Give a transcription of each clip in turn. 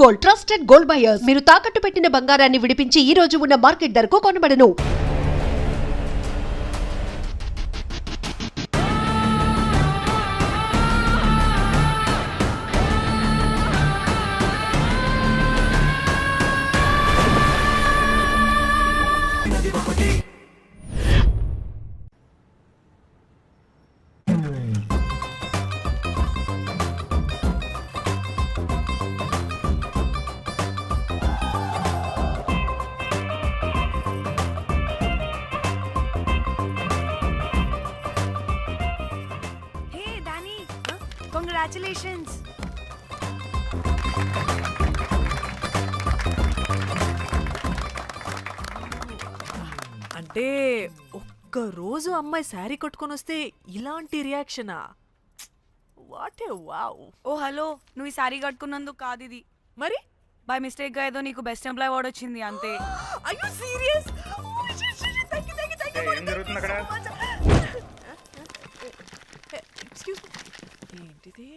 Gold, trusted gold buyers. మీరు తాకట్టు పెట్టిన బంగారాన్ని విడిపించి ఈ రోజు ఉన్న మార్కెట్ ధరకు కొనబడను. Congratulations. అంటే ఒక్క రోజు అమ్మాయి శారీ కట్టుకొని వస్తే ఇలాంటి రియాక్షనా? What a wow. Oh hello, నువ్వు ఈ సారీ కట్టుకున్నందుకు కాదు ఇది. మరి బై మిస్టేక్ గా ఏదో నీకు బెస్ట్ ఎంప్లాయ్ అవార్డ్ వచ్చింది అంతే. Are you serious? ఏం జరుగుతుంది అక్కడ? Excuse me. ఏంటిది?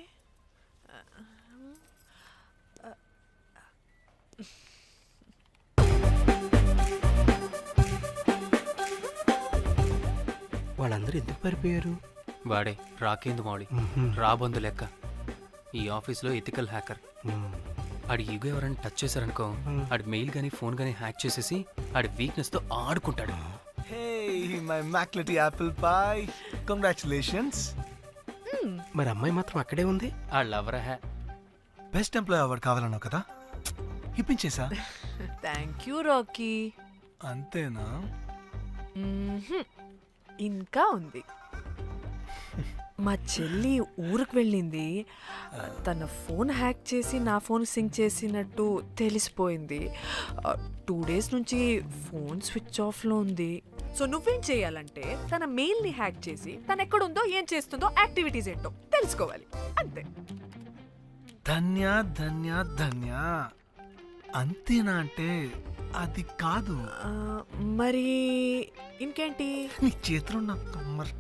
వాళ్ళందరూ ఎందుకు పారిపోయారు? వాడే రాకేందు మౌళి, రాబందు లెక్క. ఈ ఆఫీస్లో ఎథికల్ హ్యాకర్. ఆడి ఈగో ఎవరైనా టచ్ చేశారనుకో, ఆడి మెయిల్ కానీ ఫోన్ కానీ హ్యాక్ చేసేసి ఆడి వీక్నెస్తో ఆడుకుంటాడు. Hey, my McLetty apple pie. Congratulations. మరి అమ్మాయి మాత్రం అక్కడే ఉంది. ఆ లవర్ హ్యా బెస్ట్ ఎంప్లాయ్ అవార్డు కావాలన్నావు కదా, ఇప్పించేసా. Thank you Rocky. అంతేనా? ఇంకా ఉంది. మా చెల్లి ఊరికి వెళ్ళింది. తన ఫోన్ హ్యాక్ చేసి నా ఫోన్ సింక్ చేసినట్టు తెలిసిపోయింది. 2 days నుంచి ఫోన్ స్విచ్ ఆఫ్లో ఉంది. సో నువ్వేం చేయాలంటే తన మెయిల్ని హ్యాక్ చేసి తను ఎక్కడుందో ఏం చేస్తుందో యాక్టివిటీస్ ఏంటో తెలుసుకోవాలి, అంతే. ధన్య ధన్య ధన్య. అంతేనా అంటే అది కాదు. మరి ఇంకేంటి? నీ చేతిలో నా కమ్మర్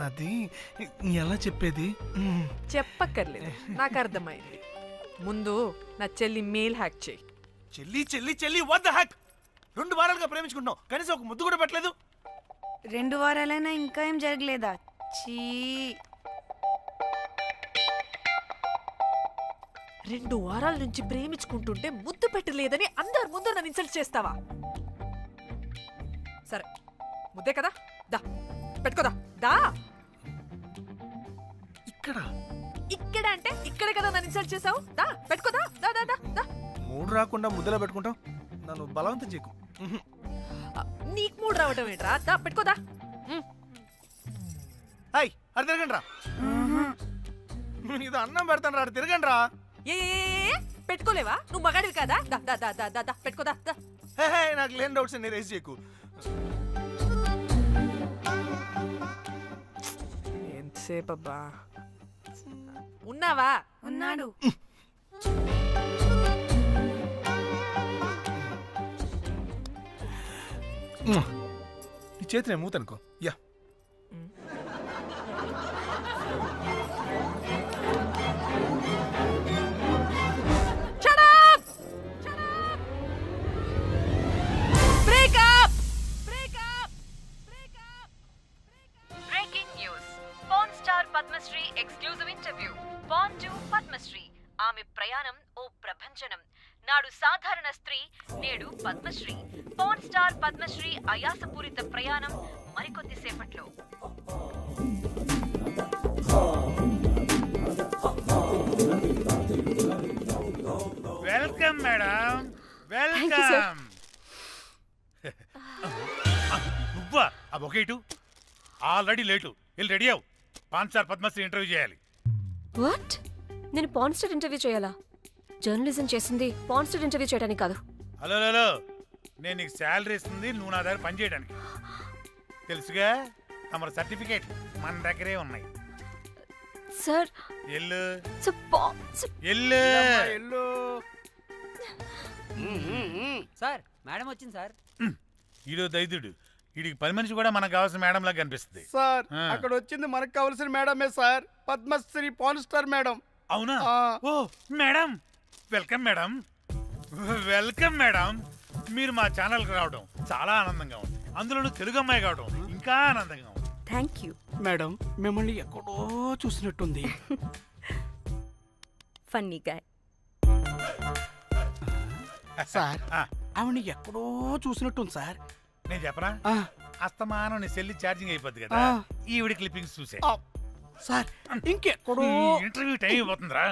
అది ఎలా చెప్పేది? చెప్పక్కర్లేదు, నాకు అర్థమైంది. ముందు నా చెల్లి మెయిల్ హ్యాక్ చేయి. చెల్లి చెల్లి చెల్లి వాట్ ద హ్యాక్? 2 వారాలుగా ప్రేమించుకుంటున్నాం, కనీసం ఒక ముద్దు కూడా పెట్టలేదు. 2 వారాలైనా ఇంకా ఏం జరగలేదా? చీ. 2 వారాల నుంచి ప్రేమించుకుంటుంటే ముద్దు పెట్టలేదని అందరు ముందు నన్ను ఇన్సల్ట్ చేస్తావా? సరే, ముద్దే కదా, దా పెట్టుకోదా. దా. ఇక్కడ ఇక్కడ అంటే ఇక్కడే కదా నన్ను ఇన్సల్ట్ చేసావు. దా పెట్టుకోదా. దా దా దా దా. మూడు రాకుండా ముద్దలో పెట్టుకుంటాం, నన్ను బలవంతం చేయకు. నీకు మూడు రావటం ఏంట్రా? దా పెట్టుకోదా. హాయ్, అటు తిరగండి రా. ఇది అన్నం పెడతాను రా, తిరగండి రా. ఏ పెట్టుకోలేవా? నువ్వు మగాడివి కదా. దా దా దా దా దా పెట్టుకోదా. దా. హే, నాకు లేని డౌట్స్ నీ రేస్ చేయకు. ఎంతసేపు అబ్బా? ఉన్నావా? ఉన్నాడు. నీ చేతినే మూతనుకో. Yeah, Padmashri exclusive interview. Born to Padmashri. ఆమె ప్రయాణం ఓ ప్రభంజనం. నాడు సాధారణ స్త్రీ, నేడు పద్మశ్రీ. పాన్ స్టార్ పద్మశ్రీ అయాసపూరిత ప్రయాణం మరికొద్ది సేపట్లో. Welcome madam, welcome. నువ్వా? ఆ బొకేటు ఆల్రెడీ లేటు. వెళ్ళి రెడీ అవు, పాన్ స్టార్ పద్మశ్రీ ఇంటర్వ్యూ చేయాలి. వాట్? నేను పాన్ స్టార్ ఇంటర్వ్యూ చేయాలా? జర్నలిజం చేసింది పాన్ స్టార్ ఇంటర్వ్యూ చేయడానికి కాదు. హలో హలో, నేను నీకు శాలరీ ఇస్తుంది నువ్వు నా దగ్గర పని చేయడానికి. తెలుసుగా, తమ సర్టిఫికేట్ మన దగ్గరే ఉన్నాయి. సార్ ఎల్లు ఎల్లు. సార్ మేడం వచ్చింది సార్. ఈడో దైదుడు, వీడికి పని మనిషి కూడా మనకు కావాల్సిన మేడం లాగా కనిపిస్తుంది. సార్ అక్కడ వచ్చింది మనకు కావాల్సిన మేడమే sir, Padmashri pan star madam. అవునా? Oh madam, welcome madam. Welcome madam. మీరు మా ఛానల్కి రావడం చాలా ఆనందంగా ఉంది. అందులోనూ తెలుగు అమ్మాయి కావడం ఇంకా ఆనందంగా ఉంది. Thank you. మేడం మిమ్మల్ని ఎక్కడో చూసినట్టుంది. Funny guy. సార్ ఆ, ఆవిడ ఎక్కడో చూసినట్టుంది సార్. నేను చెప్పరా, ఆ, అస్తమానం నీ సెల్లి ఛార్జింగ్ అయిపోద్ది కదా, ఆ. ఈవిడ క్లిప్పింగ్స్ చూసే. ఆ, సార్ ఇంకెక్కడో ఇంటర్వ్యూ టైం అయిపోతుందిరా.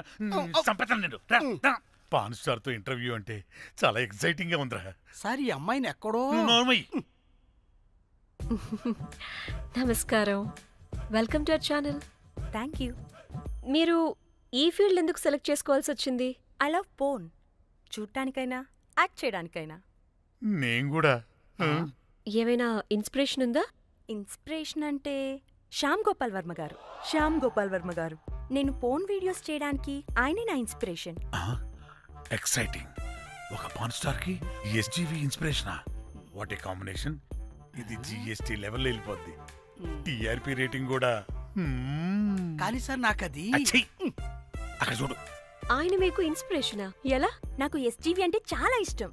సంపేతాను నేను. రా, రా. పాన్ స్టార్ తో ఇంటర్వ్యూ అంటే చాలా ఎక్సైటింగ్ గా ఉందిరా. సార్ ఈ అమ్మాయిని ఎక్కడో నువ్వు నోర్మయ్యి. నమస్కారం, welcome to our channel. Thank you. మీరు ఈ ఫీల్డ్ ఎందుకు సెలెక్ట్ చేసుకోవాల్సి వచ్చింది? I love porn. చూడటానికైనా యాక్ట్ చేయడానికైనా. నేను కూడా. ఏమైనా ఇన్స్పిరేషన్ ఉందా? ఇన్స్పిరేషన్ అంటే శ్యామ్ గోపాల్ వర్మ గారు. శ్యామ్ గోపాల్ వర్మ గారు. నేను పోన్ వీడియోస్ చేయడానికి ఆయనే నా ఇన్స్పిరేషన్. ఎక్సైటింగ్. ఒక పాన్ స్టార్ కి ఎస్జీవి ఇన్స్పిరేషనా? What a combination. ఇది జిఎస్టీ లెవెల్ వెళ్ళిపోద్ది. టిఆర్పి రేటింగ్ కూడా. కానీ సార్ నాకు అది అచ్చీ. అక్కడ చూడు. ఆయన మీకు ఇన్స్పిరేషనా? ఎలా? నాకు ఎస్జీవి అంటే చాలా ఇష్టం.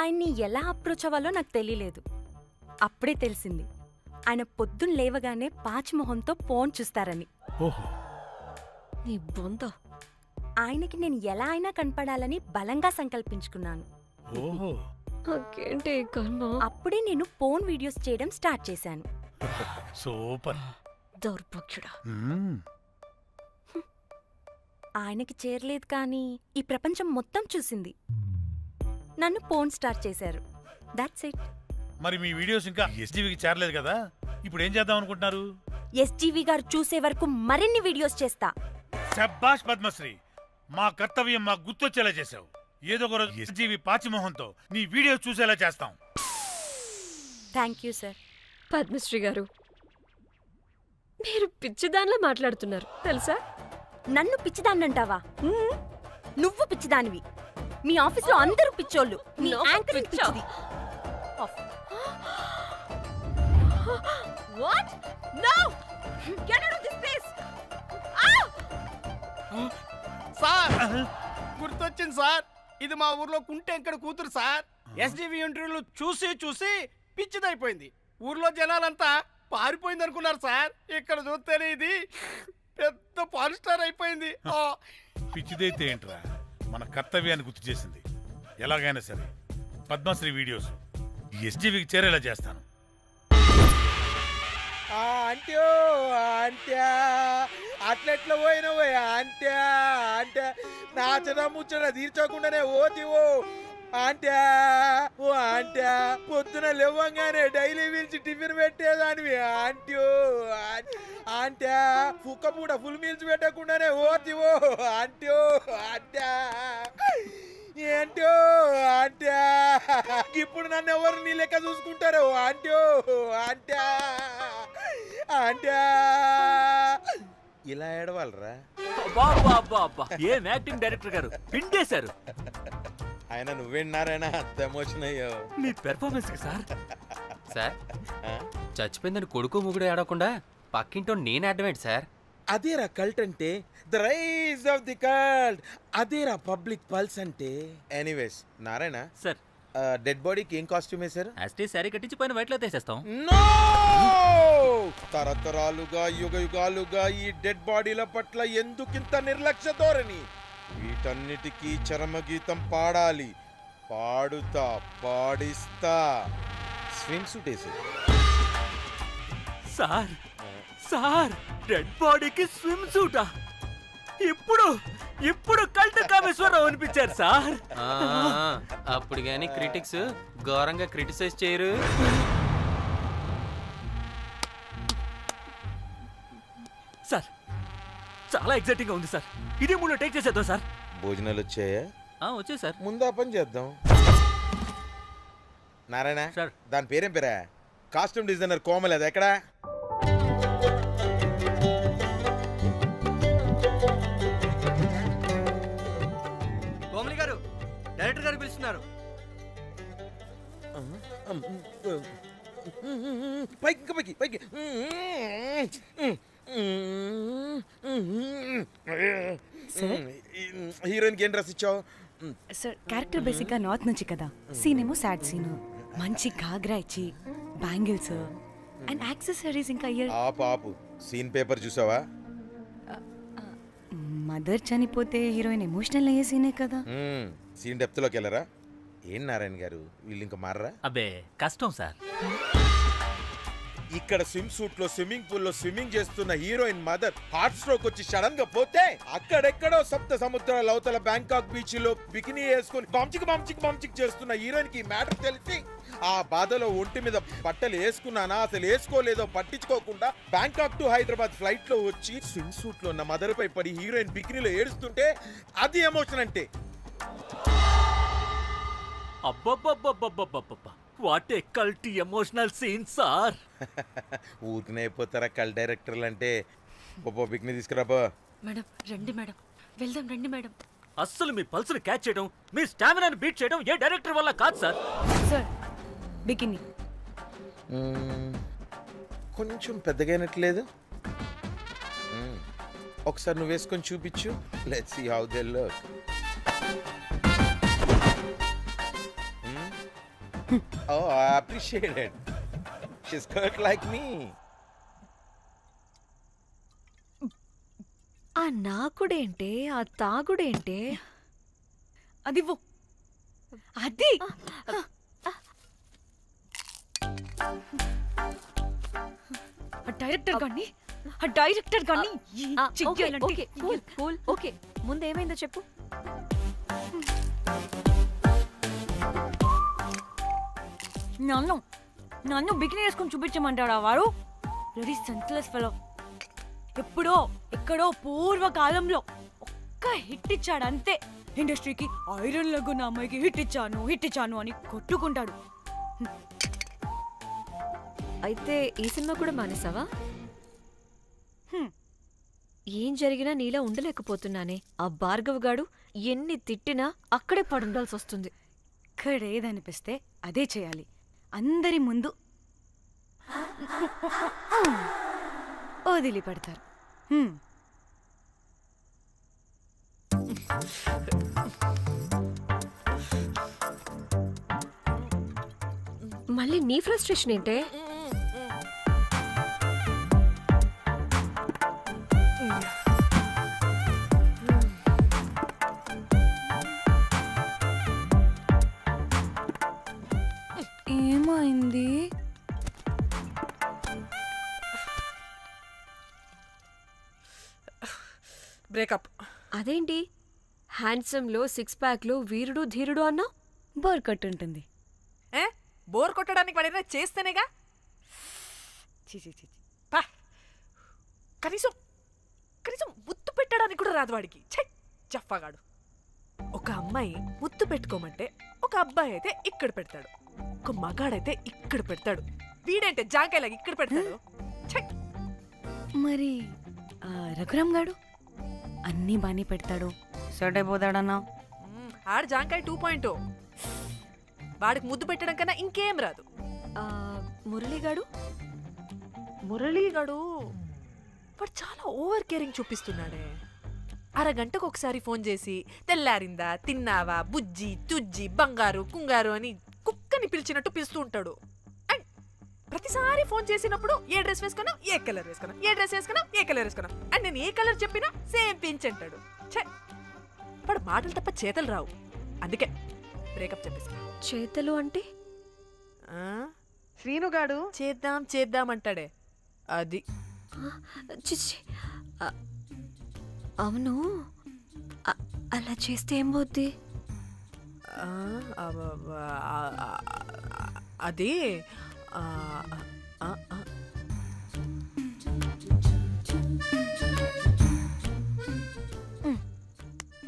ఆయన్ని ఎలా అప్రోచ్ అవ్వాలో నాకు తెలియలేదు. అప్పుడే తెలిసింది ఆయన పొద్దున్న లేవగానే పాచిమొహంతో ఫోన్ చూస్తారని. ఓహో. నీ బొంద. ఆయనకి నేను ఎలా అయినా కనపడాలని బలంగా సంకల్పించుకున్నాను. ఓహో. నాకేంటి ఈ కర్మ? అప్పుడే నేను ఫోన్ వీడియోస్ చేయడం స్టార్ట్ చేశాను. సూపర్. దౌర్భాగ్యుడా. ఆయనకి చేరలేదు కానీ ఈ ప్రపంచం మొత్తం చూసింది. నన్ను ఫోన్ స్టార్ట్ చేశారు. That's it. మరి మీ వీడియోస్ ఇంకా ఎస్జీవికి చేరలేదు కదా, ఇప్పుడు ఏం చేద్దాం అనుకుంటున్నారు? ఎస్జీవి గారు చూసే వరకు మరిన్ని వీడియోస్ చేస్తా. శబ్బాష్ పద్మశ్రీ. మా కర్తవ్యం మాకు గుర్తొచ్చేలా చేసావు. ఏదో ఒక రోజు ఎస్జీవి పాచిమోహంతో నీ వీడియో చూసేలా చేస్తాం. Thank you sir. పద్మశ్రీ గారు, మీరు పిచ్చిదానిలా మాట్లాడుతున్నారు తెలుసా? నన్ను పిచ్చిదాన్నంటావా? నువ్వు పిచ్చిదానివి. మీ ఆఫీసులో అందరూ పిచ్చోళ్ళు. మీ నాకు యాంకరింగ్ పిచ్చా? పిచ్చిది. What? No! Get out of this place! Sir గుర్తొచ్చింది సార్. ఇది మా ఊర్లో కుంటెంకడ కూతురు సార్. ఎస్జీవి ఇంటర్వ్యూలు చూసి చూసి పిచ్చిదైపోయింది. ఊర్లో జనాలంతా పారిపోయింది అనుకున్నారు సార్. ఇక్కడ చూస్తేనే ఇది పెద్ద పాన్ స్టార్ అయిపోయింది. పిచ్చిదైతే ఏంట్రా, మన కర్తవ్యాన్ని గుర్తు చేసింది. ఎలాగైనా సరే పద్మశ్రీ వీడియోస్ ఎస్జీవికి చేరేలా చేస్తాను. అంట్యో అంట్యా అట్లెట్లా పోయినవో అంట్యా అంటే నాచన ముచ్చట తీర్చకుండానే ఓతివో అంట్యా. ఓ అంట్యా పొద్దున లేవంగానే డైలీ పిలిచి టిఫిన్ పెట్టేదానివి అంట్యో అంట్యా. కుక్క పూట ఫుల్ మీల్స్ పెట్టకుండానే ఓతివో అంట్యో అంట్యా. ఏంటో అంట్యా ఇప్పుడు నన్ను ఎవరు నీ లెక్క చూసుకుంటారు అంట్యో అంట్యా అంట్యా. ఇలా ఏడవాలరా? ఏం యాక్టింగ్ డైరెక్టర్ గారు పిండేశారు. ఆయన నువ్వేనారాయణ అంత ఎమోషన్ అయ్యో. మీ పెర్ఫార్మెన్స్ కి సార్. సార్, చచ్చిపోయిందని కొడుకు ముగుడు ఏడవకుండా పక్కింటో నేను అడ్డమేంటి సార్? అదేరా కల్ట్ అంటే, the rise of the cult. అదేరా పబ్లిక్ పల్స్ అంటే. ఎనీవేస్ నారాయణ సార్, డెడ్ బాడీకి ఏం కాస్ట్యూమ్ వేశారు? యాస్టీ శారీ కట్టించి పైన వైట్లో తీసేస్తాం. నో! తరతరాలుగా యుగ యుగాలుగా ఈ డెడ్ బాడీల పట్ల ఎందుకింత నిర్లక్ష్య ధోరణి? వీటన్నిటికీ చరమగీతం పాడాలి. పాడుతా, పాడిస్తా. స్విమ్ సూట్ వేసి సార్ సార్, డెడ్ బాడీకి స్విమ్ సూటా? ఇప్పుడు ఇప్పుడు కల్ట్ కామేశ్వరరావు అనిపించారు సార్. అప్పుడు గాని క్రిటిక్స్ ఘోరంగా క్రిటిసైజ్ చేయరు. సార్, చాలా ఎగ్జైటింగ్ గా ఉంది సార్. ఇదే మూడు టేక్ చేసేద్దాం సార్. భోజనాలు వచ్చాయా? వచ్చే సార్. ముందు ఆ పని చేద్దాం. నారాయణ సార్. దాని పేరేం పేరా? Costume designer Komal. అది ఎక్కడా? కోమలి గారు, డైరెక్టర్ గారు పిలుస్తున్నారు. పైకి ఇంకా పైకి పైకి. హీరోయిన్కి ఏం డ్రెస్ ఇచ్చావు? సార్ క్యారెక్టర్ బేసిక్గా నార్త్ నుంచి కదా, సీన్ ఏమో సాడ్ సీన్, మంచి ఘాగ్రా ఇచ్చి బ్యాంగిల్స్ అండ్ యాక్సెసరీస్ ఇంకా ఇయర్. ఆపు సీన్ పేపర్ చూసావా? మదర్ చనిపోతే హీరోయిన్ ఎమోషనల్ అయ్యే సీనే కదా. సీన్ డెప్త్లోకి వెళ్ళరా? ఏం నారాయణ గారు వీళ్ళు ఇంకా మారరా? అబ్బే కష్టం సార్. ఇక్కడ స్విమ్ సూట్ లో స్విమ్మింగ్ పూల్ లో స్విమ్మింగ్ చేస్తున్న హీరోయిన్ మదర్ హార్ట్ స్ట్రోక్ వచ్చి సడన్ గా పోతే, అక్కడెక్కడో సప్త సముద్రాల అవతల బ్యాంకాక్ బీచ్ లో బికినీ వేసుకుని బంచిక్ చేస్తున్న హీరోయిన్ కి మ్యాటర్ తెలిసి ఆ బాధలో ఒంటి మీద బట్టలు వేసుకున్నానా అసలు వేసుకోలేదో పట్టించుకోకుండా బ్యాంకాక్ టు హైదరాబాద్ ఫ్లైట్ లో వచ్చి స్విమ్ సూట్ లో ఉన్న మదర్ పై పడి హీరోయిన్ బికినీలో ఏడుస్తుంటే అది ఎమోషన్ అంటే. అబ్బబ్బబ్బబ్బబ్బబ్బబ్బ what a cult emotional scene sir. ఊరికనే అయిపోతారా కల్ డైరెక్టర్లు అంటే? బికినీ తీసుకురాబో. మేడం రండి మేడం, వెళ్దాం రండి మేడం. అస్సలు మీ పల్స్ని క్యాచ్ చేయడం, మీ స్టామినాని బీట్ చేయడం ఏ డైరెక్టర్ వల్ల కాదు సార్. సార్ బికినీ కొంచెం పెద్దగైనట్లేదు. ఒకసారి నువ్వు వేసుకొని చూపించు. Let's see how they look. Oh, I appreciate it. She's cut like me. ఆ నాకుడేంటే, ఆ తాగుడేంటే? అది అది డైరెక్టర్ కానీ ఓకే ముందు ఏమైందో చెప్పు. నన్ను బికినీ వేసుకొని చూపించమంటాడా వాడు? Very senseless fellow. ఎప్పుడో ఎక్కడో పూర్వకాలంలో ఒక్క హిట్ ఇచ్చాడు అంతే. ఇండస్ట్రీకి ఐరన్ లగున్న అమ్మాయికి హిట్ ఇచ్చాను అని కొట్టుకుంటాడు. అయితే ఈ సినిమా కూడా మానేసావా? ఏం జరిగినా నీలా ఉండలేకపోతున్నానే. ఆ భార్గవ్ గాడు ఎన్ని తిట్టినా అక్కడే పడుండాల్సి వస్తుంది. ఇక్కడ ఏదనిపిస్తే అదే చేయాలి. అందరి ముందు వదిలిపెడతారు. మళ్ళీ నీ ఫ్రస్ట్రేషన్ ఏంటే? ఏమైంది? బ్రేకప్. అదేంటి హ్యాండ్సమ్ లో సిక్స్ ప్యాక్ లో వీరుడు ధీరుడు అన్నా? బోర్ కట్ ఉంటుంది. బోర్ కొట్టడానికి వాడైనా చేస్తేనేగా. పా. కనీసం ముద్దు పెట్టడానికి కూడా రాదు వాడికి. జఫాగాడు. ఒక అమ్మాయి ముద్దు పెట్టుకోమంటే ఒక అబ్బాయి అయితే ఇక్కడ పెడతాడు, ఒక మగాడైతే ఇక్కడ పెడతాడు. వీడంటే జాంకాయలాగా ఇక్కడ పెడతాడు. మరి రఘురామ్ గాడు అన్నీ బానే పెడతాడు, సెట్ అయిపోతాడన్నా. ఆడ జాంకాయ 2.0. వాడికి ముద్దు పెట్టడం కన్నా ఇంకేం రాదు. మురళీగాడు వాడు చాలా ఓవర్ కేరింగ్ చూపిస్తున్నాడే. అరగంటకు ఒకసారి ఫోన్ చేసి తెల్లారిందా, తిన్నావా, బుజ్జి తుజ్జి, బంగారు కుంగారు అని కుక్కని పిలిచినట్టు పిలుస్తూ ఉంటాడు. అండ్ ప్రతిసారి ఫోన్ చేసినప్పుడు ఏ డ్రెస్ వేసుకున్నావు, ఏ కలర్ వేసుకున్నావు, ఏ డ్రెస్ వేసుకున్నావు, ఏ కలర్ వేసుకున్నావు, అండ్ నేను ఏ కలర్ చెప్పినా సేమ్ పించ్ అంటాడు. వాడు మాటలు తప్ప చేతలు రావు. అందుకే బ్రేకప్ చెప్పేసి. చేతలు అంటే శ్రీనుగాడు చేద్దాం అంటాడే అది. చిచ్చి అవును, అలా చేస్తే ఏం పోద్ది? అది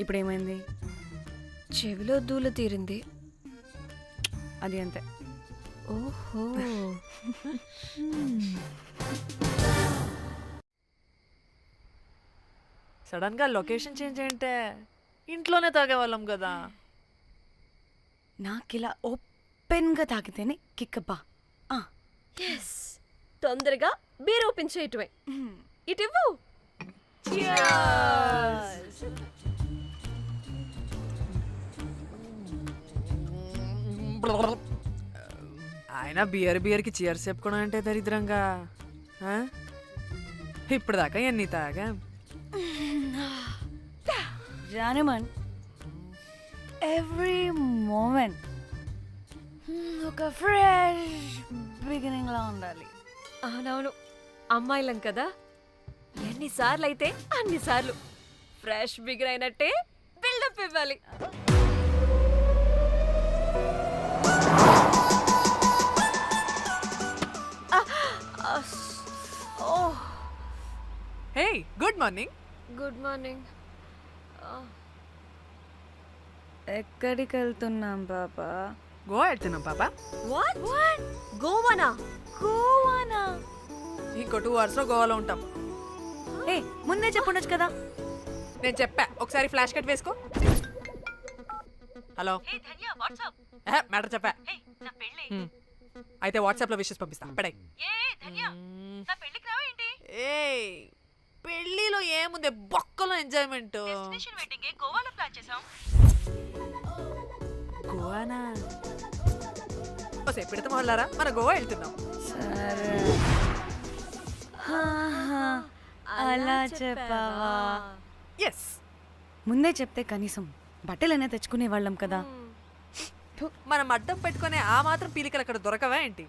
ఇప్పుడేమైంది? చెవిలో దూల తీరింది. అది అంతే. ఓహో. సడన్ గా లొకేషన్ చేంజ్ అంటే ఇంట్లోనే తాగేవాళ్ళం కదా. నాకిలా ఓపెన్గా తాగితేనే కిక్కబ్బా. తొందరగా బీర్ ఓపెన్ చేయటమే. ఇటివ్వు. ఆయన బియర్కి చీర్స్ చెప్పుకోవడం అంటే దరిద్రంగా ఆ? ఇప్పుడు దాకా ఎన్ని తాగా జానమన్ ఎవ్రీ మూమెంట్ ఒక ఫ్రెష్ బిగినింగ్ లా ఉండాలి. అవునవును, అమ్మాయిలం కదా, ఎన్నిసార్లు అయితే అన్నిసార్లు ఫ్రెష్ బిగర్ అయినట్టే బిల్డప్ ఇవ్వాలి. Hey good morning. Good morning. ఎక్కడికి వెళ్తున్నాం పాపా? గోవా వెళ్తున్నాం పాపా. వాట్ గోవానా? గోవానా? ఇంకో 2 hours లో గోవాలో ఉంటాం. ఏ ముందే చెప్పుండొచ్చు కదా. నేను చెప్పా, ఒకసారి ఫ్లాష్ కట్ వేసుకో. హలో మ్యాటర్ చెప్పా. అయితే వాట్సాప్ లో విషెస్ పంపిస్తా. పడాయి. ఏ పెళ్ళిలో ఏముంది, బొక్కలో ఎంజాయ్మెంట్. గోవానా? ఓసే పెడతాం వాళ్ళారా, మన గోవా వెళ్తున్నాం. సరే అలా చెప్పావా? ఎస్, ముందే చెప్తే కనీసం బట్టలైనా తెచ్చుకునే వాళ్ళం కదా. మనం అడ్డం పెట్టుకునే ఆ మాత్రం పీలికలు అక్కడ దొరకవా ఏంటి?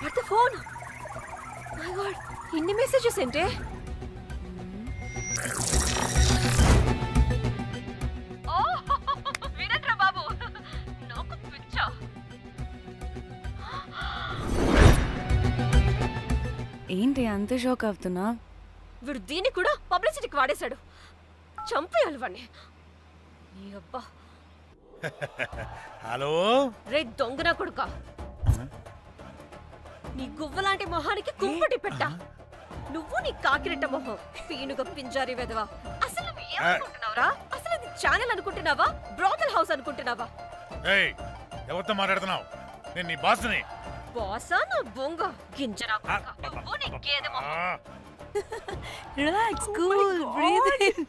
What the phone? My God, ఇన్ని మెసేజెస్ ఏంటి? వినట్రా బాబు, నాకు పిచ్చా. ఏంటి అంత షోక్ అవుతున్నా? వీడు దీన్ని కూడా పబ్లిసిటీకి వాడేశాడు. చంపేయాలి వాడిని. నీ అబ్బా. హలో రే దొంగన కొడుకా, నీ గువ్వలాంటి మొహానికి కుంపటి పెట్ట. నువ్వు నీ కాకిరెట్ట మొహం, పీనుగ పింజారి వెదవా. అసలు నువ్వు ఏమనుకుంటున్నావురా? అసలు ఇది ఛానల్ అనుకుంటున్నావా, బ్రోతల్ హౌస్ అనుకుంటున్నావా? ఏయ్, ఎవరితో మాట్లాడుతున్నావు? నేను నీ బాస్ని. బాసా నా బొంగ గింజరా కొడుకా. నువ్వు నీ గేదె మొహం. Relax, cool, breathe in.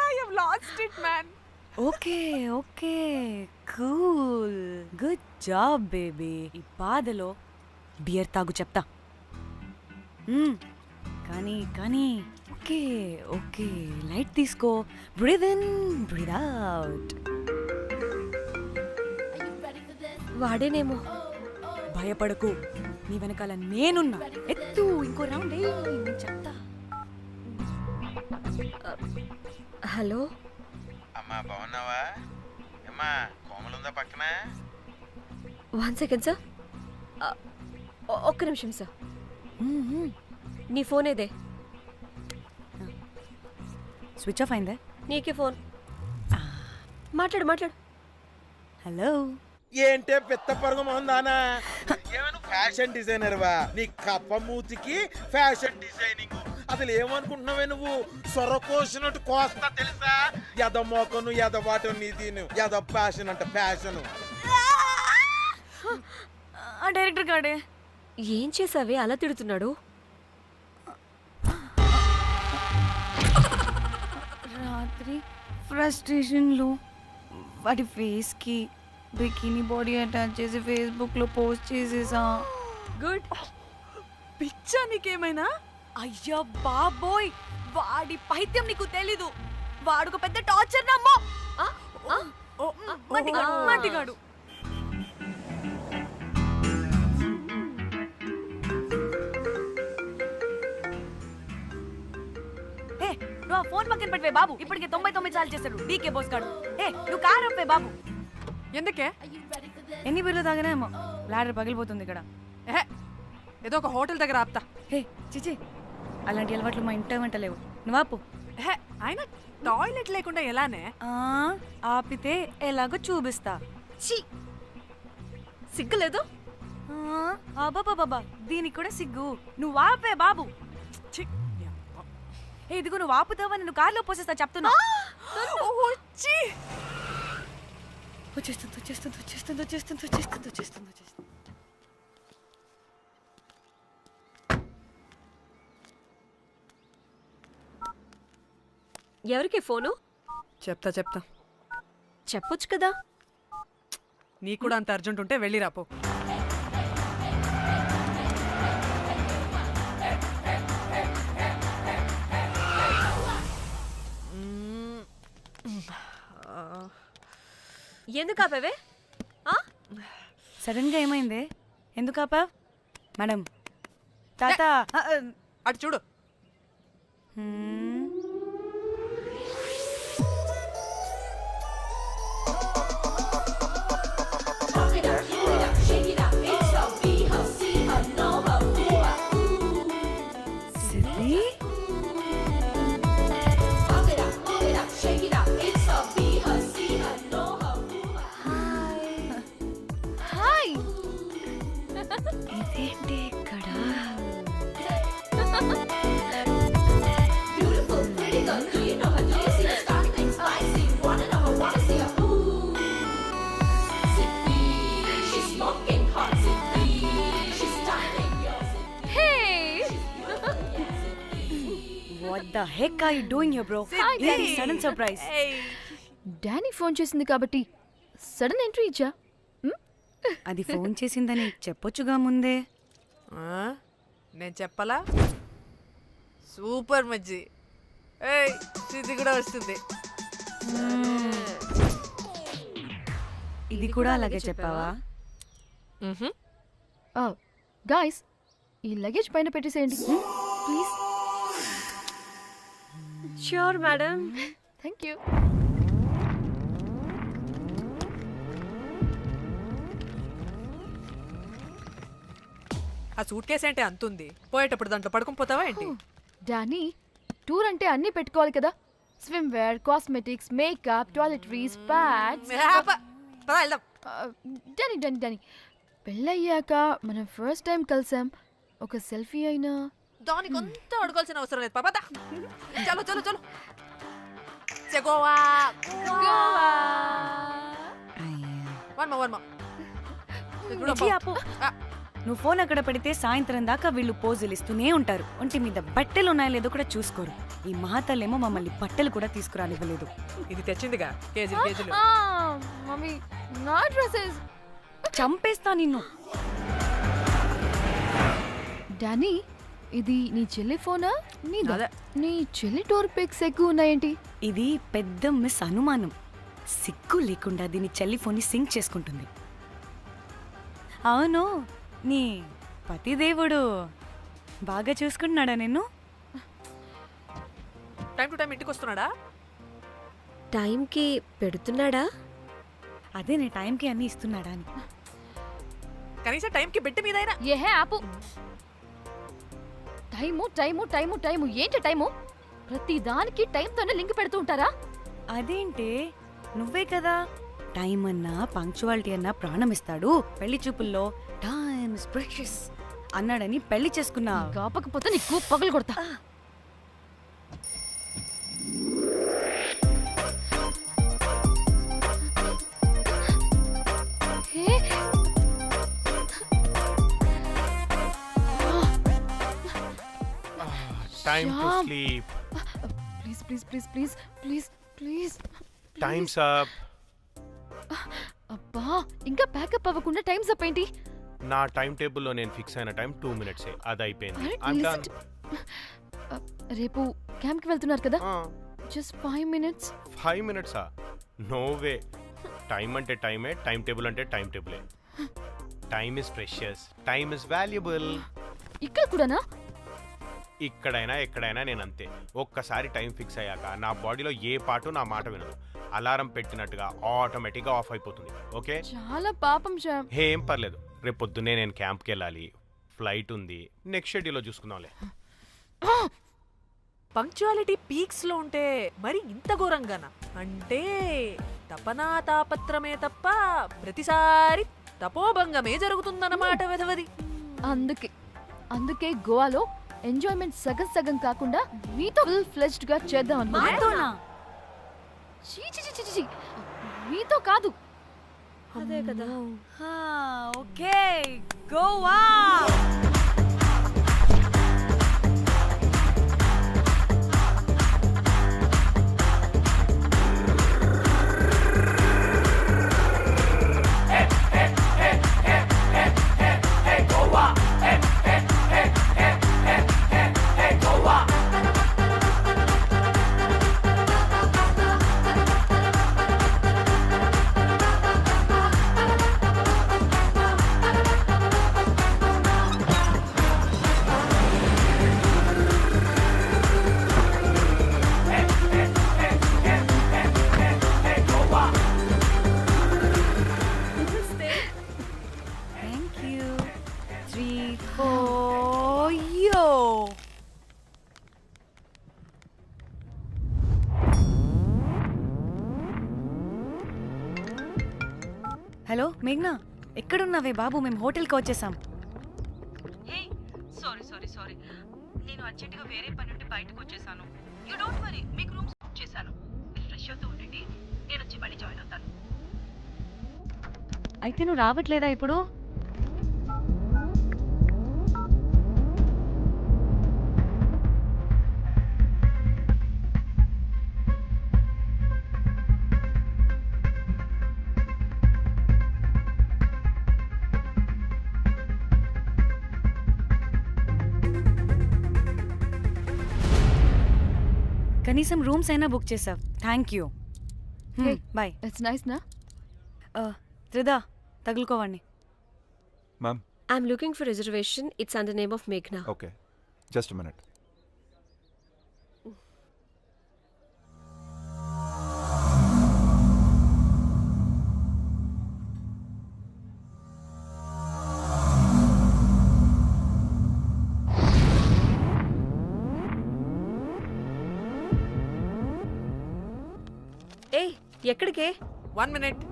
I have lost it, man. Okay okay, cool, good job baby. ఈ బాధలో బియర్ తాగు చెప్తా. కానీ కానీ ఓకే ఓకే, లైట్ తీసుకో. Breathe in, breathe out. వాడేనేమో. భయపడకు, నీ వెనకాల నేనున్నా. ఎత్తు, ఇంకో రౌండ్ నేను చెప్తా. హలో అమ్మా బాగున్నావా? అమ్మా కోమలుందా పక్కన? 1 సెకండ్ సార్. ఒక్క నిమిషం సార్. నీ ఫోన్ ఏదే? స్విచ్ ఆఫ్ అయిందే. నీకే ఫోన్. మాట్లాడు మాట్లాడు. హలో. ఏంటే పెద్ద పరుగు మొహందానా? ఏమను ఫ్యాషన్ డిజైనర్ వా? నీ కప్ప మూతికి ఫ్యాషన్ డిజైనింగ్. అసలు ఏమనుకుంటున్నావే నువ్వు? సొరకోసినట్టు కోస్తా తెలుసా? ఎద మోకను ఎద వాటను నీదిను ఎద ఫ్యాషన్ అంట ఫ్యాషన్. ఆ డైరెక్టర్ గాడే ఏం చేసావే అలా తిడుతున్నాడు? రాత్రి ఫ్రస్ట్రేషన్లో వాడి ఫేస్కి బికినీ బాడీ అటాచ్ చేసి ఫేస్బుక్లో పోస్ట్ చేసేసా. గుడ్. పిచ్చా నీకేమైనా? అయ్యా బాబోయ్, వాడి పైత్యం నీకు తెలీదు. వాడు పెద్ద టార్చర్ నమ్మో. మట్టిగాడు. నువ్వు ఆ ఫోన్ పక్కన పెట్టవే బాబు. ఇప్పటికే 99 సార్లు చేశాడు డీకే బోస్ గాడు. నువ్వు కారు అప్పే బాబు. ఎందుకే? ఎన్ని బిర్లు తాగినాయేమో, లాడర్ పగిలిపోతుంది ఇక్కడ. ఏదో ఒక హోటల్ దగ్గర ఆపుతా. చిచి, అలాంటి అలవాట్లు మా ఇంట వెంట లేవు. నువ్వు ఆపు. ఆయన టాయిలెట్ లేకుండా ఎలానే? ఆపితే ఎలాగో చూపిస్తా. ఛీ, సిగ్గులేదు? బాబా, దీనికి కూడా సిగ్గు. నువ్వు ఆపే బాబు. ఇదిగో నువ్వు ఆపుతావా, నేను కార్లో పోసేస్తా చెప్తున్నా. వచ్చేస్తుంది. ఎవరికి ఫోను? చెప్తా. చెప్పొచ్చు కదా. నీకు కూడా అంత అర్జెంట్ ఉంటే వెళ్ళి రాపో. ఎందుకు ఆపేవే? సడన్ గా ఏమైంది? ఎందుకు ఆపావ్? మేడం తాత అటు చూడు. సిద్ధి హాయ్. ఇదేంటి ఇక్కడ? What the heck are you doing here, bro? Very sudden surprise. Danny phone చేసింది కాబట్టి సడన్ ఎంట్రీ ఇచ్చా. అది ఫోన్ చేసిందని చెప్పొచ్చుగా ముందే. నేను చెప్పలా? సూపర్ మజ్జి. ఏయ్ సిద్ధి కూడా వస్తుంది. ఇది కూడా అలాగే చెప్పావా? గాయ్స్, ఈ లగేజ్ పైన పెట్టేసేయండి please. Sure madam. Thank you. ఆ సూట్ కేసు అంటే అంతుంది. పోయేటప్పుడు దాంట్లో పడుకుని పోతావా ఏంటి? డానీ, టూర్ అంటే అన్నీ పెట్టుకోవాలి కదా. Swimwear, cosmetics, makeup, toiletries, pads. పద వెళ్దాం. డానీ డానీ డానీ, పెళ్ళయ్యాక మనం ఫస్ట్ టైం కలిసాం. ఒక సెల్ఫీ అయినా. దానికి అంత అడగాల్సిన అవసరం లేదు పాపా. చలో చలో చలో. గోవా వర్మ నువ్వు ఫోన్ అక్కడ పెడితే సాయంత్రం దాకా వీళ్ళు పోజులు ఇస్తూనే ఉంటారు. ఒంటి మీద బట్టలు ఉన్నాయో లేదో కూడా చూసుకోరు. ఈ మహాతల్లేమో మమ్మల్ని బట్టలు కూడా తీసుకురానివ్వలేదు. ఇది తెచ్చిందిగా కేజీలు కేజీలు. మమ్మీ, నా డ్రెస్సెస్. చంపేస్తా నిన్ను. డానీ, ఇది నీ చెల్లి ఫోనా? నీదా? అదే. నీ చెల్లి టూర్ పిక్స్ ఎక్కువ ఉన్నాయేంటి? ఇది పెద్ద మిస్ అనుమానం. సిగ్గు లేకుండా దీని చెల్లి ఫోన్ని సింక్ చేసుకుంటుంది. అవును, నీ పతిదేవుడు బాగా చూసుకుంటున్నాడా నిన్ను? టైం టు టైం ఇంటికి వస్తున్నాడా? టైంకి పెడుతున్నాడా? అదే నీ టైంకి అన్ని ఇస్తున్నాడా అని. కనీసం టైంకి బెడ్ మీదైనా. ఏహే ఆపు. టైము టైము టైము టైము ఏంటి టైము? ప్రతి దానికి టైంతోనే లింక్ పెడుతూ ఉంటారా? అదేంటే, నువ్వే కదా టైం అన్నా పంక్చువాలిటీ అన్నా ప్రాణం ఇస్తాడు, పెళ్లి చూపుల్లో టైమ్ ఇస్ ప్రెషియస్ అన్నాడని పెళ్లి చేసుకున్నా. కాపకపోతే నీకు పగలు కొడతా. Time to Shyam. sleep. Please please please please please please. Time's up. అబ్బా, ఇంకా ప్యాకప్ అవ్వకుండా టైమ్స్ అప్ ఏంటి? నా టైం టేబుల్లో నేను ఫిక్స్ అయిన టైం 2 minutes. అది అయిపోయింది. అరే, I'm listen done. రేపు క్యాంప్కి వెళ్తున్నారు కదా? Just 5 minutes. 5 minutes? No way. Time అంటే టైమే, టైం టేబుల్ అంటే టైం టేబులే. Time is precious, time is valuable. ఇక్కడ కూడానా? ఇక్కడైనా ఎక్కడైనా నేను అంతే. ఒక్కసారి టైం ఫిక్స్ అయ్యాక నా బాడీలో ఏ పాటు నా మాట వినదు. అలారం పెట్టినట్టుగా ఆటోమేటిక్గా ఆఫ్ అయిపోతుంది. ఓకే, చాలా పాపం శ్యామ్. ఏం పర్లేదు. రేపు పొద్దున్నే నేను క్యాంప్కి వెళ్ళాలి, ఫ్లైట్ ఉంది. నెక్స్ట్ షెడ్యూల్లో చూసుకుందాంలే. పంక్చువాలిటీ పీక్స్ లో ఉంటే మరి ఇంత ఘోరంగానా? అంటే తపనా తాపత్రమే తప్ప ప్రతిసారి తపోభంగమే జరుగుతుందన్నమాట వెధవది. అందుకే గోవాలో ఎంజాయ్మెంట్ సగం సగం కాకుండా మీతో ఫుల్ ఫ్లెజ్డ్ గా చేద్దాం అనుకున్నా. మీతో కాదు. అదే కదా. ఓకే, గోవా. హలో మేఘ్నా, ఎక్కడున్నావే బాబు? మేము హోటల్కి వచ్చేసాం. హే సారీ సారీ సారీ, నేను అర్జెంటుగా వేరే పని నుండి బయటకు వచ్చేసాను. యూ డోంట్ వరీ, మీకు రూమ్స్ బుక్ చేశాను. మీరు ఫ్రెష్ అవుతూ ఉండండి, నేను వచ్చి మళ్ళీ జాయిన్ అవుతాను. అయితే నువ్వు రావట్లేదా ఇప్పుడు? కనీసం రూమ్స్ అయినా బుక్ చేసావు. Thank you. Bye. It's nice నా? త్రిదా, తగులుకోవండి. Ma'am. I'm looking for reservation. It's under name of మేఘ్నా. Okay, just a minute. ఏ ఎక్కడికే? 1 minute.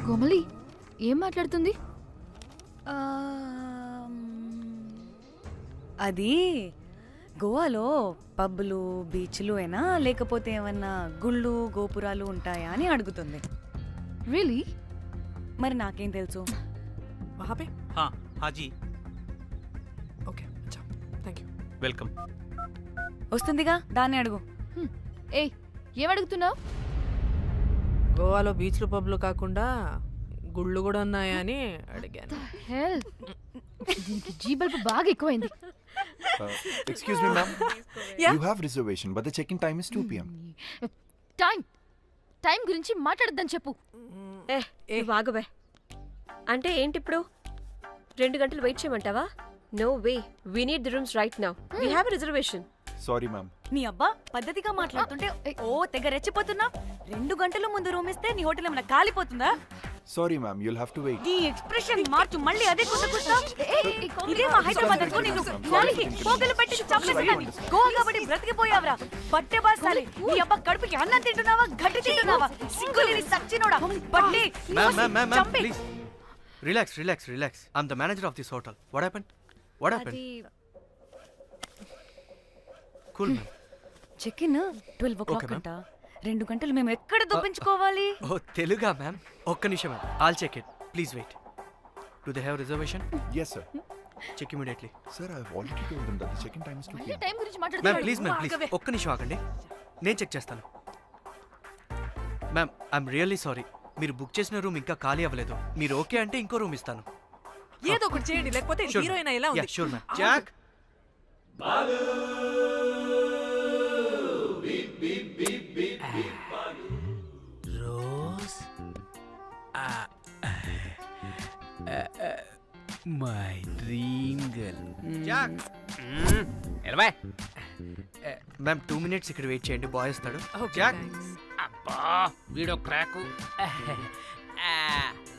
కోమలి ఏం మాట్లాడుతుంది? అది గోవాలో పబ్బులు బీచ్లు అయినా లేకపోతే ఏమన్నా గుళ్ళు గోపురాలు ఉంటాయా అని అడుగుతుంది. రియలీ? మరి నాకేం తెలుసు? वहाँ पे? हाँ हाँ जी, ఓకే, అచ్చా, థ్యాంక్ యూ. వెల్కమ్. వస్తుందిగా, దాన్ని అడుగు. ఏయ్, ఏం అడుగుతున్నావు? గోవాలో బీచ్లు పబ్లు కాకుండా గుళ్ళు కూడా ఉన్నాయా అని అడిగాను. హెల్, దీనికి జీ బల్బ్ బాగా ఎక్కువైంది. Excuse me, ma'am. Yeah? You have reservation, but the check-in time is 2 p.m. Time గురించి మాట్లాడద్దని చెప్పు. నువ్వు ఆగువే. అంటే ఏంటి ఇప్పుడు? 2 గంటలు వెయిట్ చేయమంటావా? No way, we need the rooms right now. We have a reservation. Sorry, ma'am. నీ అబ్బా పద్ధతిగా మాట్లాడుతుంటే ఓ తెగ రెచ్చిపోతున్నా. 2 గంటల ముందు రూమ్ ఇస్తే నీ హోటల్ ఏమైనా కాలిపోతుందా? Sorry, ma'am. You'll have to wait. నీ ఎక్స్ప్రెషన్ మార్చు, మళ్ళీ అదే కుట్టుకుంటా. ఇదే మా హైదరాబాద్ అనుకో. నిన్ను నాలికి పోగలు పెట్టి చంపేస్తాను. గోవా కాబట్టి బ్రతికిపోయావరా బట్టే బాసాలి. నీ అబ్బా కడుపుకి అన్నం తింటున్నావా, గడ్డి తింటున్నావా? సిగ్గులేని సచ్చినోడా బట్టే. Ma'am please relax. I'm the manager of this hotel. What happened? Cool ma'am. Check in 12 o'clock అంట. 2 గంటలు మేము ఎక్కడ దొప్పించుకోవాలి? ఓ తెలుగా మ్యామ్? ఒక్క నిమిషం ma'am, all check it. Please wait. Do they have reservation? Yes, sir. Check immediately. Sir, I've already told them that the check-in time is 2 p.m. Time గురించి ma'am మాట్లాడుతున్నాడు. Please ఒక్క నిమిషం ఆగండి, నేను చెక్ చేస్తాను. మ్యామ్ ఐఎమ్ రియల్లీ సారీ, మీరు book చేసిన room ఇంకా ఖాళీ అవ్వలేదు. మీరు ఓకే అంటే ఇంకో రూమ్ ఇస్తాను. ఏదో ఒకటి చేయండి, లేకపోతే హీరోయిన్ ఎలా ఉంది? Sure ma'am. Jack, Rose, my dream girl. Jack. ఎలవా మ్యామ్ 2 minutes ఇక్కడ వెయిట్ చేయండి, బాయ్ వస్తాడు. Okay, Jack. thanks. అబ్బా వీడో crack.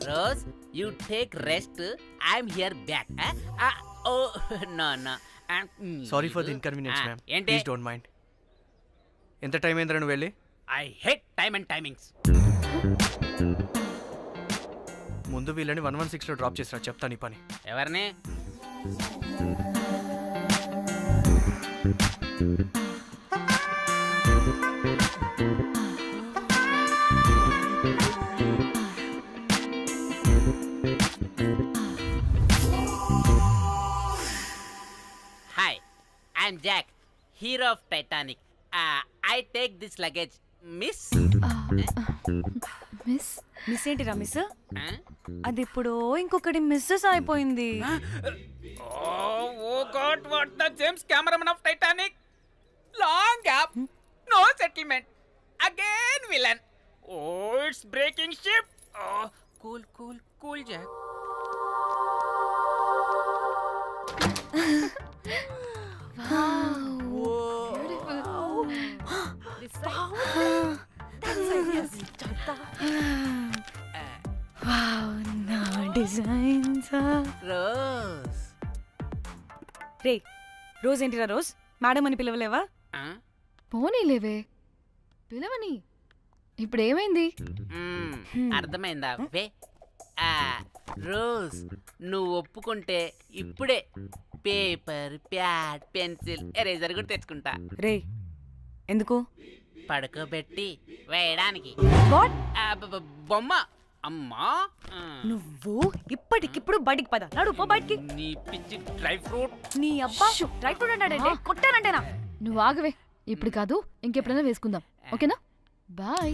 Rose you take rest, I'm here back. Oh no no, sorry for the inconvenience ma'am, ఏంటి? Please don't mind. ఎంత time అయిందిరా నువ్వు వెళ్ళి? I hate time and timings. ముందు వీళ్ళని 116లో డ్రాప్ చేసినా, చెప్తాను ఈ పని. ఎవరిని? Hi, I'm Jack, hero of Titanic. I take this luggage miss. Miss ఏంటిరా మిస్? అది ఇప్పుడు ఇంకొకటి మిస్సెస్ అయిపోయింది. Oh God, what the James cameraman of Titanic. Long gap, no settlement, again villain. Oh it's breaking ship. Cool cool cool Jack. రే, Rose ఏంటిరా Rose? Madam అని పిలవలేవా? పోనీలేవే పిలవని ఇప్పుడు ఏమైంది అర్థమైందా వే రోజ్ నువ్వు ఒప్పుకుంటే ఇప్పుడే పేపర్ ప్యాడ్ పెన్సిల్ ఎరేజర్ కూడా తెచ్చుకుంటా రే ఎందుకు పడుకోబెట్టి వేయడానికి వాట్ బొమ్మ అమ్మా నువ్వు ఇప్పటికిప్పుడు బయటికి పద నడు పో బయటికి నీ పిచ్చి డ్రై ఫ్రూట్ నీ అబ్బా డ్రై ఫ్రూట్ అన్నాడంటే కొట్టానంటేనా నువ్వు ఆగవే ఇప్పుడు కాదు ఇంకెప్పుడైనా వేసుకుందాం ఓకేనా బాయ్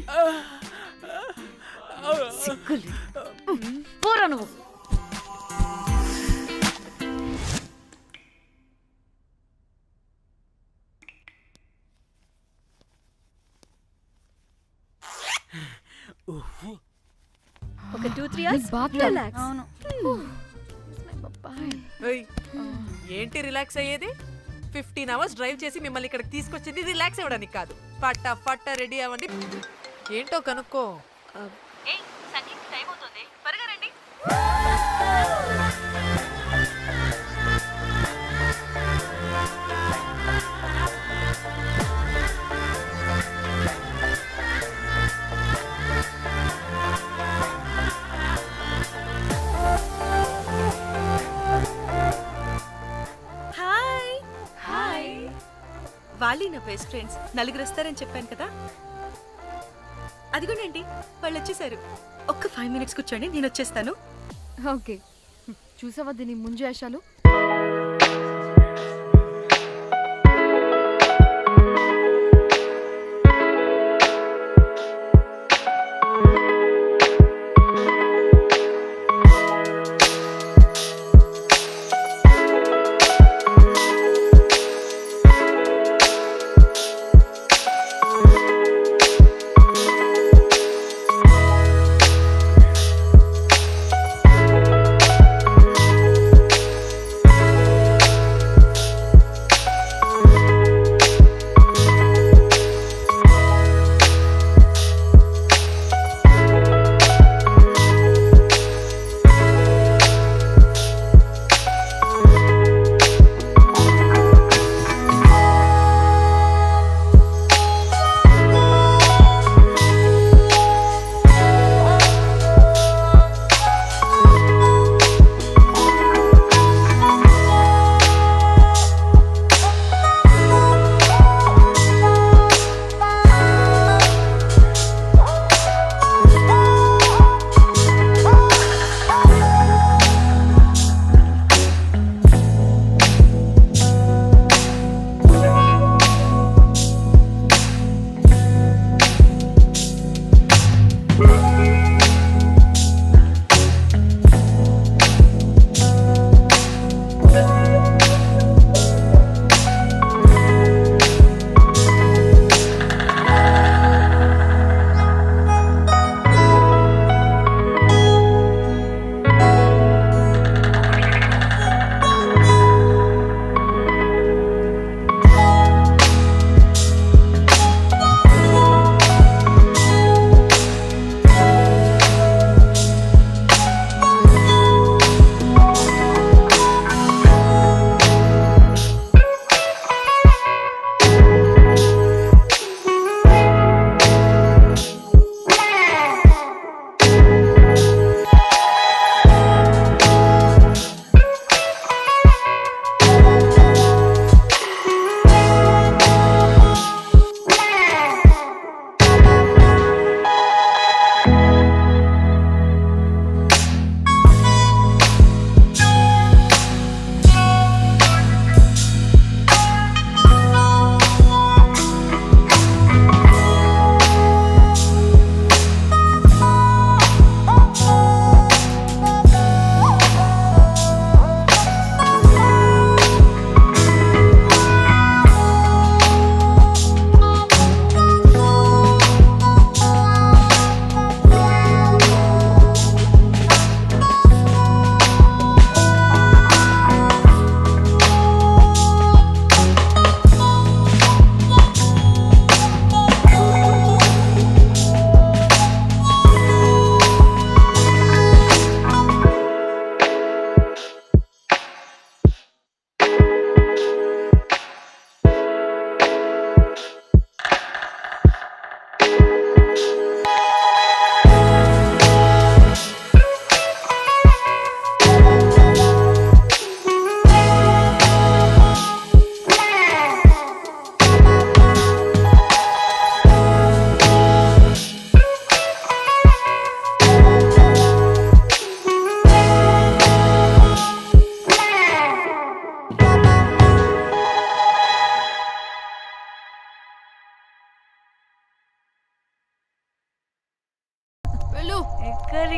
సిగ్గులు పోరా నువ్వు ఒక 2-3 hours రిలాక్స్. అవును ఏయ్, ఏంటి రిలాక్స్ అయ్యేది 15 hours డ్రైవ్ చేసి మిమ్మల్ని ఇక్కడికి తీసుకొచ్చింది రిలాక్స్ అవ్వడానికి కాదు. ఫట్ట రెడీ అవ్వండి. ఏంటో కనుక్కో. ఏయ్ సంగీత్ టైం అవుతుంది త్వరగా రండి. హాయ్ హాయ్ వాళ్ళు నా బెస్ట్ ఫ్రెండ్స్. నలుగురు వస్తారని చెప్పాను కదా, అదిగోనండి వాళ్ళు వచ్చేసారు. ఒక్క 5 minutes కూర్చోండి, నేను వచ్చేస్తాను. ఓకే చూసావా దీని ముంజేషాలు.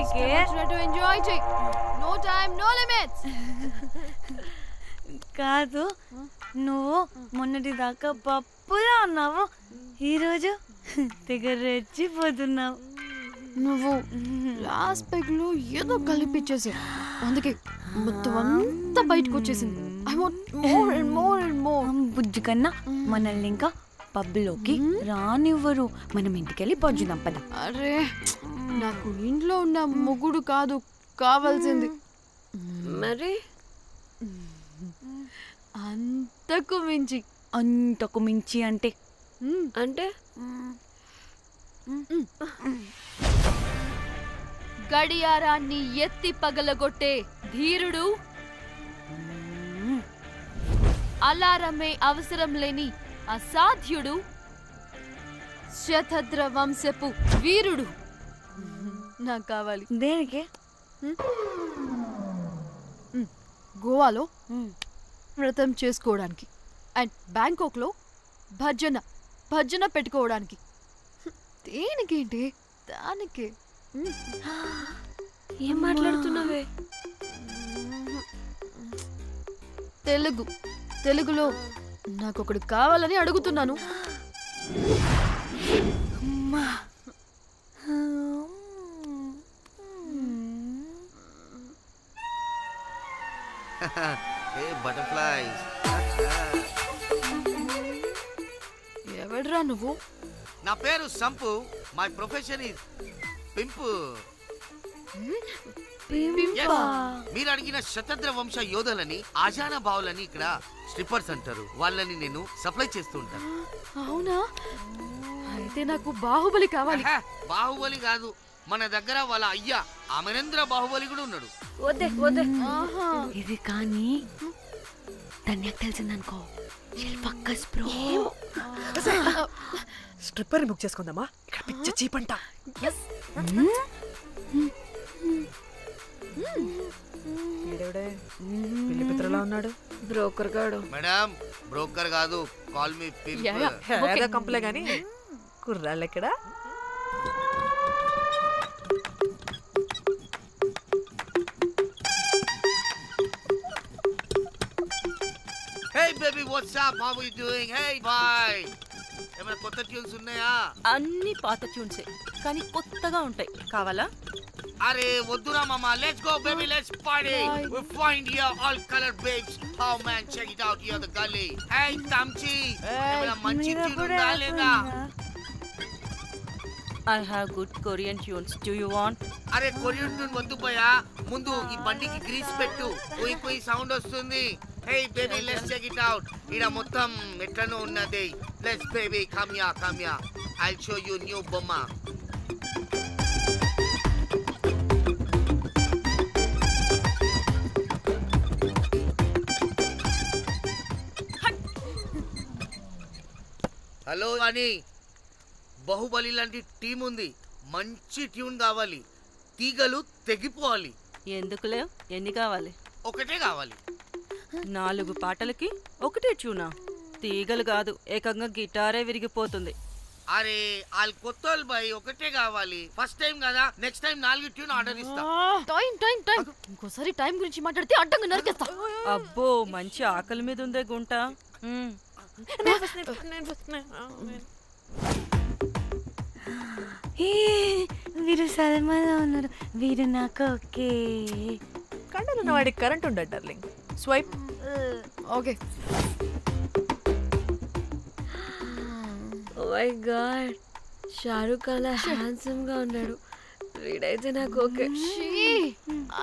దేనికే ఎంజాయ్ చెయ్యి. No time no limits. కాదు, నువ్వు మొన్నటి దాకా పప్పులా ఉన్నావు, ఈరోజు తెగ రెచ్చిపోతున్నావు. నువ్వు లాస్ట్ పెగ్ లో ఏదో కలిపిచ్చేసి అందుకే మొత్తం అంతా బయటకు వచ్చేసింది. I want more and more and more. బుజ్జి కన్నా మనల్ని ఇంకా పబ్లోకి రానివ్వరు. మనం ఇంటికెళ్ళి పొంచుదాం పద. అరే నాకు ఇంట్లో ఉన్న మొగుడు కాదు కావాల్సింది. మరి అంతకు మించి. అంతకు మించి అంటే అంటే గడియారాన్ని ఎత్తి పగలగొట్టే ధీరుడు, అలారమే అవసరం లేని అసాధ్యుడు, శతద్ర వంశపు వీరుడు నాకు కావాలి. దేనికి? గోవాలో వ్రతం చేసుకోవడానికి అండ్ బ్యాంకాక్లో భజన పెట్టుకోవడానికి. దేనికేంటి? దానికి. ఏం మాట్లాడుతున్నావే? తెలుగులో నాకొకడు కావాలని అడుగుతున్నాను. ఎవడ్రా నువ్వు? నా పేరు Sampu. My profession is pimp. మీరు అడిగిన శతద్ర వంశ యోధులని, ఆజానా బావులని ఇక్కడ స్ట్రిప్పర్స్ అంటారు. వాళ్ళని నేను సప్లై చేస్తూ ఉంటాను. అవునా? అయితే నాకు బాహుబలి కావాలి. బాహుబలి కాదు, మన దగ్గర వాళ్ళ అయ్యా అమరేంద్ర బాహుబలి కూడా ఉన్నాడు. వద్దే వద్దే. ఇది కానీ ధన్యకు తెలిసిందనుకో, ఫక్కస్ బ్రో. స్ట్రిప్పర్ బుక్ చేసుకుందామా? ఇక్కడ పిచ్చ చీపంట. పెళ్లి పిత్రలా ఉన్నాడు. బ్రోకర్ గాడు. మేడం బ్రోకర్ కాదు, కాల్ మీ పింప్. కంపలే గాని కుర్రాళ్ళు ఎక్కడ? Hey baby, what's up? How are you doing? Hey bye. ఏమైనా కొత్త ట్యూన్స్ ఉన్నాయా? అన్ని పాత ట్యూన్సే కానీ కొత్తగా ఉంటాయి. కావాలా? అరే వద్దురా మామ. Let's go baby, let's party. We find here all color babes. Oh man, check it out here the gully. Hey Tamchi, ఏమైనా మంచి ట్యూన్ ఉందా లేదా? I have good Korean tunes. Do you want? అరే కొరియన్ ట్యూన్ వద్దు పోయా, ముందు ఈ బండికి గ్రీస్ పెట్టు. కుయ్ కుయ్ సౌండ్ వస్తుంది. Hey baby, let's check it out. ఇడ మొత్తం ఎట్లనో ఉన్నది. Let's baby, come here. I'll show you new బొమ్మ. హలో అని బాహుబలి లాంటి టీం ఉంది. మంచి ట్యూన్ కావాలి. తీగలు తెగిపోవాలి. ఎందుకులే, ఎన్ని కావాలి? ఒకటే కావాలి. 4 పాటలకి ఒకటే ట్యూనా? తీగలు కాదు, ఏకంగా గిటారే విరిగిపోతుంది. అరే వాళ్ళు కొత్త బాయ్, ఒకటే కావాలి. ఫస్ట్ టైం కదా, నెక్స్ట్ టైం 4 ట్యూన్ ఆర్డర్ ఇస్తా. టైం ఇంకోసారి టైం గురించి మాట్లాడితే అడ్డంగా నరికేస్తా. అబ్బో, మంచి ఆకలి మీద ఉందే గుంట. వీరు సల్మాలో ఉన్నారు. వీరు నాకు ఓకే. కండలున్న వాడికి కరెంట్ ఉండదు darling. Swipe. Okay. Oh my god, Shahrukh అలా హ్యాండ్సమ్ గా ఉన్నాడు. వీడైతే నాకు okay.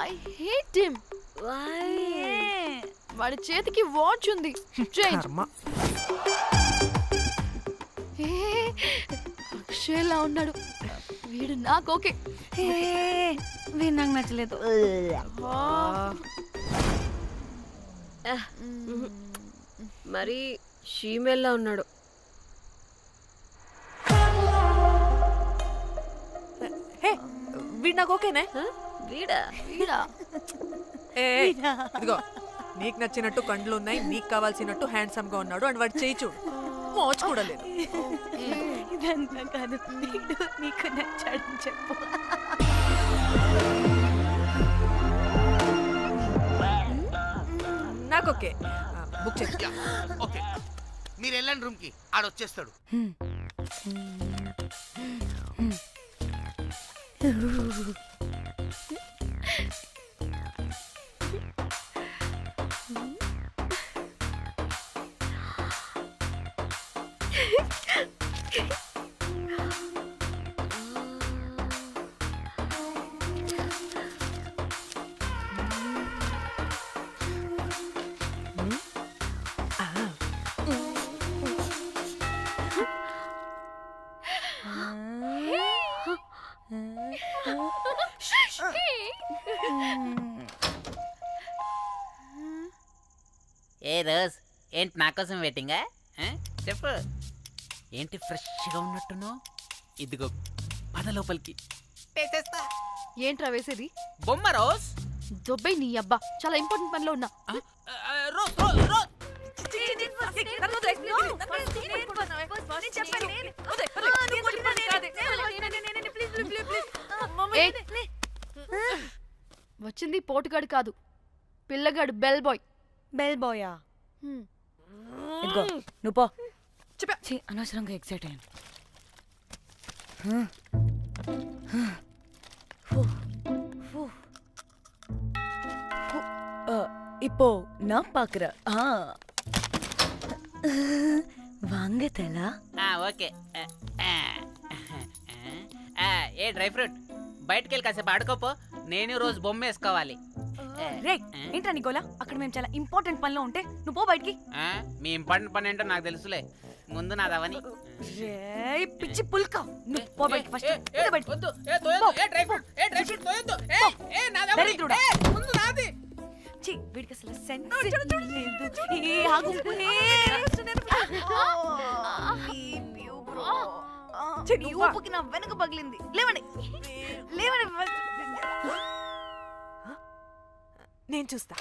I hate him. Why? వాడి చేతికి వాచ్ ఉంది. అక్షయ్లా ఉన్నాడు. వీడు నాకు ఓకే. వీడు నాకు నచ్చలేదు. మరి షీమేల్లా ఉన్నాడు. వీడు నాకు ఓకేనే. వీడా? ఇదిగో, నీకు నచ్చినట్టు కండ్లు ఉన్నాయి, నీకు కావాల్సినట్టు హ్యాండ్సమ్ గా ఉన్నాడు. అండ్ వాడు చేయి చూడు, మోచు కూడా లేదు. ఇదంతా కాదు, నీకు నచ్చాడని చెప్పు. నాకు ఓకే బుక్ చేసి ఓకే మీరు వెళ్ళండి రూమ్ కి ఆడొచ్చేస్తాడు. ఏ రోజ్ ఏంటి నా కోసం వెయిటింగా చెప్పు ఏంటి ఫ్రెష్గా ఉన్నట్టును ఇదిగో పద లోపలికి వేసేస్తా. ఏంట్రా వేసేది? బొమ్మ రోజ్. దొబ్బై నీ అబ్బా, చాలా ఇంపార్టెంట్ పనిలో ఉన్నా. రోజ్ రోజ్ రోజ్ వచ్చింది పోటుగాడు కాదు, పిల్లగాడు బెల్ బాయ్. బెల్ బాయా? ఇదిగో నువ్వు పో. చెప్పా అనవసరంగా ఎక్సైట్ అయ్యాను. இப்போ நான் பாக்குறேன். வாங்க தலா. ఓకే. ఏ డ్రై ఫ్రూట్ బయటకు వెళ్ళి కాసేపు ఆడుకోపో, నేను రోజు బొమ్మ వేసుకోవాలి. రే ఏంట్రా నికోలా, అక్కడ మేము చాలా ఇంపార్టెంట్ పనిలో ఉంటే నువ్వు పో బయటికి. మీ ఇంపార్టెంట్ పని ఏంటో నాకు తెలుసులే, ముందు నాదవని. రే పిచ్చి పుల్క, నువ్వు పో బయటికి ఫస్ట్. వద్దు, డ్రై ఫ్రూట్ తోయొద్దు. దరిద్రుడా. ముందు నాది. ఛీ, వీడికి అసలు సెన్స్ లేదు. ఏ ఆగు. నీ ఊపుకి నా వెనక పగిలింది. లేవండి లేవండి. నేను చూస్తా.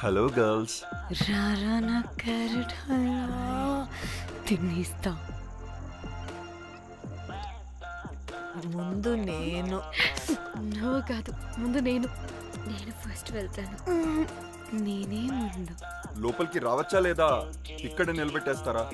Hello, girls. రారా నా క్యారెట్ హల్వా తినేస్తా. ముందు నేను. నువ్వు కాదు, ముందు నేను. నేను ఫస్ట్ వెళ్తాను. నేనే ముందు. లోపలికి రావచ్చా లేదా ఇక్కడ నిలబెట్టేస్తారా?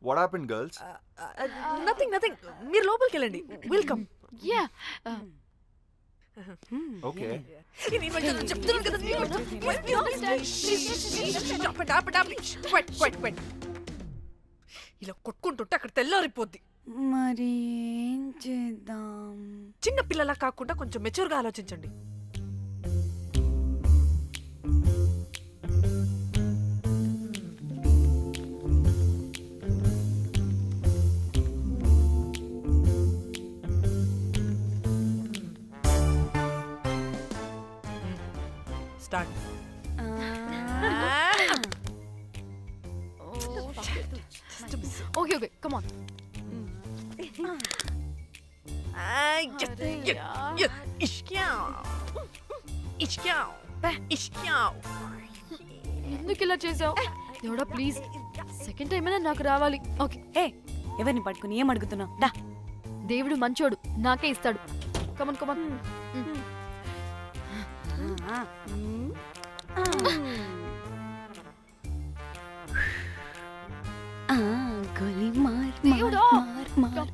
What happened, girls? Nothing nothing. మీరు లోపలికి వెళ్ళండి. వెల్కమ్. యా. Okay. చెప్తున్నాను కదా. ఇలా కొట్టుకుంటుంటే అక్కడ తెల్లారిపోద్ది. మరి ఏం చేద్దాం? చిన్న పిల్లలా కాకుండా కొంచెం మెచ్యూర్గా ఆలోచించండి. Start. Okay okay, come on. ఎందుకు ఇలా చేసావు? దేవుడా ప్లీజ్, సెకండ్ టైం అయినా నాకు రావాలి. ఓకే. ఏ ఎవరిని పట్టుకుని ఏం అడుగుతున్నావు? డా. దేవుడు మంచోడు, నాకే ఇస్తాడు. Come on come on. గోలీ మార్ దేవుడా. మార్ మార్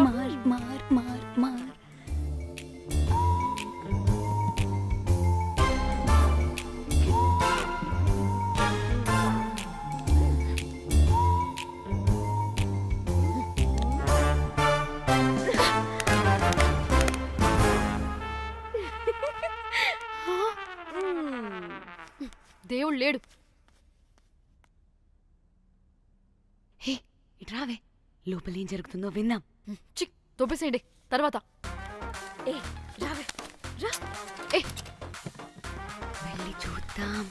మార్ మార్ మార్ మార్. దేవుడు లేడు. హే ఇటు రావే, లోపల ఏం జరుగుతుందో విందాం. చిక్ తోపేసేయండి తర్వాత. ఏ రావే రా. ఏ వెళ్ళి చూద్దాం.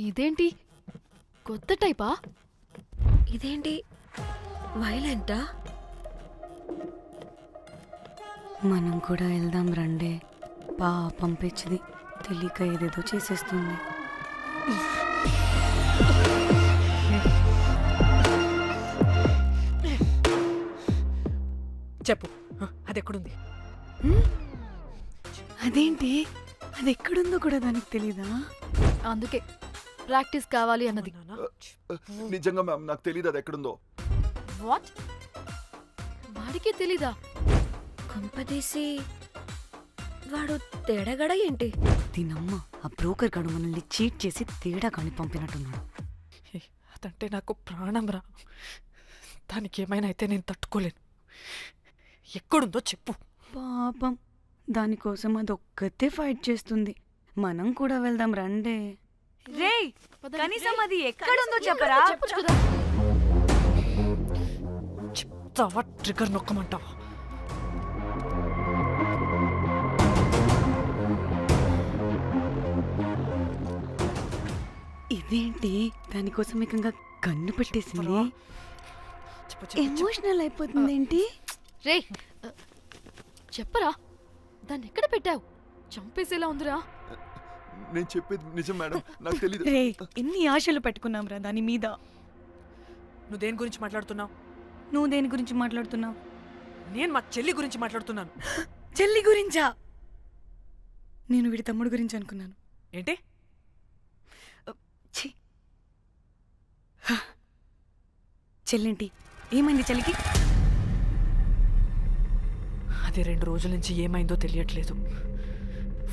ఇదేంటి కొత్త టైపా? ఇదేంటి వైలెంటా? మనం కూడా వెళ్దాం రండే. పాపం పిచ్చిది, తెలియక ఏదేదో చేసేస్తుంది. చెప్పు, అది ఎక్కడుంది? అదేంటి, అది ఎక్కడుందో కూడా దానికి తెలీదా? అందుకే ప్రాక్టీస్ కావాలి అన్నది. నిజంగా మ్యామ్ నాకు తెలియదు అది ఎక్కడుందో. వాట్? వాడికి తెలీదా? కొంపదీసి వాడు తేడగడ ఏంటి? దీనమ్మ, ఆ బ్రోకర్ గడు మనల్ని చీట్ చేసి తేడా కాని పంపినట్టున్నాడు. అదంటే నాకు ప్రాణం రా. దానికి ఏమైనా అయితే నేను తట్టుకోలేను. ఎక్కడుందో చెప్పు. పాపం, దానికోసం అది ఒక్కతే ఫైట్ చేస్తుంది. మనం కూడా వెళ్దాం రండే. రేయ్, కనీసం అది ఎక్కడుందో చెప్పరా? చెప్పొచ్చు కదా. చెప్తావా? ట్రిగర్ నొక్కమంటావా? ఇదేంటి, దానికోసం ఏకంగా కన్ను పెట్టేసింది. ఎమోషనల్ అయిపోతుంది ఏంటి? రే చెప్పరా, దాన్ని ఎక్కడ పెట్టావు? చంపేసేలా ఉందిరా. నేను చెప్పేది నిజం మేడం, నాకు తెలియదు. రే, ఎన్ని ఆశలు పెట్టుకున్నాం రా దాని మీద. నువ్వు దేని గురించి మాట్లాడుతున్నావు? నువ్వు దేని గురించి మాట్లాడుతున్నావు? నేను మా చెల్లి గురించి మాట్లాడుతున్నాను. చెల్లి గురించా? నేను వీడి తమ్ముడు గురించి అనుకున్నాను. ఏంటి? చెల్లింటి ఏమైంది చెల్లికి? అది 2 రోజుల నుంచి ఏమైందో తెలియట్లేదు.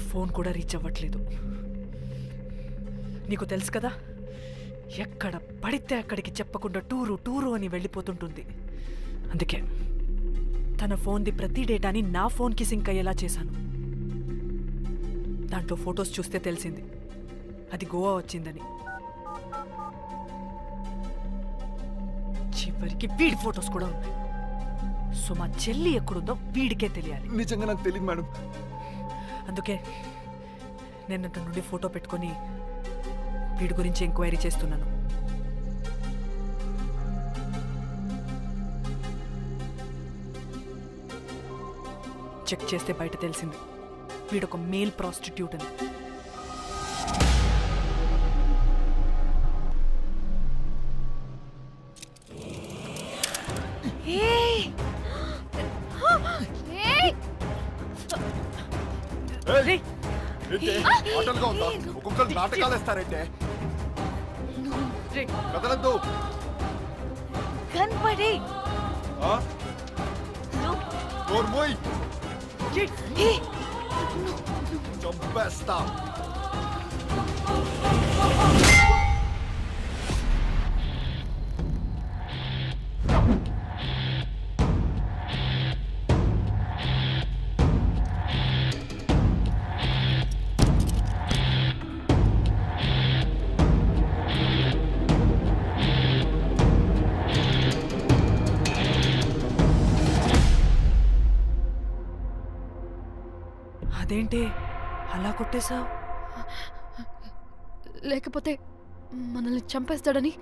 ఫోన్ కూడా రీచ్ అవ్వట్లేదు. నీకు తెలుసు కదా, ఎక్కడ పడితే అక్కడికి చెప్పకుండా టూరు అని వెళ్ళిపోతుంటుంది. అందుకే తన ఫోన్ది ప్రతి డేటాని నా ఫోన్కి సింక్ అయ్యేలా చేశాను. దాంట్లో ఫొటోస్ చూస్తే తెలిసింది అది గోవా వచ్చిందని. చివరికి వీడి ఫొటోస్ కూడా ఉన్నాయి. సో మా చెల్లి ఎక్కడుందో వీడికే తెలియాలి. నిజంగా నాకు తెలియదు మేడం. అందుకే నేను అతని నుండి ఫోటో పెట్టుకొని వీడి గురించి ఎంక్వైరీ చేస్తున్నాను. చెక్ చేస్తే బయట తెలిసింది వీడొక మేల్ ప్రాస్టిట్యూట్ అని. ఆటలుగా ఉందా? ఒక్కొక్కరు నాటకాలు వేస్తారంటే కదలద్దు. కనపడే చంపేస్తా. అదేంటి అలా కొట్టేశావు? లేకపోతే మనల్ని చంపేస్తాడని.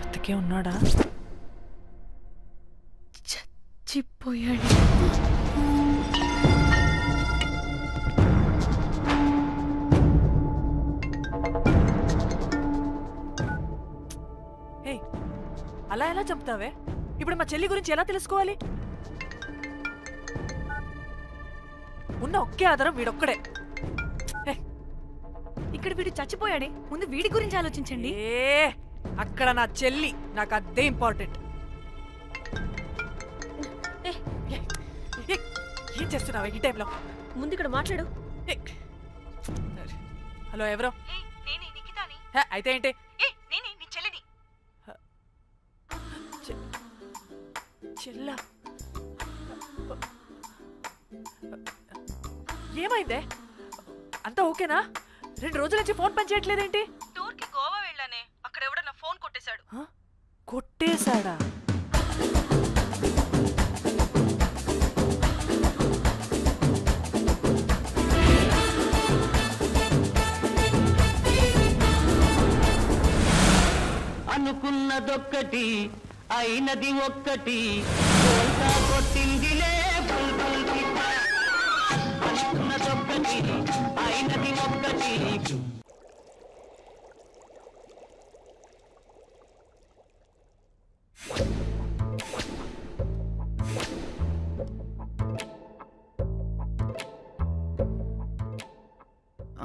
బతికే ఉన్నాడా? చచ్చిపోయాడు. అలా ఎలా చెప్తావే? ఇప్పుడు మా చెల్లి గురించి ఎలా తెలుసుకోవాలి? ఉన్న ఒకే ఆధారం వీడొక్కడే. ఇక్కడ వీడు చచ్చిపోయాడే, ముందు వీడి గురించి ఆలోచించండి. అక్కడ నా చెల్లి, నాకు అదే ఇంపార్టెంట్. ఏం చేస్తున్నావు ఈ టైంలో? ముందు ఇక్కడ మాట్లాడు. హలో, ఎవరో? నేనే నిఖితాని. అయితే ఏంటి? నేనే నీ చెల్లిని. చెల్లా, ఏమైందే? అంతా ఓకేనా? 2 రోజుల నుంచి ఫోన్ పని చేయట్లేదేంటి? టూర్ కి గోవా వెళ్ళానే, అక్కడ ఎవడో నా ఫోన్ కొట్టేశాడు. కొట్టేశాడా? అనుకున్నదొక్కటి అయినది ఒక్కటి కొట్టిందిలే బుల్బుల్ పిట్ట. అనుకున్నదొక్కటి అయినది ఒక్కటి.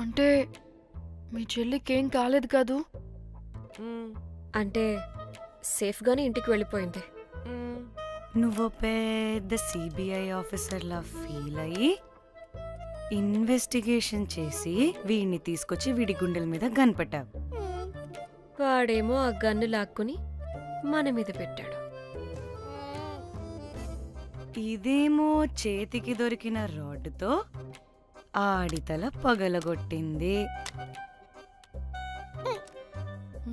అంటే మీ చెల్లికి ఏం కాలేదు కాదు? అంటే సేఫ్గానే ఇంటికి వెళ్ళిపోయింది. నువ్వు పెద్ద సిబిఐ ఆఫీసర్లా ఫీల్ అయ్యి ఇన్వెస్టిగేషన్ చేసి వీడిని తీసుకొచ్చి వీడి గుండెల మీద గన్ పెట్టావు. వాడేమో ఆ గన్ను లాక్కుని మన మీద పెట్టాడు. ఇదేమో చేతికి దొరికిన రాడ్డుతో ఆడితల పగలగొట్టింది.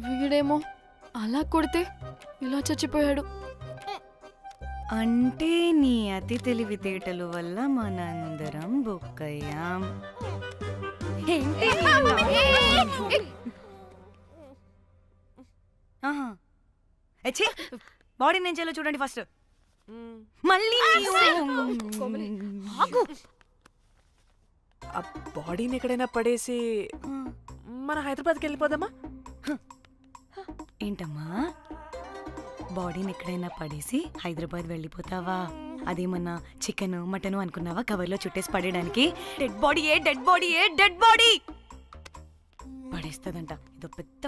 వీడేమో అలా కొడితే ఇలా చచ్చిపోయాడు. అంటే నీ అతి తెలివితేటలు వల్ల మనందరం బొక్కయ్యాం. బాడీ నేను చేయాలో చూడండి ఫస్ట్. మళ్ళీ ఆ బాడీని ఎక్కడైనా పడేసి మన హైదరాబాద్కి వెళ్ళిపోదామా? ఏంటమ్మా, బాడీని ఎక్కడైనా పడేసి హైదరాబాద్ వెళ్ళిపోతావా? అదేమన్నా చికెన్ మటన్ అనుకున్నావా కవర్లో చుట్టేసి పడేయడానికి? డెడ్ బాడీ ఏ డెడ్ బాడీ ఏ డెడ్ బాడీ పడేస్తుందంట. ఇదో పెద్ద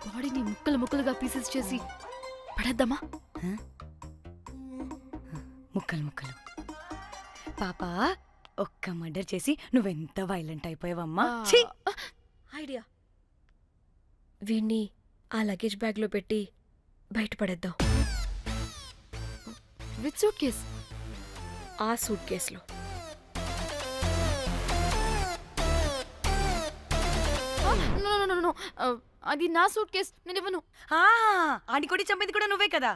బాడీని ముక్కలు ముక్కలుగా పీసెస్ చేసి పడేద్దామా? ముక్కలు ముక్కలు. పాప, ఒక్క మర్డర్ చేసి నువ్వెంత వైలెంట్ అయిపోయావమ్మా. ఐడియా, వీణ్ణి ఆ లగేజ్ బ్యాగ్లో పెట్టి బయటపడేద్దాం. With suitcase? ఆ సూట్ కేసులో. అది నా సూట్ కేస్, నేను ఇవ్వను. ఆడి కొడి చంపేది కూడా నువ్వే కదా.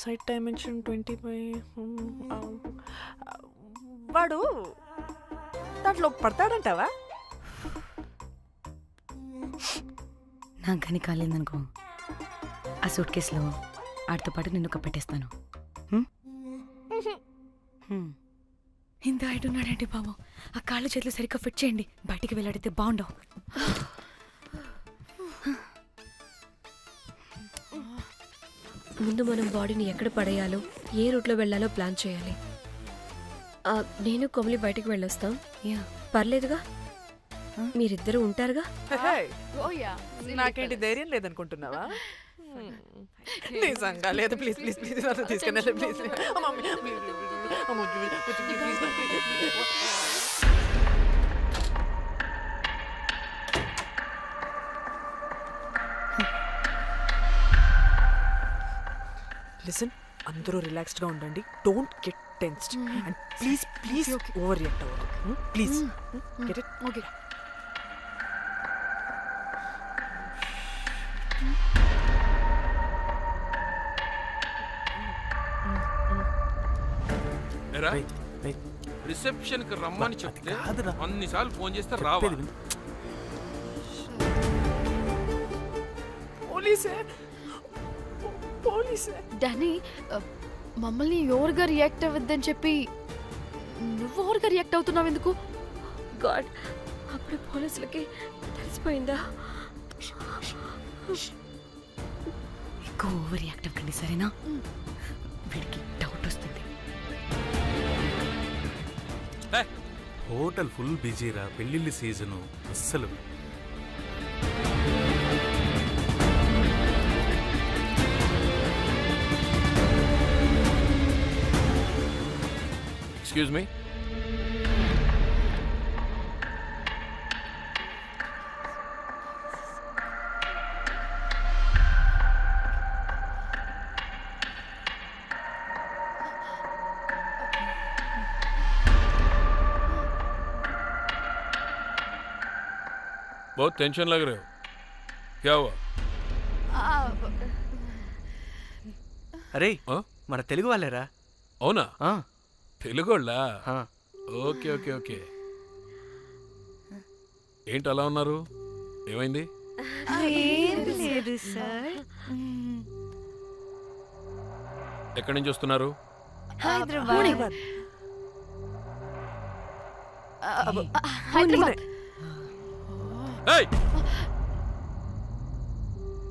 Site dimension 25. వాడు దాంట్లో పడతాడంటావా? నాకు కానీ కాలేదనుకో, ఆ సూట్ కేసులో ఆడితో పాటు నిన్ను కప్పెట్టేస్తాను. ఇంత హైట్ ఉన్నాడంటే బాబు, ఆ కాళ్ళు చేతులు సరిగ్గా ఫిట్ చేయండి. బయటికి వెళ్ళాడితే బాగుండవు. ముందు మనం బాడీని ఎక్కడ పడేయాలో, ఏ రూట్లో వెళ్ళాలో ప్లాన్ చేయాలి. నేను కొమలి బయటికి వెళ్ళొస్తాం. పర్లేదుగా? మీరిద్దరూ ఉంటారుగా? నాకేంటి ధైర్యం లేదనుకుంటున్నావా? నిజంగా లేదు. ప్లీజ్ ప్లీజ్ ప్లీజ్ తీసుకెళ్ళి ప్లీజ్. లిసన్, అందరూ రిలాక్స్డ్ గా ఉండండి. Don't get tensed and please please overreact అవ్వదు. Please get it? Okay. Reception కి రమ్మని చెప్తే అన్నిసార్లు ఫోన్ చేస్తే రావా? డానీ, మమ్మల్ని ఓవర్గా రియాక్ట్ అవ్వద్దని చెప్పి నువ్వు ఓవర్గా రియాక్ట్ అవుతున్నావు ఎందుకు? గాడ్, అప్పుడు పోలీసులకి తెలిసిపోయిందా? ఎక్కువ ఓవర్ రియాక్ట్ అవ్వకండి, సరేనా? వీడికి డౌట్ వస్తుంది. హోటల్ ఫుల్ బిజీరా, పెళ్ళిళ్ళ సీజను అస్సలు. Excuse me. बहुत टेंशन लग रहे हो, क्या हुआ? అరే మన తెలుగు వాళ్ళేరా. అవునా? తెలుగు వాళ్ళా? Okay okay okay. ఏంటి అలా ఉన్నారు? ఏమైంది? లేదు సార్. ఎక్కడి నుంచి వస్తున్నారు? హైదరాబాద్. ఏయ్!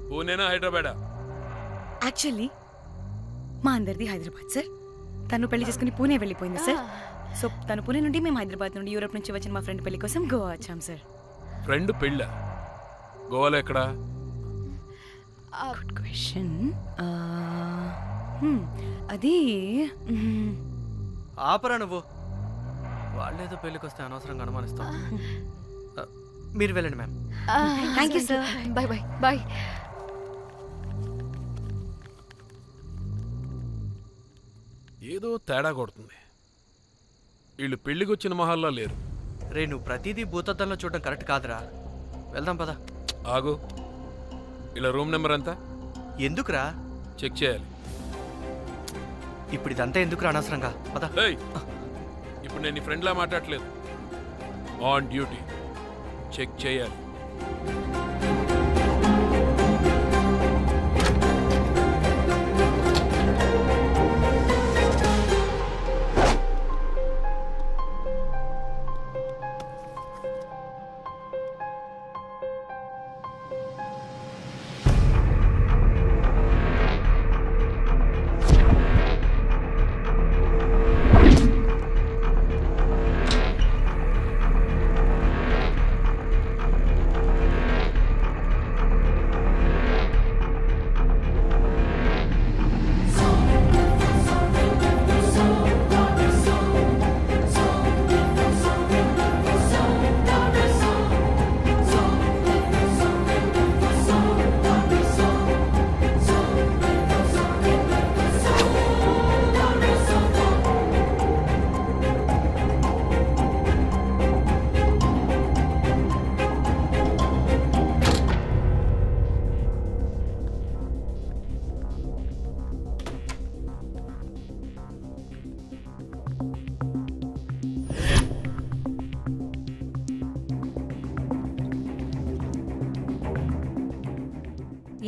పూణేనా హైదరాబాదా? యాక్చువల్లీ మా అందరిది హైదరాబాద్ సార్. తను పెళ్లి చేసుకుని పూణే వెళ్ళిపోయింది సార్. సో తను పూణే నుండి మేము హైదరాబాద్ నుండి యూరోప్ నుంచి వచ్చిన మా ఫ్రెండ్ పెళ్లి కోసం గోవా వచ్చాం సార్. ఫ్రెండ్ పెళ్ళ? గోవాలో ఎక్కడా? Good question. అది ఆపరా నువ్వు. వాళ్ళేదో పెళ్ళికి వస్తే అనవసరంగా అనుమానిస్తాం. మీరు వెళ్ళండి ma'am. Thank you sir. Bye bye bye. ఏదో తేడా కొడుతుంది. వీళ్ళు పెళ్ళికి వచ్చిన మహల్లా లేరు. రే నువ్వు ప్రతిదీ భూతద్దంలో చూడడం కరెక్ట్ కాదురా. వెళ్దాం పద. ఆగు. ఇలా రూమ్ నెంబర్ ఎంత? ఎందుకురా? చెక్ చేయాలి. ఇప్పుడు ఇదంతా ఎందుకురా అనవసరంగా? పద. ఏయ్! ఇప్పుడు నేను నీ ఫ్రెండ్లా మాట్లాడట్లేదు. ఆన్ డ్యూటీ చెక్ చేయాలి.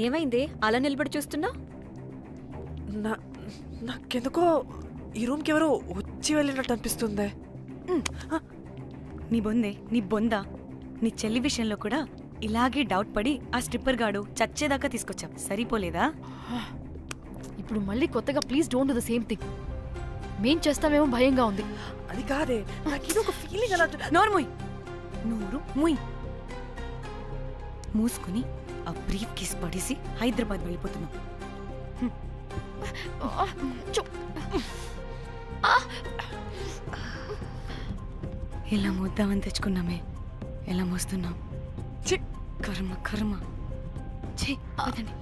ఏమైంది అలా నిలబడి చూస్తున్నా? నాకెందుకో ఈ రూమ్కి ఎవరో వచ్చి వెళ్ళినట్టు అనిపిస్తుంది. నీ బొందే, నీ బొందా, నీ చెల్లి విషయంలో కూడా ఇలాగే డౌట్ పడి ఆ స్ట్రిప్పర్ గాడు చచ్చేదాకా తీసుకొచ్చాం. సరిపోలేదా? ఇప్పుడు మళ్ళీ కొత్తగా please don't do the same thing. మేం చేస్తామేమో భయంగా ఉంది. అది కాదే, నాకేదో ఒక ఫీలింగ్ అలా. నోరు ముయ్. మూసుకుని ఆ బ్రీఫ్ కేస్ పడేసి హైదరాబాద్ వెళ్ళిపోతున్నాం. ఇలా మోద్దామని తెచ్చుకున్నామే, ఎలా మోస్తున్నాం. కర్మ కర్మ. పదండి.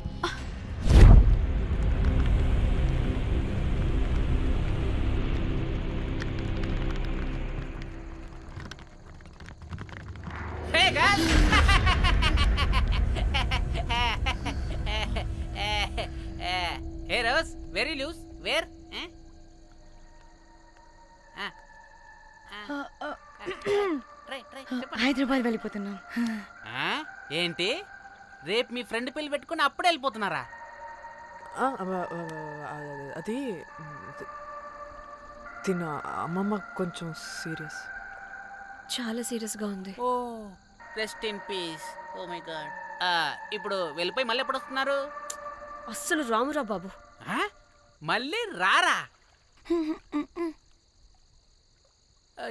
Hey guys! Hey Rose, very loose. Where? Hyderabad వెళ్ళిపోతున్నాం. ఏంటి రేపు మీ ఫ్రెండ్ పెళ్లి పెట్టుకుని అప్పుడే వెళ్ళిపోతున్నారా? అది తిన అమ్మమ్మ కొంచెం సీరియస్. చాలా సీరియస్ గా ఉంది. Oh rest in peace. Oh my God. ఇప్పుడు వెళ్ళిపోయి మళ్ళీ ఎప్పుడు వస్తున్నారు? అస్సలు రామురా బాబు. మళ్ళీ రారా?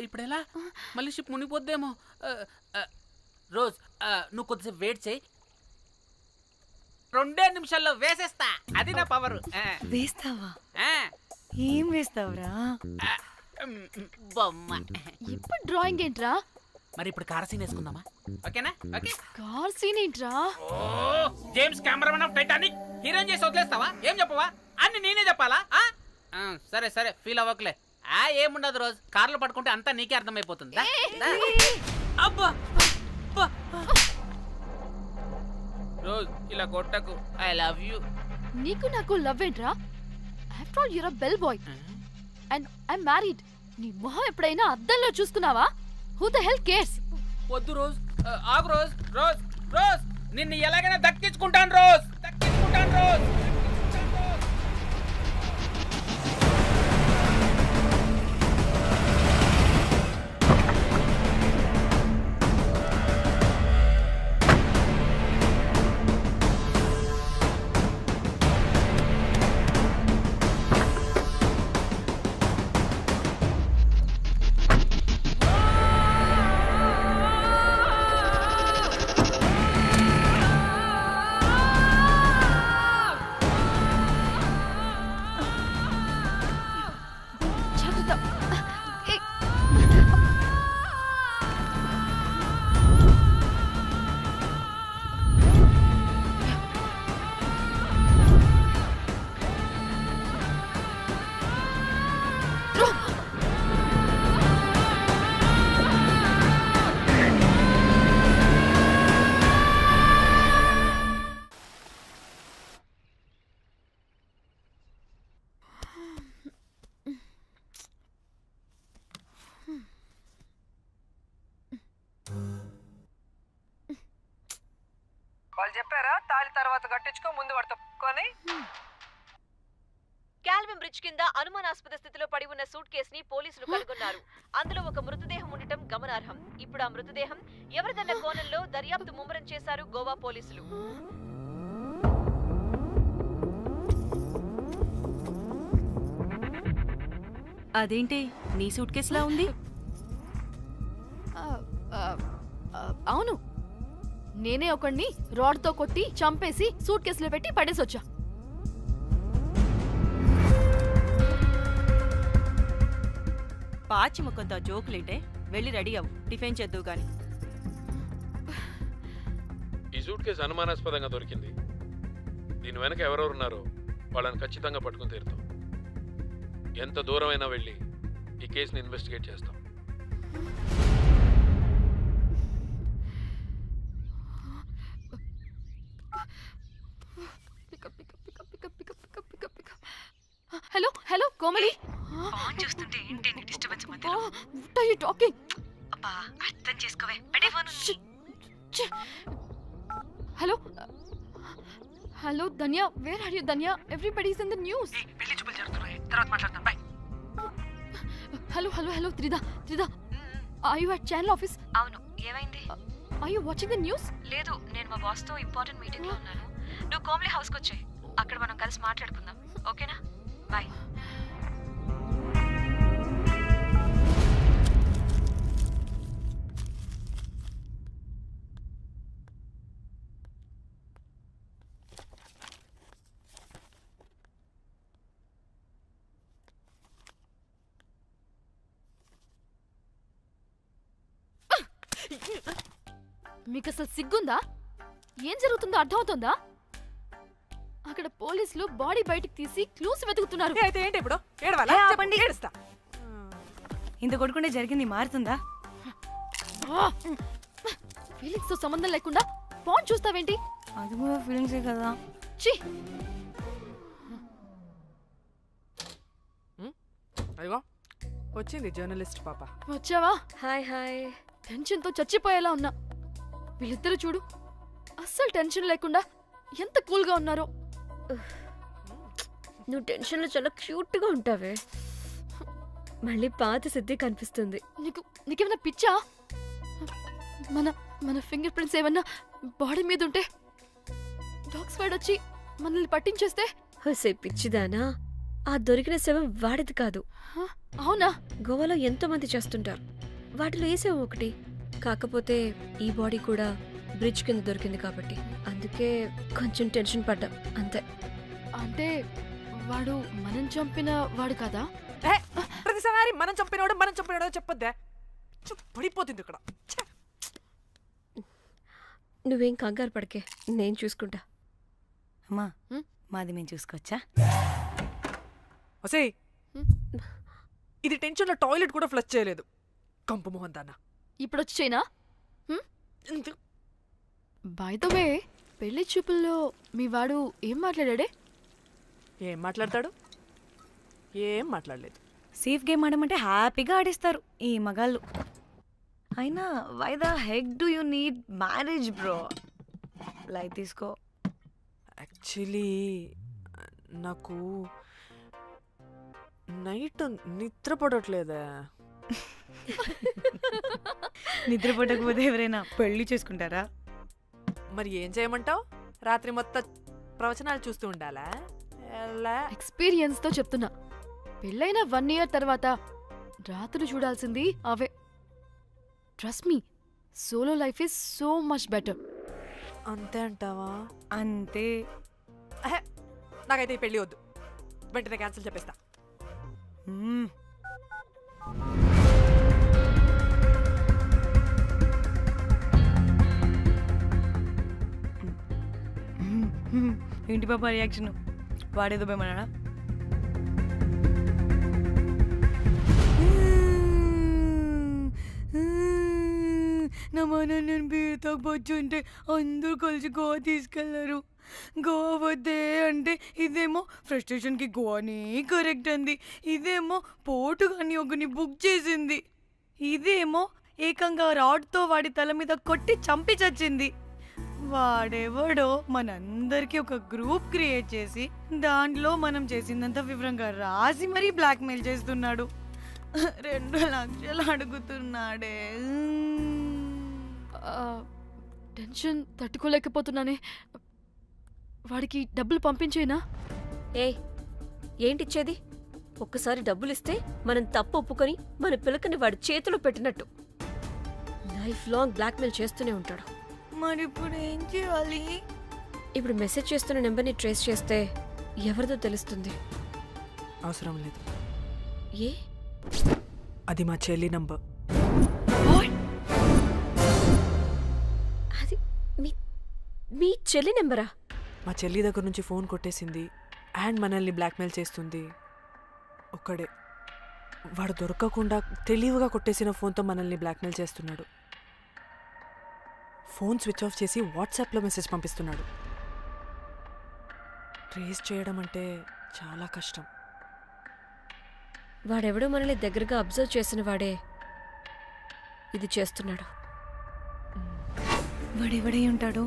ఇప్పుడు ఎలా? మళ్ళీ షిప్ మునిగిపోద్దేమో. రోజ్ నువ్వు కొద్దిసేపు వెయిట్ చేయి, 2 నిమిషాల్లో వేసేస్తా. అది నా పవర్. వేస్తావా? ఏం వేస్తావురా? బొమ్మ. ఇప్పుడు డ్రాయింగ్ ఏంట్రా? మరి ఇప్పుడు కార్ సీన్ వేసుకుందామా? ఓకేనా? ఓకే. కార్ సీన్ ఏంట్రా? Oh James cameraman of Titanic heroine చేసి వదిలేస్తావా? ఏం చెప్పవా? అన్ని నేనే చెప్పాలా? సరే సరే ఫీల్ అవ్వకలే. ఏముండదు రోజు కార్లో పడుకుంటే అంతా నీకే అర్థమైపోతుంది. అబ్బా రోజ్ ఇలా కొట్టకు. I love you. నీకు నాకు లవ్ ఏంట్రా? After all you're a bell boy and I married. నీ మొహం ఎప్పుడైనా అద్దంలో చూసుకున్నావా? Who the hell cares? వద్దు రోజ్, ఆగు రోజ్. రోజ్ రోజ్ నిన్ను ఎలాగైనా దక్కించుకుంటాను రోజ్, దక్కించుకుంటాను రోజ్. వాళ్ళు చెప్పారా తాళి తర్వాత కట్టించుకో, ముందు పడుకొని. క్యాల్విన్ బ్రిడ్జ్ కింద అనుమానాస్పద స్థితిలో పడి ఉన్న సూట్ కేసుని పోలీసులు కనుగొన్నారు. అందులో ఒక మృతదేహం ఉండటం గమనార్హం. ఇప్పుడు ఆ మృతదేహం ఎవరిదన్న కోణంలో దర్యాప్తు ముమ్మరం చేశారు గోవా పోలీసులు. అదేంటి నీ సూట్ కేసులా ఉంది? అవును, నేనే ఒకడిని రాడ్తో కొట్టి చంపేసి సూట్ కేసులో పెట్టి పడేసొచ్చా. పాచి ముఖంతో జోకులేంటే వెళ్ళి రెడీ అవ్వు, టిఫిన్ చేద్దువు గాని. ఈ సూట్ కేసు అనుమానాస్పదంగా దొరికింది. దీని వెనక ఎవరెవరున్నారో వాళ్ళని ఖచ్చితంగా పట్టుకుని తీరుతాం. ఎంత దూరమైనా వెళ్ళి ఈ కేసుని ఇన్వెస్టిగేట్ చేస్తాం. Hello hello Komali. ఫోన్ చూస్తుంటే ఏంటి నీ డిస్టర్బెన్స్ మధ్యలో? What are you talking? అబ్బా అర్థం చేసుకోవే. పెడే phone. Hello hello Dhanya, where are you Dhanya? Everybody is in the news. పెళ్లి చూపులు జరుగుతున్నాయి, తర్వాత మాట్లాడతాం. Bye. Hello hello hello Tridha Tridha, are you at channel office? అవును, ఏమైంది? Are you watching the news? లేదు, నేను మా బాస్ తో ఇంపార్టెంట్ మీటింగ్ లో ఉన్నాను. నువ్వు కోమ్లీ హౌస్ కి వచ్చేయ్, అక్కడ మనం కలిసి మాట్లాడుకుందాం. ఓకేనా? బాయ్. మీకు అసలు సిగ్గుందా? ఏం జరుగుతుందో అర్థమవుతుందా? అక్కడ పోలీసులు బాడీ బయటికి తీసి క్లూస్ వెతుకుతున్నారు. అయితే ఏంటి ఇప్పుడు? ఏడవాలా? చెప్పండి, ఏడుస్తా. ఇంత కొడుకుంటే జరిగింది మారుతుందా? ఫీలింగ్స్ తో సంబంధం లేకుండా ఫోన్ చూస్తావేంటి? అది కూడా ఫీలింగ్సే కదా. ఛీ, అయ్యో వచ్చింది జర్నలిస్ట్ పాప. వచ్చావా? Hi hi. టెన్షన్ తో చచ్చిపోయేలా ఉన్నా. వీళ్ళిద్దరు చూడు, అస్సలు టెన్షన్ లేకుండా ఎంత కూల్ గా ఉన్నారో. నువ్వు టెన్షన్లో చాలా క్యూట్గా ఉంటావే. మళ్ళీ పాత సిద్ధి కనిపిస్తుంది. నీకేమైనా పిచ్చా? మన మన ఫింగర్ ప్రింట్స్ ఏమన్నా బాడీ మీద ఉంటే డాగ్స్ వైడ్ వచ్చి మనల్ని పట్టించేస్తే? హోసే పిచ్చిదానా, ఆ దొరికిన శవం వాడిది కాదు. అవునా? గోవాలో ఎంతో మంది చేస్తుంటారు, వాటిలో ఏ శవం ఒకటి. కాకపోతే ఈ బాడీ కూడా బ్రిడ్జ్ కింద దొరికింది కాబట్టి అందుకే కొంచెం టెన్షన్ పడ్డా అంతే. అంటే వాడు మనం చంపిన వాడు కదా? ప్రతిసారి మనం చంపినవాడో చెప్పొద్దే పడిపోతుంది ఇక్కడ. ఛే! నువ్వేం కంగారు పడకే, నేను చూసుకుంటా. అమ్మా మాది మేము చూసుకోవచ్చా? ఒసేయ్, ఇది టెన్షన్లో టాయిలెట్ కూడా ఫ్లష్ చేయలేదు. కంపు మొహం దాన్న. ఇప్పుడు వచ్చి చేయనా? బై ద వే, పెళ్లి చూపుల్లో మీ వాడు ఏం మాట్లాడాడే? ఏం మాట్లాడతాడు? ఏం మాట్లాడలేదు. సేఫ్ గేమ్ ఆడమంటే హ్యాపీగా ఆడిస్తారు ఈ మగాళ్ళు. అయినా why the heck do you need marriage bro? Light తీసుకో. యాక్చువల్లీ నాకు నైట్ నిద్ర పడట్లేదా? నిద్ర పడకపోతే ఎవరైనా పెళ్లి చేసుకుంటారా? మరి ఏం చేయమంటావు? రాత్రి మొత్తం ప్రవచనాలు చూస్తూ ఉండాలా? ఎక్స్పీరియన్స్తో చెప్తున్నా, పెళ్ళైన 1 year తర్వాత రాత్రులు చూడాల్సింది అవే. Trust me, solo life is so much better. అంతే అంటావా? అంతే. నాకైతే ఈ పెళ్ళి వద్దు, వెంటనే క్యాన్సిల్ చెప్పేస్తా. ఏంటి పాప రియాక్షన్? వాడేదో భయమన్నాడా? నా మన నేను బీర్ తాగొచ్చుంటే అందరూ కలిసి గోవా తీసుకెళ్లారు. గోవా వద్దే అంటే ఇదేమో ఫ్రస్ట్రేషన్కి గోవాని కరెక్ట్ అంది, ఇదేమో పోటుగాని ఒకని బుక్ చేసింది, ఇదేమో ఏకంగా రాడ్తో వాడి తల మీద కొట్టి చంపి చచ్చింది. వాడెవడో మనందరికీ ఒక గ్రూప్ క్రియేట్ చేసి దాంట్లో మనం చేసిందంతా వివరంగా రాసి మరీ బ్లాక్మెయిల్ చేస్తున్నాడు. 2 లక్షలు అడుగుతున్నాడే. టెన్షన్ తట్టుకోలేకపోతున్నానే. వాడికి డబ్బులు పంపించేనా? ఏంటిచ్చేది? ఒక్కసారి డబ్బులిస్తే మనం తప్పు ఒప్పుకొని మన పిల్లకని వాడి చేతిలో పెట్టినట్టు లైఫ్ లాంగ్ బ్లాక్మెయిల్ చేస్తూనే ఉంటాడు. మరి ఇప్పుడు ఏం చేయాలి? ఇప్పుడు మెసేజ్ చేస్తున్న నెంబర్ని ట్రేస్ చేస్తే ఎవరిదో తెలుస్తుంది. అవసరం లేదు. ఏ? అది మా చెల్లి నంబర్. అది మీ చెల్లి నెంబరా? మా చెల్లి దగ్గర నుంచి ఫోన్ కొట్టేసింది అండ్ మనల్ని బ్లాక్మెయిల్ చేస్తుంది. ఒక్కడే, వాడు దొరకకుండా తెలివిగా కొట్టేసిన ఫోన్తో మనల్ని బ్లాక్మెయిల్ చేస్తున్నాడు. ఫోన్ స్విచ్ ఆఫ్ చేసి వాట్సాప్లో మెసేజ్ పంపిస్తున్నాడు. ట్రేస్ చేయడం అంటే చాలా కష్టం. వాడెవడో మనల్ని దగ్గరగా అబ్జర్వ్ చేసిన వాడే ఇది చేస్తున్నాడు. వాడెవడై ఉంటాడు?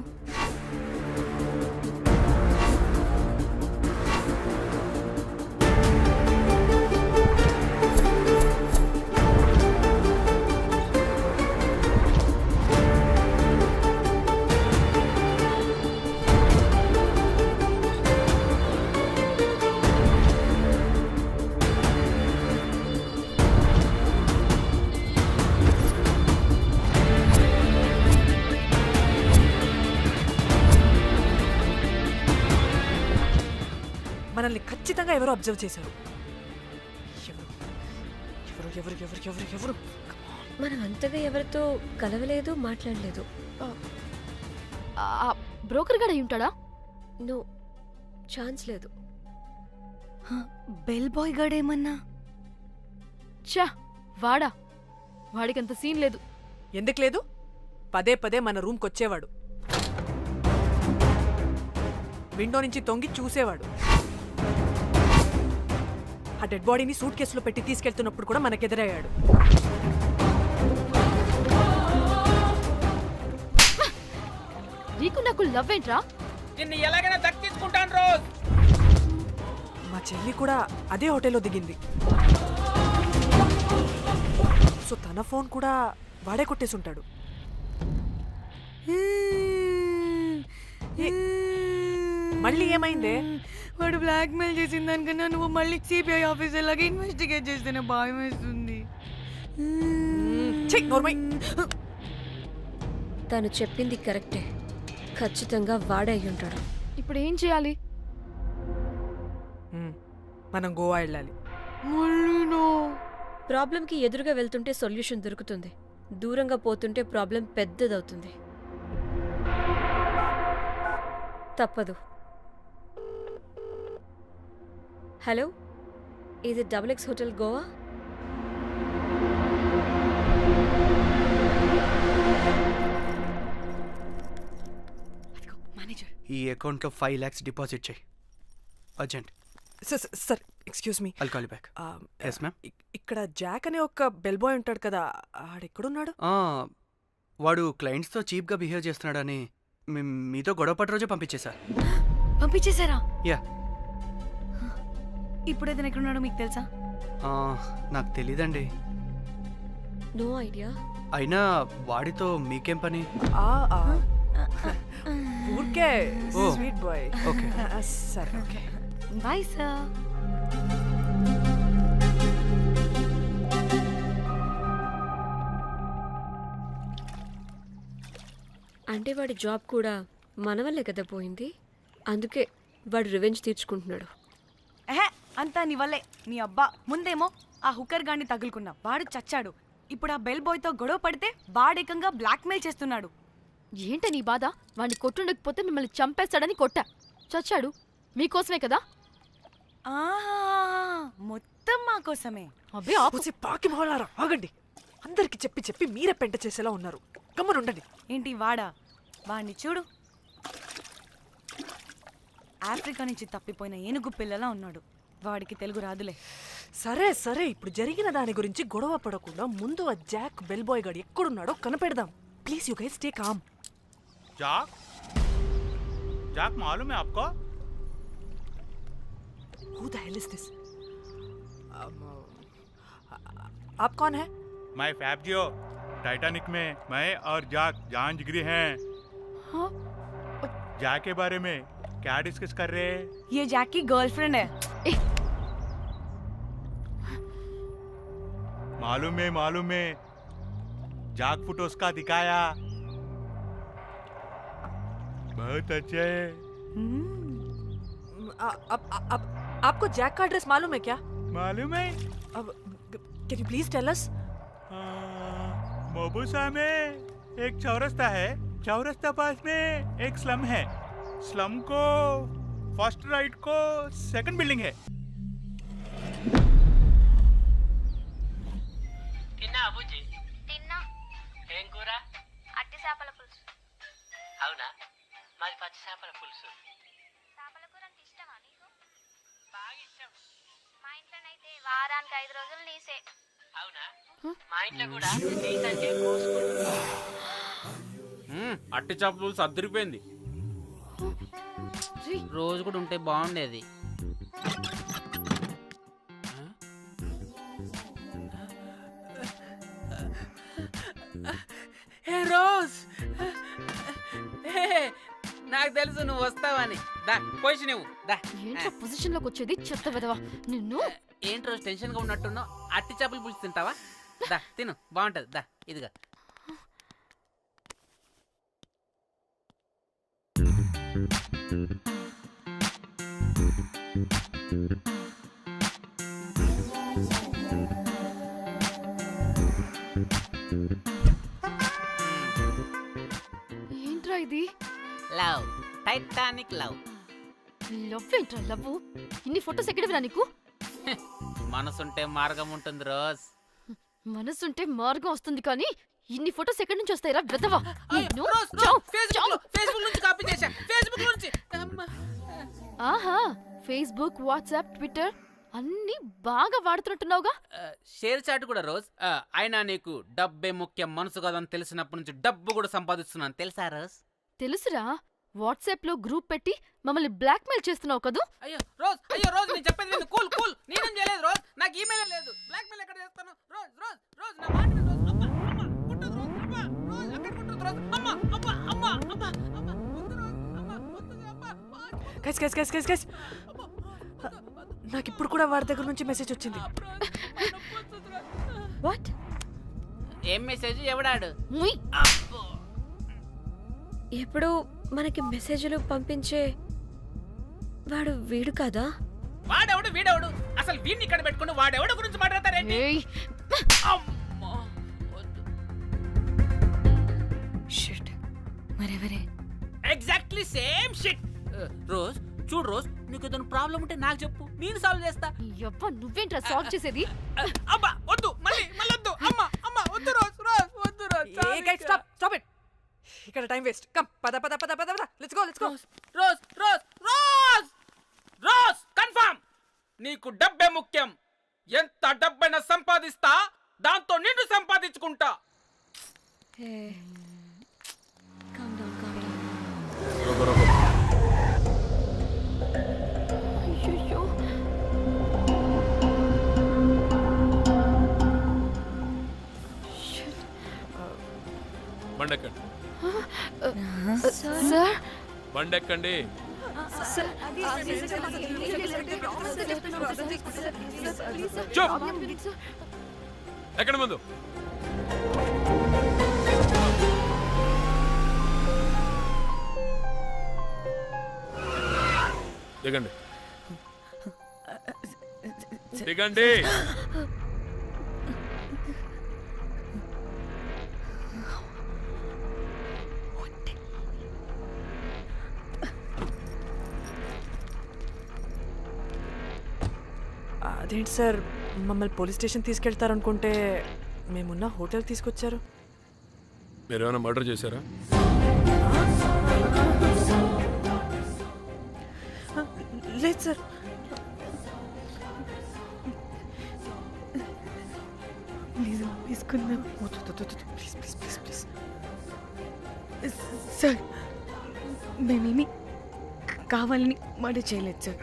మనల్ని ఖచ్చితంగా ఎవరో అబ్జర్వ్ చేశారు. ఎవరు ఎవరు ఎవరు ఎవరు ఎవరు? మనం అంతగా ఎవరితో కలవలేదు, మాట్లాడలేదు. బ్రోకర్ గడ ఉంటాడా? నో, ఛాన్స్ లేదు. బెల్ బాయ్ గడేమన్నా? చా, వాడా? వాడికంత సీన్ లేదు. ఎందుకు లేదు? పదే పదే మన రూమ్కి వచ్చేవాడు, విండో నుంచి తొంగి చూసేవాడు. ఆ డెడ్ బాడీని సూట్ కేసులో పెట్టి తీసుకెళ్తున్నప్పుడు కూడా మనకెదురయ్యాడు. నీకు నాకు లవ్ ఏంట్రా? నిన్ను ఎలాగైనా దక్కించుకుంటాను రోజ్. మా చెల్లి కూడా అదే హోటల్లో దిగింది. సో తన ఫోన్ కూడా వాడే కొట్టేసుంటాడు. మళ్ళీ ఏమైందే? వాడు బ్లాక్మెయిల్ చేసిన దానికన్నా నువ్వు మళ్ళీ సిబిఐ ఆఫీసర్ లాగా ఇన్వెస్టిగేట్ చేస్తేనే భయం వేస్తుంది. తను చెప్పింది కరెక్టే, ఖచ్చితంగా వాడే అయి ఉంటాడు. ఇప్పుడు ఏం చేయాలి? మనం గోవా వెళ్ళాలి. ప్రాబ్లంకి ఎదురుగా వెళ్తుంటే సొల్యూషన్ దొరుకుతుంది, దూరంగా పోతుంటే ప్రాబ్లం పెద్దదవుతుంది. తప్పదు. హలో, ఇది XX హోటల్ గోవా? మేనేజర్, ఈ అకౌంట్లో 5 lakhs డిపాజిట్ చేయి urgent. Sir excuse me, I'll call you back. Yes, ma'am. ఇక్కడ జాక్ అనే ఒక బెల్ బాయ్ ఉంటాడు కదా, ఆడెక్కడున్నాడు? వాడు క్లయింట్స్తో చీప్గా బిహేవ్ చేస్తున్నాడని మీతో గొడవ పడి రోజే పంపించేశా. పంపించేశారా? యా. ఇప్పుడు అతను ఎక్కడున్నాడో మీకు తెలుసా? నాకు తెలీదండి. No idea. అయినా వాడితో మీకేం పని? ఊరికే ఓ, స్వీట్ బాయ్. ఓకే. సరే, ఓకే. Bye sir. అంటే వాడి జాబ్ కూడా మన వల్లే కదా పోయింది, అందుకే వాడు రివెంజ్ తీర్చుకుంటున్నాడు. అంతా నీ వల్లే. నీ అబ్బా ముందేమో ఆ హుకర్ గాన్ని తగులుకున్నా, వాడు చచ్చాడు. ఇప్పుడు ఆ బెల్ బాయ్తో గొడవ పడితే వాడేకంగా బ్లాక్మెయిల్ చేస్తున్నాడు. ఏంట నీ బాధ? వాడిని కొట్టుండకపోతే మిమ్మల్ని చంపేస్తాడని కొట్టా. చచ్చాడు మీకోసమే కదా. మొత్తం మా కోసమే. అబ్బే ఆపోసి పాకి మొహలారా, ఆగండి. అందరికి చెప్పి చెప్పి మీరే పెంట చేసేలా ఉన్నారు. గమ్మునుండండి. ఏంటి వాడా? వాడిని చూడు, ఆఫ్రికా నుంచి తప్పిపోయిన ఏనుగు పిల్లలా ఉన్నాడు. వాడికి తెలుగు రాదులే. సరే సరే, ఇప్పుడు జరిగిన దాని గురించి గొడవ పడకుండా ముందు ఆ జాక్ బెల్ బాయ్ గాడు ఎక్కడున్నాడో కనిపెడదాం. Please you guys stay calm. Jack Jack मालूम है आपको? Who the hell is this? आप कौन है? मैं फैब्जियो, टाइटैनिक में मैं और जाक जान जिगरी हैं। हाँ? जाक के बारे में क्या डिस्कस कर रहे हैं? ये जैक की गर्लफ्रेंड है. मालूम है जाक फोटोस का दिखाया, बहुत अच्छे है. आपको जैक का एड्रेस मालूम है क्या? मालूम है. अब can you please tell us? Mombasa में एक चौरस्ता है, चौरस्ता पास में एक स्लम है, स्लम को फर्स्ट राइट को सेकंड बिल्डिंग है. తిన్నా అబుజ్జి? తిన్నా. ఏం కూర? అట్టి చేపల పులుసు. అవునా, మాది పచ్చి చేపల పులుసు. చేపల కూర అంటే ఇష్టమా నీకు? బాగా ఇష్టం. మా ఇంట్లోనైతే వారానికి 5 రోజులు నీసే. అవునా, మా ఇంట్లో కూడా నీకంటే కోసుకుంటా. అట్టి చేపలు సర్దిరిపోయింది. రోజు కూడా ఉంటే బాగుండేది. హే రోజ్, నాకు తెలుసు నువ్వు వస్తావని. దా పొజిషన్ నువ్వు దా. ఏంట్రా పొజిషన్ లోకి వచ్చేది చెత్త విధవా నిన్ను. ఏంటి రోజు టెన్షన్ గా ఉన్నట్టున్నావు? అట్టి చేపలు పులుసు తింటావా? దా తిను, బాగుంటది. దా ఇదిగా. ఏంట్రా ఇది? Love, Titanic love. లవ్ ఏంట్రా లవ్? ఇన్ని ఫొటోస్ ఎక్కడివిరా నీకు? మనసుంటే మార్గం ఉంటుంది రోజ్. మనసుంటే మార్గం వస్తుంది కానీ ఇన్ని ఫొటోస్ ఎక్కడి నుంచి వస్తాయిరా విధవా? ఫేస్బుక్ నుంచి కాపీ చేశా, ఫేస్బుక్ నుంచి. ఆహా, ఫేస్బుక్, వాట్సాప్, ట్విట్టర్ అన్ని బాగా వాడుతున్నట్టున్నావుగా. షేర్ చాట్ కూడా రోజ్. అయినా నీకు డబ్బే ముఖ్యం, మనసు కదని తెలిసినప్పటి నుంచి డబ్బు కూడా సంపాదిస్తున్నాను తెలుసా రోజ్? తెలుసురా, వాట్సాప్ లో గ్రూప్ పెట్టి మమ్మల్ని బ్లాక్మెయిల్ చేస్తున్నావు కదూ. అయ్యో రోజ్ నేను చెప్పేది విను. కూల్ కూల్, నేనేం చేయలేదు రోజ్, నాకు ఈమెయిల్ లేదు. బ్లాక్మెయిల్ ఎక్కడ చేస్తాను రోజ్? రోజ్ రోజ్ నా మాట విను రోజ్. అమ్మ అమ్మ కుట్టదు రోజ్. అమ్మ రోజ్ అక్కడ కుట్టదు రోజ్. అమ్మ అమ్మ అమ్మ అమ్మ అమ్మ వద్దు రోజ్. అమ్మ వద్దు అమ్మ. గైస్ నాకు ఇప్పుడు కూడా వాడి దగ్గర నుంచి మెసేజ్ వచ్చింది. వాట్? ఏం మెసేజ్? ఎవడాడు? ఎప్పుడు మనకి మెసేజ్లు పంపించే వాడు వీడు కదా? వాడెవడు వీడెవడు? అసలు వీడిని ఇక్కడ పెట్టుకుని వాడెవడు గురించి మాట్లాడతారేంటి? షిట్ మరెవరే? Exactly same shit. రోజ్ చూడు రోజ్, నీకు ఏదైనా ప్రాబ్లం ఉంటే నాకు చెప్పు, నేను సాల్వ్ చేస్తా. యవ్వ నువ్వేంట్రా సాల్వ్ చేసేది? అబ్బా వద్దు, మళ్ళీ వద్దు. అమ్మ అమ్మ వద్దు రోజ్, రోజ్ వద్దు రోజ్. Stop stop it. ఇక్కడ టైం వేస్ట్. కమ్ పద పద పద పద పద. Let's go let's go. Rose Rose Rose rose confirm. నీకు డబ్బే ముఖ్యం. ఎంత డబ్బైనా సంపాదిస్తా, దాంతో నిన్ను సంపాదించుకుంటా. బండెక్కండి, సార్ బండెక్కండి. ఎక్కడ ముందు దిగండి, దిగండి. అదేంటి సార్ మమ్మల్ని పోలీస్ స్టేషన్ తీసుకెళ్తారనుకుంటే మేమున్న హోటల్ తీసుకొచ్చారు. మీరు ఏమైనా మర్డర్ చేశారా? లేదు సార్. తీసుకుందాం please please please please. Sir. మేమేమి కావాలని మర్డర్ చేయలేదు సార్.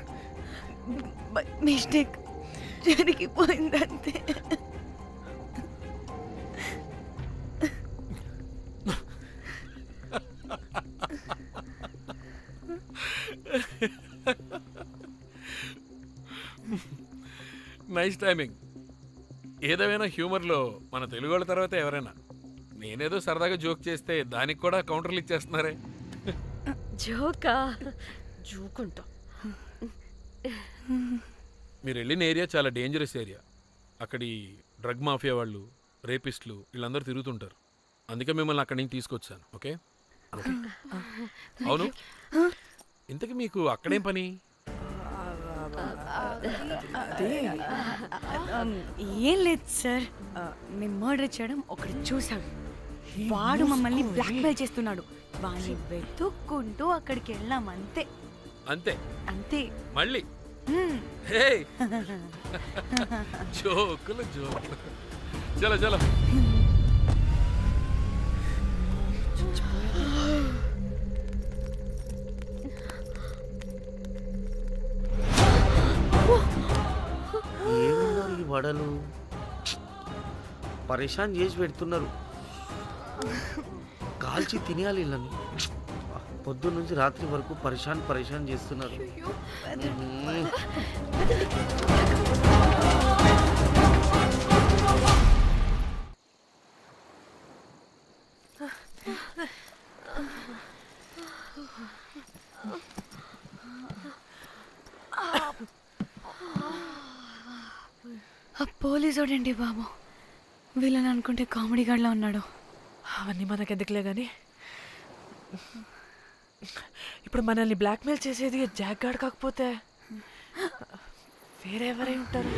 మిస్టేక్ జరిగిపోయిందంతే. Nice timing. ఏదేమైనా హ్యూమర్లో మన తెలుగు వాళ్ళ తర్వాత ఎవరైనా. నేనేదో సరదాగా జోక్ చేస్తే దానికి కూడా కౌంటర్లు ఇచ్చేస్తున్నారే. జోకా? జోకుంటా. మీరు వెళ్ళిన ఏరియా చాలా డేంజరస్ ఏరియా. అక్కడి డ్రగ్ మాఫియా వాళ్ళు, రేపిస్టులు వీళ్ళందరూ తిరుగుతుంటారు. అందుకే మిమ్మల్ని అక్కడి నుంచి తీసుకొచ్చాను. ఓకే? అవును, ఇంతకీ మీకు అక్కడేం పని? ఏం లేదు సార్, మేము మర్డర్ చేయడం ఒకటి చూసాడు. వాడు మమ్మల్ని బ్లాక్మెయిల్ చేస్తున్నాడు. వాడిని వెతుక్కుంటూ అక్కడికి వెళ్ళాం. అంతే అంతే అంతే. మళ్ళీ హే జోకులు జోకులు. చలో చలో. ఏమున్నారు ఈ వడలు, పరేషాన్ చేసి పెడుతున్నారు. కాల్చి తినేయాలి వీళ్ళని. పొద్దున్న నుంచి రాత్రి వరకు పరేషాన్ చేస్తున్నారు. పోలీసోడండి బాబు. వీళ్ళని అనుకుంటే కామెడీ గాడ్లా ఉన్నాడు. అవన్నీ మనకెందుకులే కానీ ఇప్పుడు మనల్ని బ్లాక్మెయిల్ చేసేది జాక్ గార్డ్ కాకపోతే వేరే ఎవరై ఉంటారు?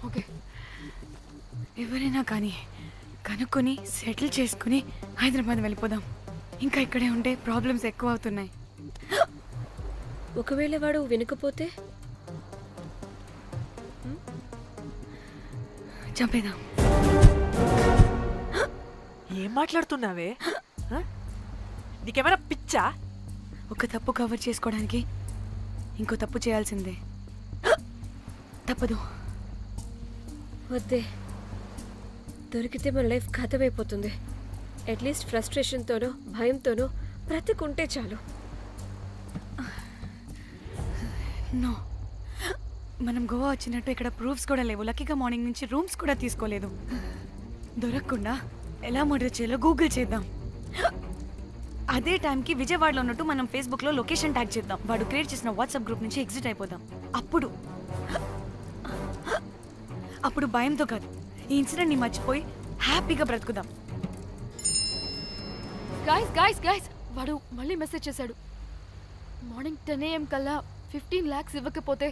ఓకే, ఎవరైనా కానీ కనుక్కొని సెటిల్ చేసుకుని హైదరాబాద్ వెళ్ళిపోదాం. ఇంకా ఇక్కడే ఉంటే ప్రాబ్లమ్స్ ఎక్కువ అవుతున్నాయి. ఒకవేళ వాడు వినకపోతే చంపేదాం. ఏం మాట్లాడుతున్నావే? నీకేమైనా పిచ్చా? ఒక తప్పు కవర్ చేసుకోవడానికి ఇంకో తప్పు చేయాల్సిందే. తప్పదు. వద్దే, దొరికితే మన లైఫ్ ఖతమైపోతుంది. అట్లీస్ట్ ఫ్రస్ట్రేషన్తోనో భయంతోనో బ్రతికుంటే చాలు. నో, మనం గోవా వచ్చినట్టు ఇక్కడ ప్రూఫ్స్ కూడా లేవు. లక్కీగా మార్నింగ్ నుంచి రూమ్స్ కూడా తీసుకోలేదు. దొరకకుండా ఎలా మర్డర్ చేయాలో గూగుల్ చేద్దాం. అదే టైంకి విజయవాడలో ఉన్నట్టు మనం ఫేస్బుక్లో లొకేషన్ ట్యాగ్ చేద్దాం. వాడు క్రియేట్ చేసిన వాట్సాప్ గ్రూప్ నుంచి ఎగ్జిట్ అయిపోదాం. అప్పుడు అప్పుడు భయంతో కాదు, ఈ ఇన్సిడెంట్ ని మర్చిపోయి హ్యాపీగా బ్రతుకుదాం. గైస్ గైస్ గైస్ వాడు మళ్ళీ మెసేజ్ చేశాడు. మార్నింగ్ 10 AM కల్లా 15 lakhs ఇవ్వకపోతే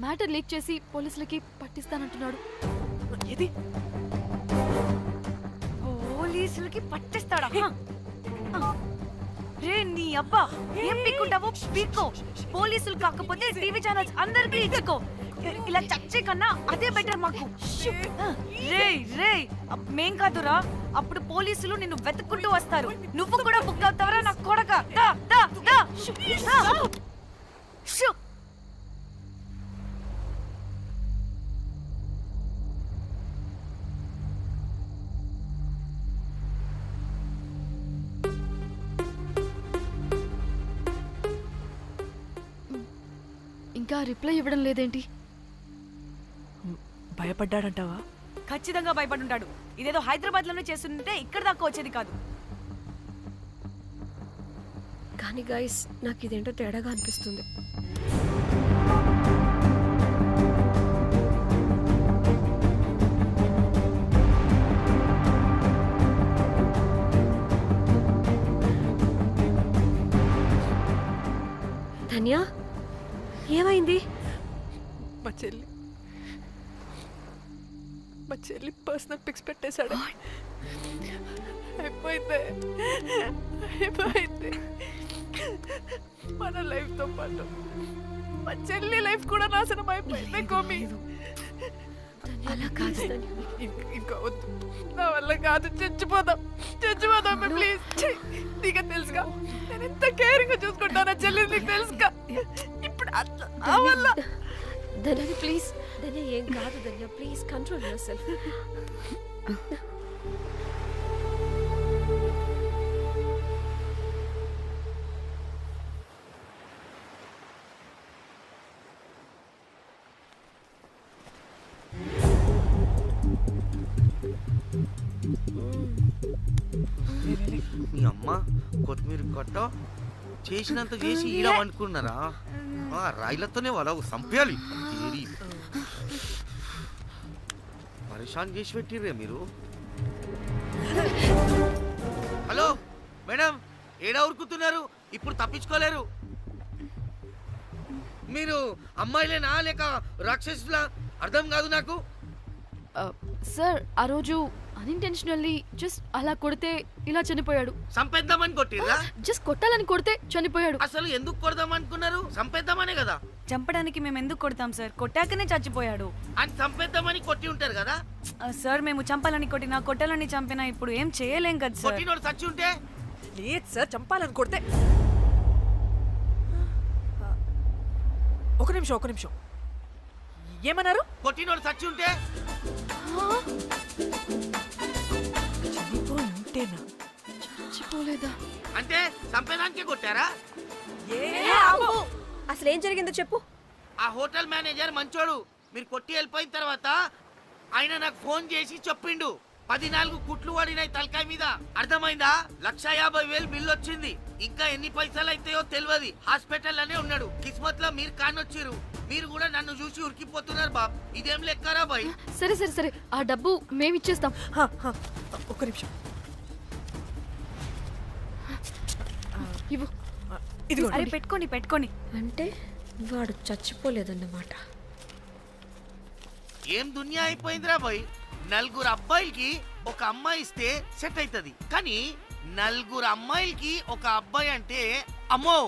మ్యాటర్ లీక్ చేసి పోలీసులకి పట్టిస్తానంటున్నాడు. ఏది పోలీసులకి పట్టిస్తాడా? రే నీ అబ్బా, ఏం పీక్కుంటావో పీక్కో. పోలీసులు కాకపోతే టీవీ ఛానల్స్ అందరికీ ఇచ్చుకో. ఇలా చచ్చే కన్నా అదే బెటర్ మాకు. రే రే మేం కాదురా, అప్పుడు పోలీసులు నిన్ను వెతుక్కుంటూ వస్తారు. నువ్వు కూడా బుక్ అవుతావరా నా కొడక. దా దా దా షూ. ఇంకా రిప్లై ఇవ్వడం లేదేంటి? భయపడ్డాడంటావా? ఖచ్చితంగా భయపడుంటాడు. ఇదేదో హైదరాబాద్ లోనే చేస్తుంటే ఇక్కడ దాకా వచ్చేది కాదు. కానీ గైస్ నాకు ఇదేంటో తేడాగా అనిపిస్తుంది. ధన్య, ఏమైంది? మా చెల్లి పర్సనల్ పిక్స్ పెట్టేశాడు. అయిపోయింది మన లైఫ్ తో పాటు మా చెల్లి లైఫ్ కూడా నాశనం అయిపోయింది. కోమి అలా కాదు, ఇంకా వద్దు, నా వల్ల కాదు. చచ్చిపోదాం ప్లీజ్. నీకు తెలుసుగా నేను ఎంత కేరింగ్ గా చూసుకుంటానా చెల్లి, నీకు తెలుసుగా. ఇప్పుడు ఆ వల్ల ధన్య ప్లీజ్. ధన్య ఏం కాదు ధన్య, ప్లీజ్ కంట్రోల్ యువర్ సెల్ఫ్. మీ అమ్మ కొత్తిమీర కట్ట చేసినంత చేసి ఈడ అనుకున్నారా? రాయిలతోనే వాళ్ళ సంపేయాలి. పరేషాన్ చేసి పెట్టిర్రే మీరు. హలో మేడం, ఏడా ఉరుకుతున్నారు? ఇప్పుడు తప్పించుకోలేరు. మీరు అమ్మాయిలేనా లేక రాక్షసులా? అర్థం కాదు నాకు. సార్ ఆ రోజు అన్ఇంటెన్షనల్లీ జస్ట్ అలా కొడితే ఇలా చనిపోయాడు. సంపేద్దామని కొట్టిర్రా? జస్ట్ కొట్టాలని కొడితే చనిపోయాడు. అసలు ఎందుకు కొడదాం అనుకున్నారు? సంపేద్దామనే కదా. చంపడానికి మేము ఎందుకు కొడతాం సార్? కొట్టాకనే చచ్చిపోయాడు. అని సంపేద్దామని కొట్టి ఉంటారు కదా సార్. మేము చంపాలని కొట్టినా కొట్టాలని చంపినా ఇప్పుడు ఏం చేయలేం కదా సార్. కొట్టినోడు చచ్చి ఉంటే? లేదు సార్, చంపాలని కొడితే. ఒక నిమిషం ఏమన్నారు? కొట్టినోడు చచ్చి ఉంటే? ఉంటేనా? చచ్చిపోలేదా అంటే చంపేదానికే కొట్టారా? అసలు ఏం జరిగిందో చెప్పు. ఆ హోటల్ మేనేజర్ మంచోడు. మీరు కొట్టి వెళ్ళిపోయిన తర్వాత ఆయన నాకు ఫోన్ చేసి చెప్పిండు 14 కుట్లు పడినాయి తలకాయ మీద. అర్థమైందా? 1,50,000 బిల్లు వచ్చింది. ఇంకా ఎన్ని పైసలు అయితాయో తెలియదు. హాస్పిటల్ లోనే ఉన్నాడు. కిస్మత్ లో మీరు కానొచ్చిరు. మీరు కూడా నన్ను చూసి ఉరికిపోతున్నారు బాబ్. ఇదేం లెక్కరా బాయ్? సరే ఆ డబ్బు మేమిచ్చేస్తాం. ఒక్క నిమిషం ఇవ్వు. అరే పెట్టుకోండి. అంటే వాడు చచ్చిపోలేదన్నమాట. ఏం దునియా అయిపోయిందిరా బాయ్. 4 అబ్బాయిలకి ఒక అమ్మాయి ఇస్తే సెట్ అవుతుంది, కానీ 4 అమ్మాయిలకి ఒక అబ్బాయి అంటే అమ్మో.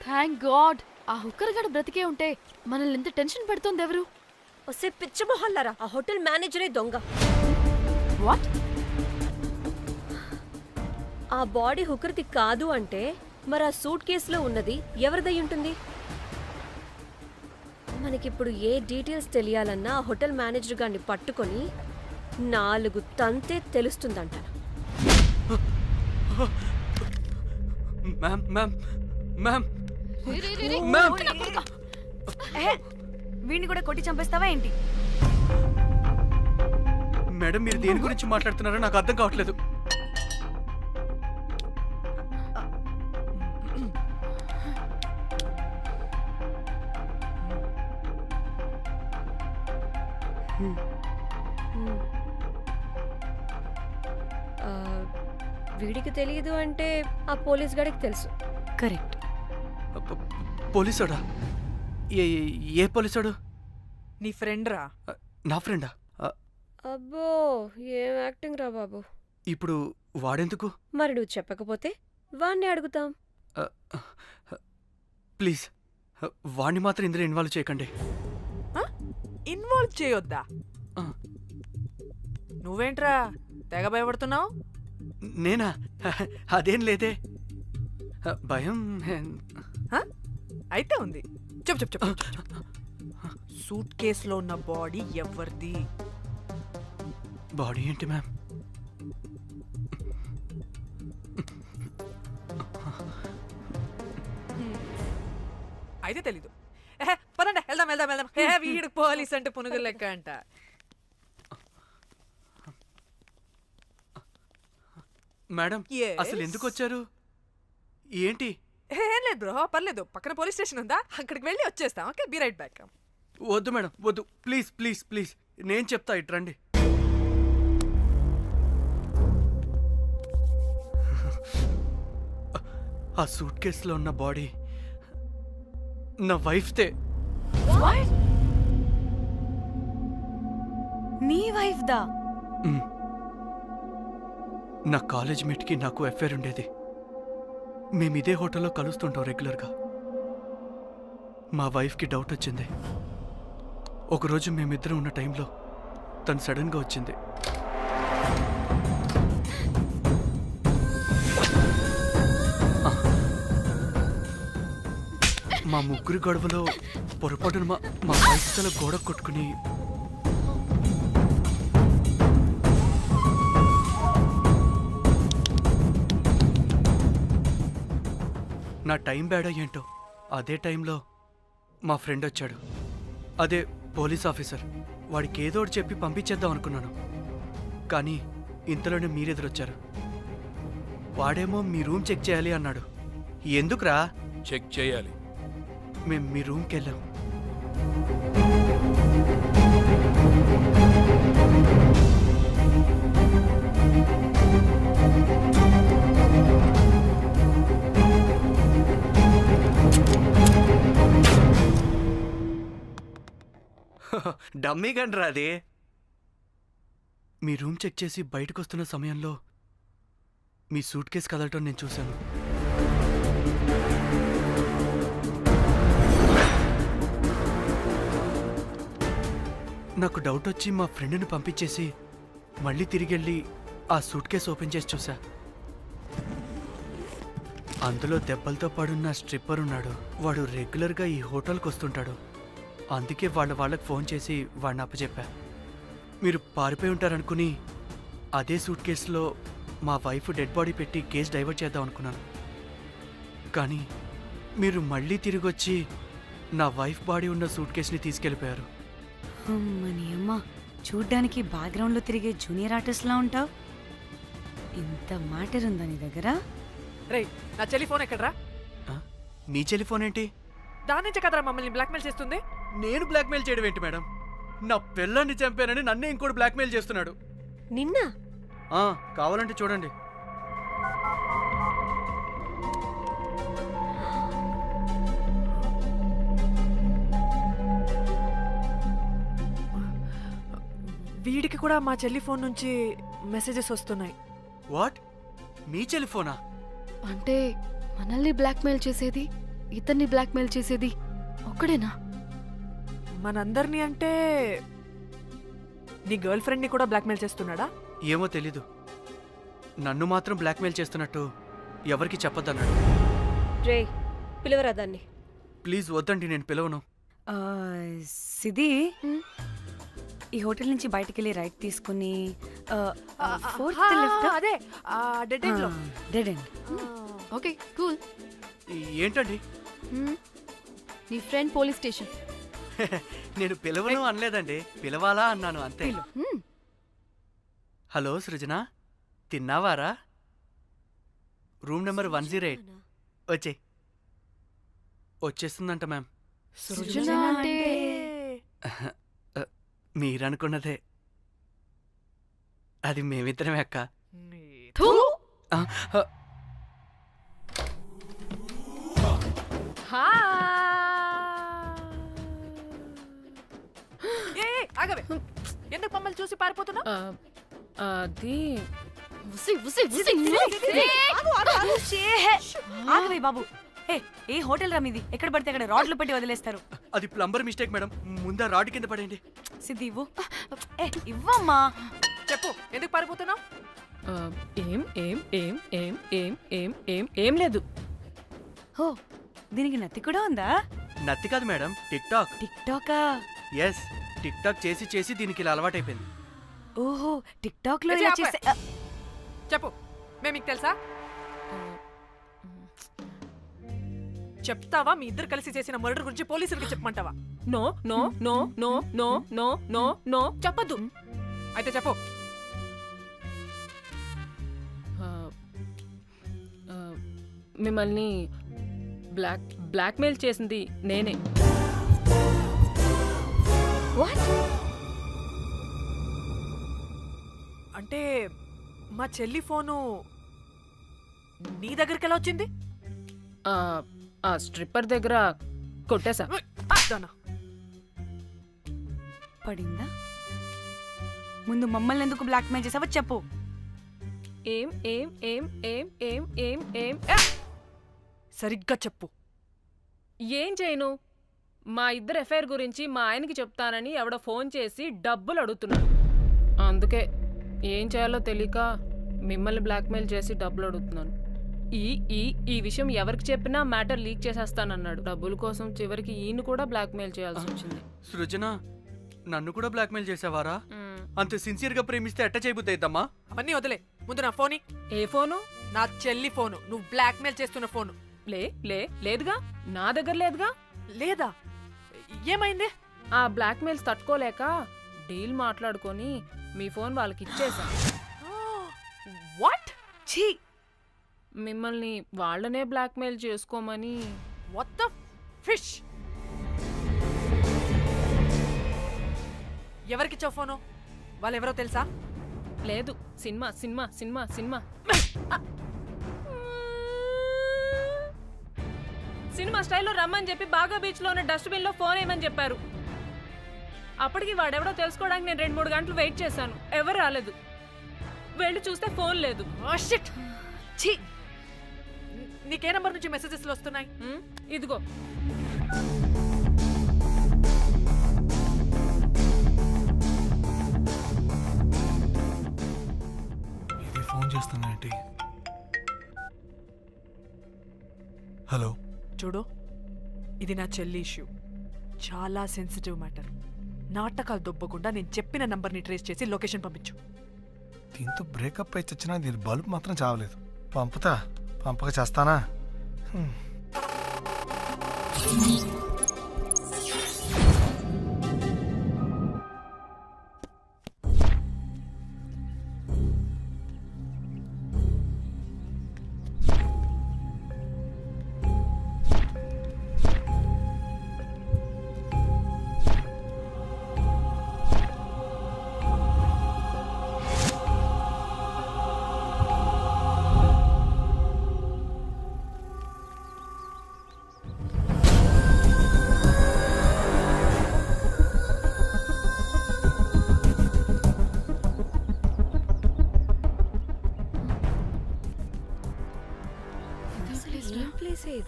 థ్యాంక్ గాడ్ ఆ హుక్కర్ గడు బ్రతికే ఉంటే మనల్ని ఎంత టెన్షన్ పెడుతుంది ఎవరు? వస్తే పిచ్చ మొహల్లారా, ఆ హోటల్ మేనేజరే దొంగ. వాట్? ఆ బాడీ హుకర్ది కాదు అంటే మరి ఆ సూట్ కేసులో ఉన్నది ఎవరిదై ఉంటుంది? మనకిప్పుడు ఏ డీటెయిల్స్ తెలియాలన్నా ఆ హోటల్ మేనేజర్ గారిని పట్టుకొని 4 తంతే తెలుస్తుందంట. వీడిని కూడా కొట్టి చంపేస్తావా ఏంటి? మేడం మీరు దేని గురించి మాట్లాడుతున్నారో నాకు అర్థం కావట్లేదు. వీడికి తెలియదు అంటే ఆ పోలీస్ గాడికి తెలుసు. కరెక్ట్. పోలీసోడా? ఏ పోలీసోడు? నీ ఫ్రెండ్ రా. నా ఫ్రెండా? అబ్బో ఏం యాక్టింగ్ రా బాబు. ఇప్పుడు వాడెందుకు? మరి నువ్వు చెప్పకపోతే వాణ్ణి అడుగుతాం. ప్లీజ్ వాణ్ణి మాత్రం ఇందులో ఇన్వాల్వ్ చేయకండి. ఇన్వాల్వ్ చేయొద్దా? నువ్వేంట్రా తెగ భయపడుతున్నావు? నేనా? అదేం లేదే, భయం. అయితే ఉంది. చెప్పు చెప్పు చెప్పు. సూట్ కేసులో ఉన్న బాడీ ఎవరిది? బాడీ ఏంటి మ్యామ్? అయితే తెలీదు. పదండి వెళ్దాం వెళ్దాం వెళ్దాం. వీడు పోలీస్ అంటే పునుగు లెక్క అంట. మేడం అసలు ఎందుకు వచ్చారు? ఏంటి? ఏం లేదు బ్రో, పర్లేదు. పక్కన పోలీస్ స్టేషన్ ఉందా, అక్కడికి వెళ్ళి వచ్చేస్తాం. Okay, be right back. వద్దు మేడం వద్దు, ప్లీజ్ ప్లీజ్ ప్లీజ్, నేను చెప్తా, ఇట్రండి. ఆ సూట్ కేసులో ఉన్న బాడీ నా వైఫ్తే. నీ వైఫ్ దా? నా కాలేజ్ మేట్కి నాకు అఫైర్ ఉండేది. మేము ఇదే హోటల్లో కలుస్తుంటాం రెగ్యులర్గా. మా వైఫ్కి డౌట్ వచ్చింది. ఒకరోజు మేమిద్దరం ఉన్న టైంలో తను సడన్గా వచ్చింది. మా ముగ్గురి గొడవలో పొరపాటున మా వైఫ్ తల గోడ కొట్టుకుని నా టైం బ్యాడ్ ఏంటో అదే టైంలో మా ఫ్రెండ్ వచ్చాడు. అదే పోలీస్ ఆఫీసర్. వాడికి ఏదో ఒకటి చెప్పి పంపించేద్దాం అనుకున్నాను, కానీ ఇంతలోనే మీరెదురొచ్చారు. వాడేమో మీ రూమ్ చెక్ చేయాలి అన్నాడు. ఎందుకురా? చెక్ చేయాలి. మేము మీ రూమ్కి వెళ్ళాం. డమ్మీ గండ్రా అది. మీ రూమ్ చెక్ చేసి బయటకు వస్తున్న సమయంలో మీ సూట్ కేసు కదలటం నేను చూశాను. నాకు డౌట్ వచ్చి మా ఫ్రెండ్ని పంపించేసి మళ్ళీ తిరిగెళ్ళి ఆ సూట్ కేసు ఓపెన్ చేసి చూసా. అందులో దెబ్బలతో పడున్న స్ట్రిప్పర్ ఉన్నాడు. వాడు రెగ్యులర్గా ఈ హోటల్కి వస్తుంటాడు. అందుకే వాళ్ళకి ఫోన్ చేసి వాడిని అప్పచెప్పా. మీరు పారిపోయి ఉంటారనుకుని అదే సూట్ కేసులో మా వైఫ్ డెడ్ బాడీ పెట్టి కేసు డైవర్ట్ చేద్దాం అనుకున్నాను. కానీ మీరు మళ్ళీ తిరిగి వచ్చి నా వైఫ్ బాడీ ఉన్న సూట్ కేసుని తీసుకెళ్ళిపోయారు. అమ్మని అమ్మ, చూడ్డానికి బ్యాక్గ్రౌండ్లో తిరిగే జూనియర్ ఆర్టిస్ట్లా ఉంటావు. ఇంత మ్యాటర్ ఉందా నీ దగ్గర? రేయ్, నా టెలిఫోన్ ఎక్కడరా? మీ టెలిఫోన్ ఏంటి? దాని నుంచే కదరా మమ్మల్ని బ్లాక్మెయిల్ చేస్తుంది. నేను బ్లాక్మెయిల్ చేయడం ఏంటి మేడం? నా పిల్లాన్ని చంపానని నన్నే ఇంకోటి బ్లాక్మెయిల్ చేస్తున్నాడు. నిన్న కావాలంటే చూడండి. వీడికి కూడా మా చెల్లి ఫోన్ నుంచి మెసేజెస్ వస్తున్నాయి. వాట్? మీ టెలిఫోనా? అంటే మనల్ని బ్లాక్మెయిల్ చేసేది, ఇతన్ని బ్లాక్మెయిల్ చేసేది ఒక్కడేనా? మనందరినీ అంటే నీ గర్ల్ ఫ్రెండ్ని కూడా బ్లాక్మెయిల్ చేస్తున్నాడా? ఏమో తెలీదు. నన్ను మాత్రం బ్లాక్మెయిల్ చేస్తున్నట్టు ఎవరికి చెప్పొద్దన్నాడు. రే, పిలవరా దాన్ని. ప్లీజ్ వద్దండి, నేను పిలవను. సిది, ఈ హోటల్ నుంచి బయటికి వెళ్ళి రైట్ తీసుకుని అదే డెడ్ ఎండ్ లో. Dead end. Okay, cool. ఏంటండి? నీ ఫ్రెండ్ పోలీస్ స్టేషన్. నేను పిలవను అనలేదండి, పిలవాలా అన్నాను అంతే. హలో సృజన, తిన్నావారా? Room number 108. వచ్చేస్తుందంట మ్యామ్. సృజన అంటే మీరనుకున్నదే. అది మేమిద్దరమే అక్క. థూ! ఆ, ఆ, ఏ ఏ, ఆగవే. ఎందుకు మమ్మల్ని చూసి పారిపోతున్నా? అది ఆగవే బాబు. ఏ హోటల్ రా మీది? ఎక్కడ పడితే అక్కడ రాడ్లు పెట్టి వదిలేస్తారు. అది ప్లంబర్ మిస్టేక్ మేడం. ముందా రాడ్ కింద పడేయండి. సిద్ధి ఇవ్వు. ఇవ్వమ్మా. చెప్పు, ఎందుకు పారిపోతున్నావు? ఏం ఏం ఏం ఏం ఏం ఏం ఏం ఏం లేదు. హో, దీనికి నత్తి కూడా ఉందా? నత్తి కాదు మేడం, టిక్ టాక్. టిక్ టాకా? ఎస్, టిక్ టాక్ చేసి చేసి దీనికి ఇలా అలవాటైపోయింది. ఓహో, టిక్ టాక్ లో ఇలా చేస్తే చెప్పు, మేము మీకు తెలుసా? చెప్తావా? మీ ఇద్దరు కలిసి చేసిన మర్డర్ గురించి పోలీసులకి చెప్పమంటావా? No no no no no no no no చెప్పద్దు. అయితే చెప్పు. మిమ్మల్ని బ్లాక్మెయిల్ చేసింది నేనే. అంటే మా చెల్లి ఫోను నీ దగ్గరికి ఎలా వచ్చింది? ఆ స్ట్రిప్పర్ దగ్గర కొట్టేశా. పడిందా? ముందు మమ్మల్ని ఎందుకు బ్లాక్మెయిల్ చేసావో చెప్పు. ఏం ఏం ఏం ఏం ఏం ఏం ఏం సరిగ్గా చెప్పు. ఏం చేయను? మా ఇద్దరు ఎఫ్ఐఆర్ గురించి మా ఆయనకి చెప్తానని ఎవడో ఫోన్ చేసి డబ్బులు అడుగుతున్నాడు. అందుకే ఏం చేయాలో తెలియక మిమ్మల్ని బ్లాక్మెయిల్ చేసి డబ్బులు అడుగుతున్నాను. ఈ ఈ ఈ విషయం ఎవరికి చెప్పినా మ్యాటర్ లీక్ చేసేస్తానన్నాడు. డబ్బుల కోసం చివరికి ఈయన కూడా బ్లాక్మెయిల్ చేయాల్సి వచ్చింది. సృజన, నన్ను కూడా బ్లాక్మెయిల్ చేసావారా? అంత సిన్సియర్ గా ప్రేమిస్తే ఎట్ట చేయబుద్ది అయిద్దమ్మా? అవన్నీ వదిలే, ముందు నా ఫోన్. ఏ ఫోను? నా చెల్లి ఫోను. నువ్వు బ్లాక్మెయిల్ చేస్తున్న ఫోను. లేదుగా, నా దగ్గర లేదుగా. లేదా? ఏమైంది? ఆ బ్లాక్మెయిల్స్ తట్టుకోలేక డీల్ మాట్లాడుకొని మీ ఫోన్ వాళ్ళకి ఇచ్చేసా. వాట్? ఛీ! మిమ్మల్ని వాళ్ళనే బ్లాక్మెయిల్ చేసుకోమని. What the fish! ఎవరికిచ్చావు ఫోను? వాళ్ళెవరో తెలుసా? లేదు, cinema cinema cinema cinema cinema స్టైల్లో రమ్మని చెప్పి బాగా బీచ్లో ఉన్న డస్ట్బిన్లో ఫోన్ వేయమని చెప్పారు. అప్పటికి వాడెవడో తెలుసుకోవడానికి నేను 2-3 గంటలు వెయిట్ చేశాను. ఎవరు రాలేదు. వెళ్ళి చూస్తే ఫోన్ లేదు. ఛీ! నీకే నంబర్ నుంచి మెసేజెస్లు వస్తున్నాయి? ఇదిగో. ఇది ఫోన్ చేస్తుందేంటి? హలో. చూడు, ఇది నా చెల్లి ఇష్యూ. చాలా సెన్సిటివ్ మ్యాటర్. నాటకాలు దొబ్బకుండా నేను చెప్పిన నంబర్ని ట్రేస్ చేసి లొకేషన్ పంపించు. దీంతో బ్రేకప్ అయి చచ్చినా దీని బల్బ్ మాత్రం చావలేదు. పంపక చేస్తానా?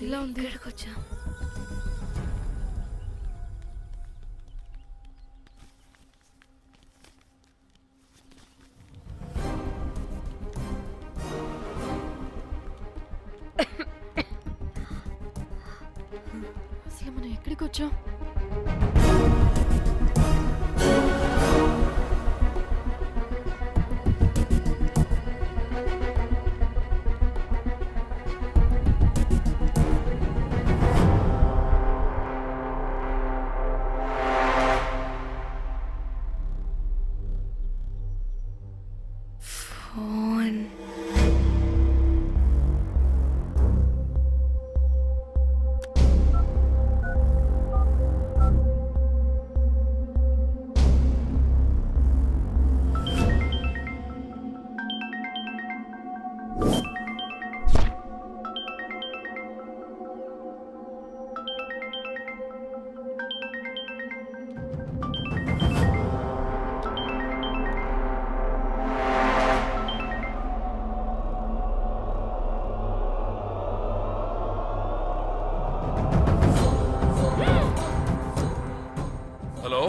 ఇలా ఉంది. ఇక్కడికి వచ్చా. అసలు మనం ఎక్కడికి వచ్చాం? హలో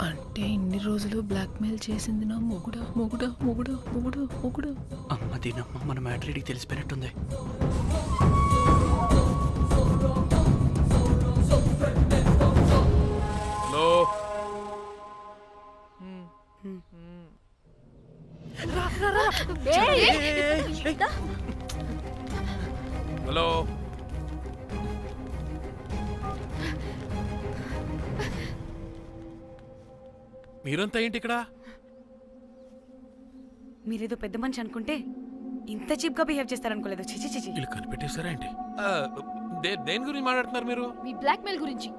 అంటే ఇన్ని రోజులు బ్లాక్మెయిల్ చేసింది నా మొగుడా మొగుడా మొగుడా మొగుడా మొగుడా. అమ్మ దీనమ్మ మన మ్యాట్రీడికి తెలిసిపోయినట్టుంది. హలో హలో మీరంతా ఏంటి ఇక్కడ? మీరేదో పెద్ద మనిషి అనుకుంటే ఇంత చీప్ గా బిహేవ్ చేస్తారనుకోలేదు. చిచి చిచి. వీళ్ళు కనిపెట్టేశారా ఏంటి? దేని గురించి మాట్లాడుతున్నారు మీరు? మీ బ్లాక్మెయిల్ గురించి.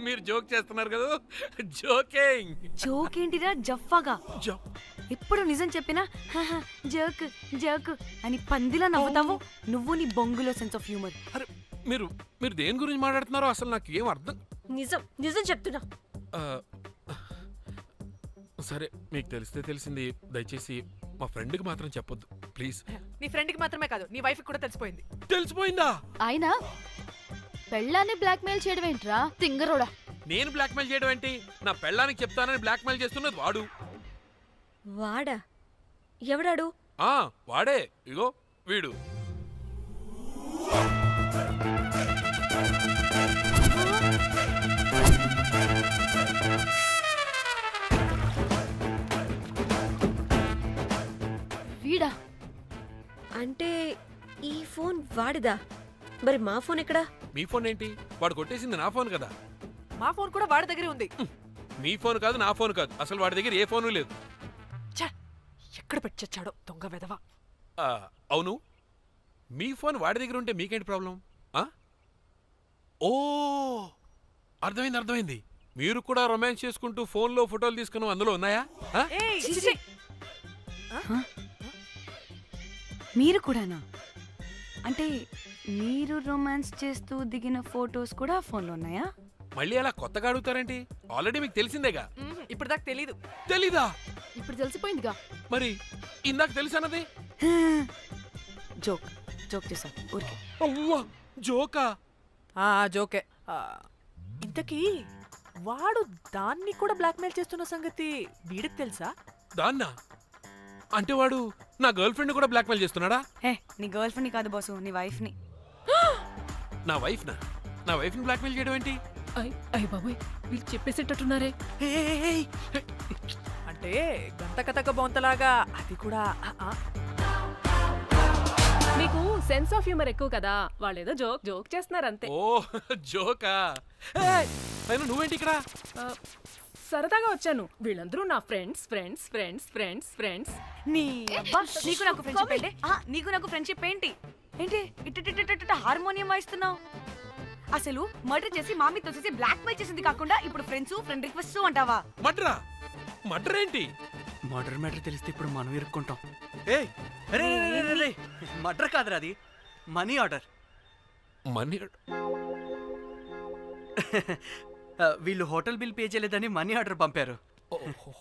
మీరు జోక్ చేస్తున్నారు కదా? జోకింగ్. జోక్ ఏంటిరా జఫ్ఫాగా? ఎప్పుడు నిజం చెప్పినా జోక్ జోక్ అని పందిలా నవ్వుతావు. నువ్వు నీ బొంగులో సెన్స్ ఆఫ్ హ్యూమర్. మీరు మీరు దేని గురించి మాట్లాడుతున్నారో అసలు నాకు ఏం అర్థం. నిజం నిజం చెప్తున్నా. సరే మీకు తెలిస్తే తెలిసింది. దయచేసి మా ఫ్రెండ్కి మాత్రం చెప్పొద్దు ప్లీజ్. నీ ఫ్రెండ్కి మాత్రమే కాదు నీ వైఫ్కి కూడా తెలిసిపోయింది. తెలిసిపోయిందా? ఆయన పెళ్ళాన్ని బ్లాక్మెయిల్ చేయడం ఏంట్రా తింగరోడా? నేను బ్లాక్మెయిల్ చేయడం ఏంటి? నా పెళ్ళానికి చెప్తానని బ్లాక్మెయిల్ చేస్తున్నది వాడు. వాడా? ఎవడాడు? వాడే. ఇగో వీడు. వీడా? అంటే ఈ ఫోన్ వాడిదా? మరి మా ఫోన్ ఎక్కడా? మీ ఫోన్ ఏంటి? వాడు కొట్టేసింది నా ఫోన్ కదా. మా ఫోన్ కూడా వాడి దగ్గరే ఉంది. మీ ఫోన్ కాదు, నా ఫోన్ కాదు. అసలు వాడి దగ్గర ఏ ఫోను లేదు. ఎక్కడ పెట్టొచ్చాడో దొంగ వెధవ. అవును, మీ ఫోన్ వాడి దగ్గర ఉంటే మీకేంటి ప్రాబ్లం? ఓ అర్థమైంది అర్థమైంది. మీరు కూడా రొమాన్స్ చేసుకుంటూ ఫోన్లో ఫోటోలు తీసుకుని అందులో ఉన్నాయా? మీరు కూడానా? అంటే మీరు రొమాన్స్ చేస్తూ దిగిన ఫోటోస్ కూడా ఫోన్లో ఉన్నాయా? మళ్ళీ అలా కొత్తగా అడుగుతారేంటి? ఆల్రెడీ మీకు తెలిసిందేగా. ఇప్పుడు దాకా తెలీదు. తెలీదా? ఇప్పుడు తెలిసిపోయిందిగా. మరి ఇందాక తెలిసన్నది జోక్ జోక్ చేశా ఊరికే. అవ్వా జోకా? జోకే. ఇంతకీ వాడు దాన్ని కూడా బ్లాక్మెయిల్ చేస్తున్న సంగతి వీడికి తెలుసా? దాన్నా? అంటే వాడు నా గర్ల్ ఫ్రెండ్ కూడా బ్లాక్మెయిల్ చేస్తున్నాడా? నీ గర్ల్ ఫ్రెండ్ కాదు బాసు, నీ వైఫ్ ని. నా వైఫ్ ని బ్లాక్మెయిల్ చేయడం ఏంటి? అయ్య బాబోయ్ వీళ్ళు చెప్పేసేటట్టున్నారే. అంటే గంత కథక బొంతలాగా అది కూడా. మీకు సెన్స్ ఆఫ్ హ్యూమర్ ఎక్కువ కదా, వాళ్ళేదో జోక్ జోక్ చేస్తున్నారు అంతే. ఓ జోకా? అయినా నువ్వేంటి ఇక్కడ? సరదాగా వచ్చాను. వీళ్ళందరూ నా friends friends friends friends friends. నీకు నాకు ఫ్రెండ్షిప్ ఏంటి? నీకు నాకు ఫ్రెండ్షిప్ ఏంటి? ఏంటి ఇట్ట హార్మోనియం వాయిస్తున్నావు? అసలు మర్డర్ చేసి మామితో చేసి బ్లాక్ మెయిల్ చేసింది కాకుండా ఇప్పుడు ఫ్రెండ్స్ ఫ్రెండ్ రిక్వెస్ట్ అంటావా? మర్డర్ ఏంటి? మర్డర్ మ్యాటర్ తెలిస్తే ఇప్పుడు మనం ఇరుక్కుంటాం. మర్డర్ కాదురా, అది మనీ ఆర్డర్. మనీ? వీళ్ళు హోటల్ బిల్ పే చేయలేదని మనీ ఆర్డర్ పంపారు.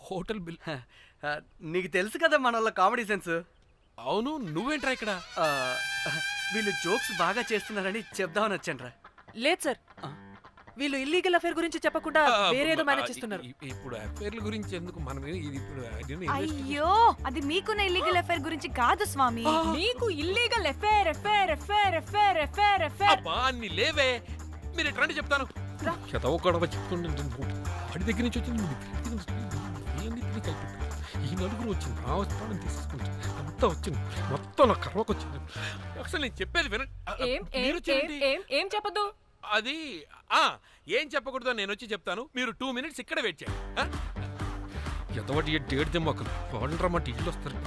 Hotel bill? నీకు తెలుసు కదా మన వాళ్ళ కామెడీ సెన్స్. అవును, నువ్వేంట్రా ఇక్కడ? వీళ్ళు జోక్స్ బాగా చేస్తున్నారని చెప్దామని వచ్చాను రా. లేదు సార్, వీళ్ళు ఇల్లీగల్ అఫేర్ గురించి చెప్పకుండా వేరేదో మేనేజ్ చేస్తున్నారు. ఇప్పుడు అఫేర్ల గురించి ఎందుకు మనం అయ్యో, అది మీకున్న ఇల్లీగల్ అఫేర్ గురించి కాదు స్వామి. మీకు illegal affair affair affair affair affair affair. అన్ని లేవే, మీరు ఎట్లా చెప్తాను. చెతవకడవ చెప్తుండే వాడి దగ్గర నుంచి వచ్చింది. ఈ నలుగురు వచ్చింది, ఆ వస్తానని తీసుకుంటే అంతా వచ్చింది, మొత్తం నా కర్వకు వచ్చింది. అసలు నేను చెప్పేది వినండి. ఏం చెప్పదు? అది ఏం చెప్పకూడదు, నేను వచ్చి చెప్తాను. మీరు 2 minutes ఇక్కడ వెయిట్ చేయండి. ఎంతవాటి డేట్ తెమ్మకలు వాళ్ళరా మా టీవీలో వస్తారు.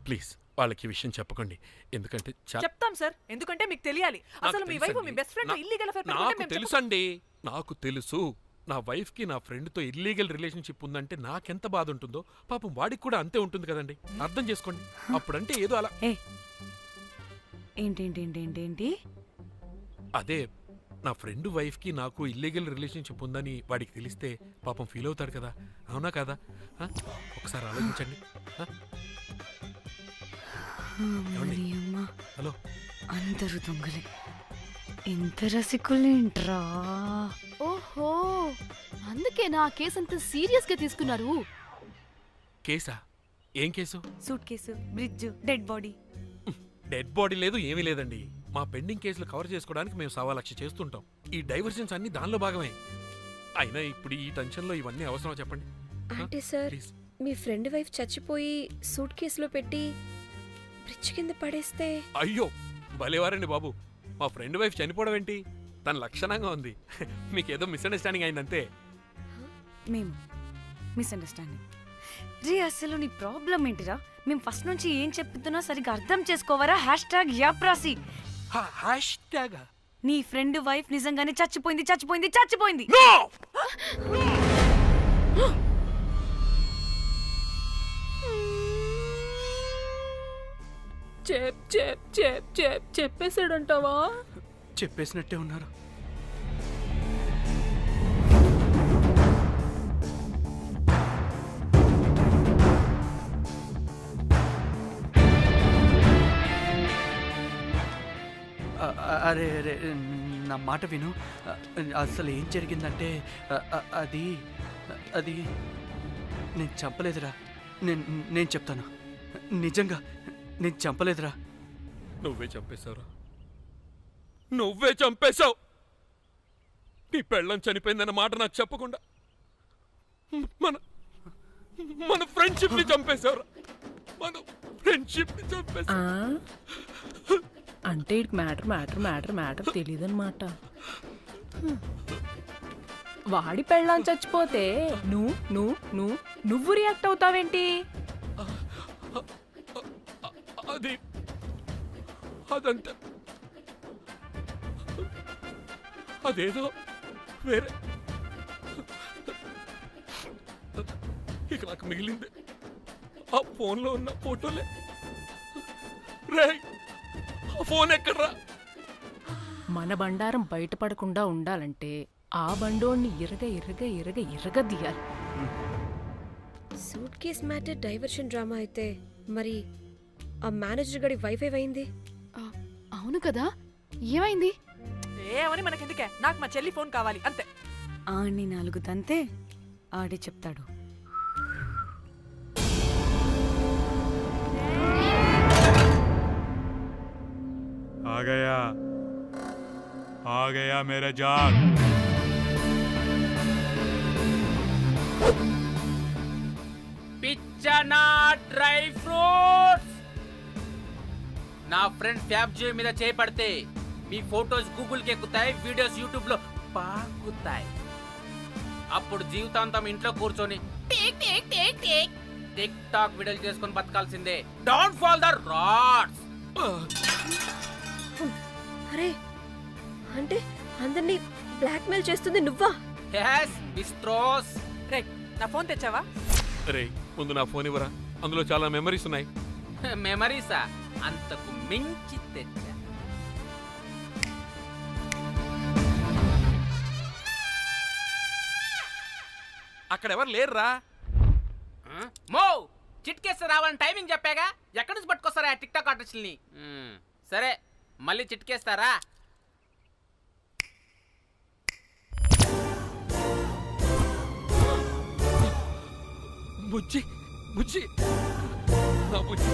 ప్లీజ్ వాళ్ళకి విషయం చెప్పకండి, ఎందుకంటే చెప్తాం సార్, ఎందుకంటే మీకు తెలియాలి. అసలు మీ వైఫ్ మీ బెస్ట్ ఫ్రెండ్ ఇల్లీగల్ అఫేర్ పెట్టుకుంటే నాకు తెలుసండి, నాకు తెలుసు. నా వైఫ్ కి నా ఫ్రెండ్ తో ఇల్లీగల్ రిలేషన్షిప్ ఉందంటే నాకెంత బాధ ఉంటుందో పాపం వాడికి కూడా అంతే ఉంటుంది కదండి. అర్థం చేసుకోండి. అప్పుడంటే ఏదో అలా. ఏంటి? అదే నా ఫ్రెండ్ వైఫ్ కి నాకు ఇల్లీగల్ రిలేషన్షిప్ ఉందని వాడికి తెలిస్తే పాపం ఫీల్ అవుతాడు కదా, అవునా కదా? ఒకసారి ఆలోచించండి. హలో అందరూ దొంగలే, ఎంత రసికులేంట్రా. ఓహో, అందుకే నా కేసు అంత సీరియస్ గా తీసుకున్నారు. కేసా? ఏం case? Suit case, bridge, dead body. Dead body లేదు, ఏమీ లేదండి. మా పెండింగ్ కేసులు కవర్ చేసుకోవడానికి మేము 1,00,000 చేస్తుంటాం. ఈ డైవర్షన్స్ అన్ని దానిలో భాగమే. అయినా ఇప్పుడు ఈ టెన్షన్లో ఇవన్నీ అవసరం చెప్పండి. అంటే సార్, మీ ఫ్రెండ్ వైఫ్ చచ్చిపోయి సూట్ కేసులో పెట్టి బ్రిడ్జ్ కింద పడేస్తే? అయ్యో భలేవారండి బాబు, మా ఫ్రెండ్ వైఫ్ చనిపోవడం ఏంటి? తన లక్షణంగా ఉంది. మీకేదో మిస్అండర్స్టాండింగ్ అయిందంతే. మేము మిస్అండర్స్టాండింగ్ రే. అసలు నీ ప్రాబ్లం ఏంటిరా? మేము ఫస్ట్ నుంచి ఏం చెప్తున్నా సరిగ్గా అర్థం చేసుకోవరా? #యాప్రాసి. నీ ఫ్రెండ్ వైఫ్ నిజంగానే చచ్చిపోయింది, చచ్చిపోయింది, చచ్చిపోయింది. చెప్పేసాడంటావా? చెప్పేసినట్టే ఉన్నారు. అరే అరే నా మాట విను. అసలు ఏం జరిగిందంటే అది అది నేను చంపలేదురా. నేను చెప్తాను, నిజంగా నేను చంపలేదురా. నువ్వే చంపేశావురా, నువ్వే చంపేశావు. నీ పెళ్ళం చనిపోయిందన్న మాట నాకు చెప్పకుండా మన మన ఫ్రెండ్షిప్ ని చంపేశావురా. మన ఫ్రెండ్షిప్ ని చంపేశావు. అంటే మ్యాటర్ తెలియదన్నమాట. వాడి పెళ్ళాం చచ్చిపోతే నువ్వు రియాక్ట్ అవుతావేంటి? అదంతా అదేదో వేరే. ఇక నాకు మిగిలింది ఆ ఫోన్లో ఉన్న ఫోటోలే. రేయ్, ఆ ఫోన్ ఎక్కడ్రా? మన బండారం బయటపడకుండా ఉండాలంటే ఆ బండోడిని ఇరగ తీయాలి. Suit case matter diversion drama అయితే మరి ఆ మేనేజర్ గడి వైఫై అయింది. అవును కదా, ఏమైంది? ఏమని మనకెందుకే, నాకు మా చెల్లి ఫోన్ కావాలి అంతే. ఆడిని 4 తంతే ఆడే చెప్తాడు. आ गया मेरा जान. పిచ్చనా డ్రై ఫ్రూట్స్. నా ఫ్రెండ్ ఫ్యాబ్జీ మీద చేపడితే మీ ఫోటోస్ గూగుల్కి ఎక్కుతాయి, వీడియోస్ యూట్యూబ్లో పాకుతాయి. అప్పుడు జీవితాంతం ఇంట్లో కూర్చొని టిక్ టాక్ వీడియోలు చేసుకొని బతకాల్సిందే. Don't fall the rods. అరే, అంటే అందరినీ బ్లాక్మెయిల్ చేస్తుంది నువ్వా? yes బిస్ట్రోస్. రే, నా ఫోన్ తెచ్చావా? రే, ముందు నా ఫోన్ ఇవ్వరా, అందులో చాలా మెమరీస్ ఉన్నాయి. మెమరీసా? అంతకు మించి తెచ్చా. అక్కడ ఎవరు లేరురా. మో చిట్కేస్తే రావాలని టైమింగ్ చెప్పాగా, ఎక్కడి నుంచి పట్టుకొస్తారా టిక్ టాక్ ఆర్టిస్టుల్ని? సరే, మళ్ళీ చిట్కేస్తారా? బుజ్జి బుజ్జి నా బుజ్జి,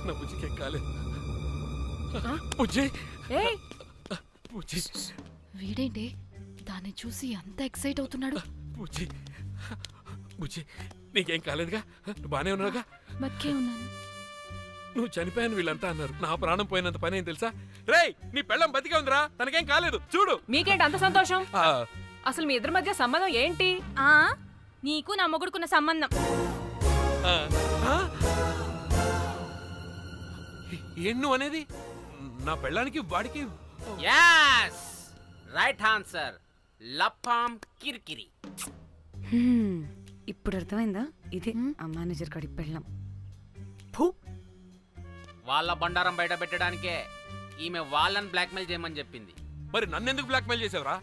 నా బుజ్జికి ఏం కాలేదు. బుజ్జి బుజ్జి. వీడేంటి దాన్ని చూసి అంత ఎక్సైట్ అవుతున్నాడు? బుజ్జి బుజ్జి, నీకేం కాలేదుగా? నువ్వు బానే ఉన్నావుగా? బతికే ఉన్నాను. నువ్వు చనిపోయాను వీళ్ళంతా అన్నారు. నా ప్రాణం పోయినంత పని ఏం తెలుసా? రేయ్, నీ పెళ్ళం బతికే ఉందిరా, తనకేం కాలేదు. చూడు. మీకేంటి అంత సంతోషం? అసలు మీ ఇద్దరి మధ్య సంబంధం ఏంటి? నీకు నా మొగుడుకున్న సంబంధం. ఏం నువ్వు అనేది? నా పెళ్ళానికి వాడికి? yes right answer. లపాం కిరికిరి. ఇప్పుడు అర్థమైందా? ఇదే ఆ మేనేజర్ గడి పెళ్ళం. వాళ్ళ బండారం బయట పెట్టడానికే ఈమె వాళ్ళని బ్లాక్మెయిల్ చేయమని చెప్పింది. మరి నన్నెందుకు బ్లాక్మెయిల్ చేసావురా?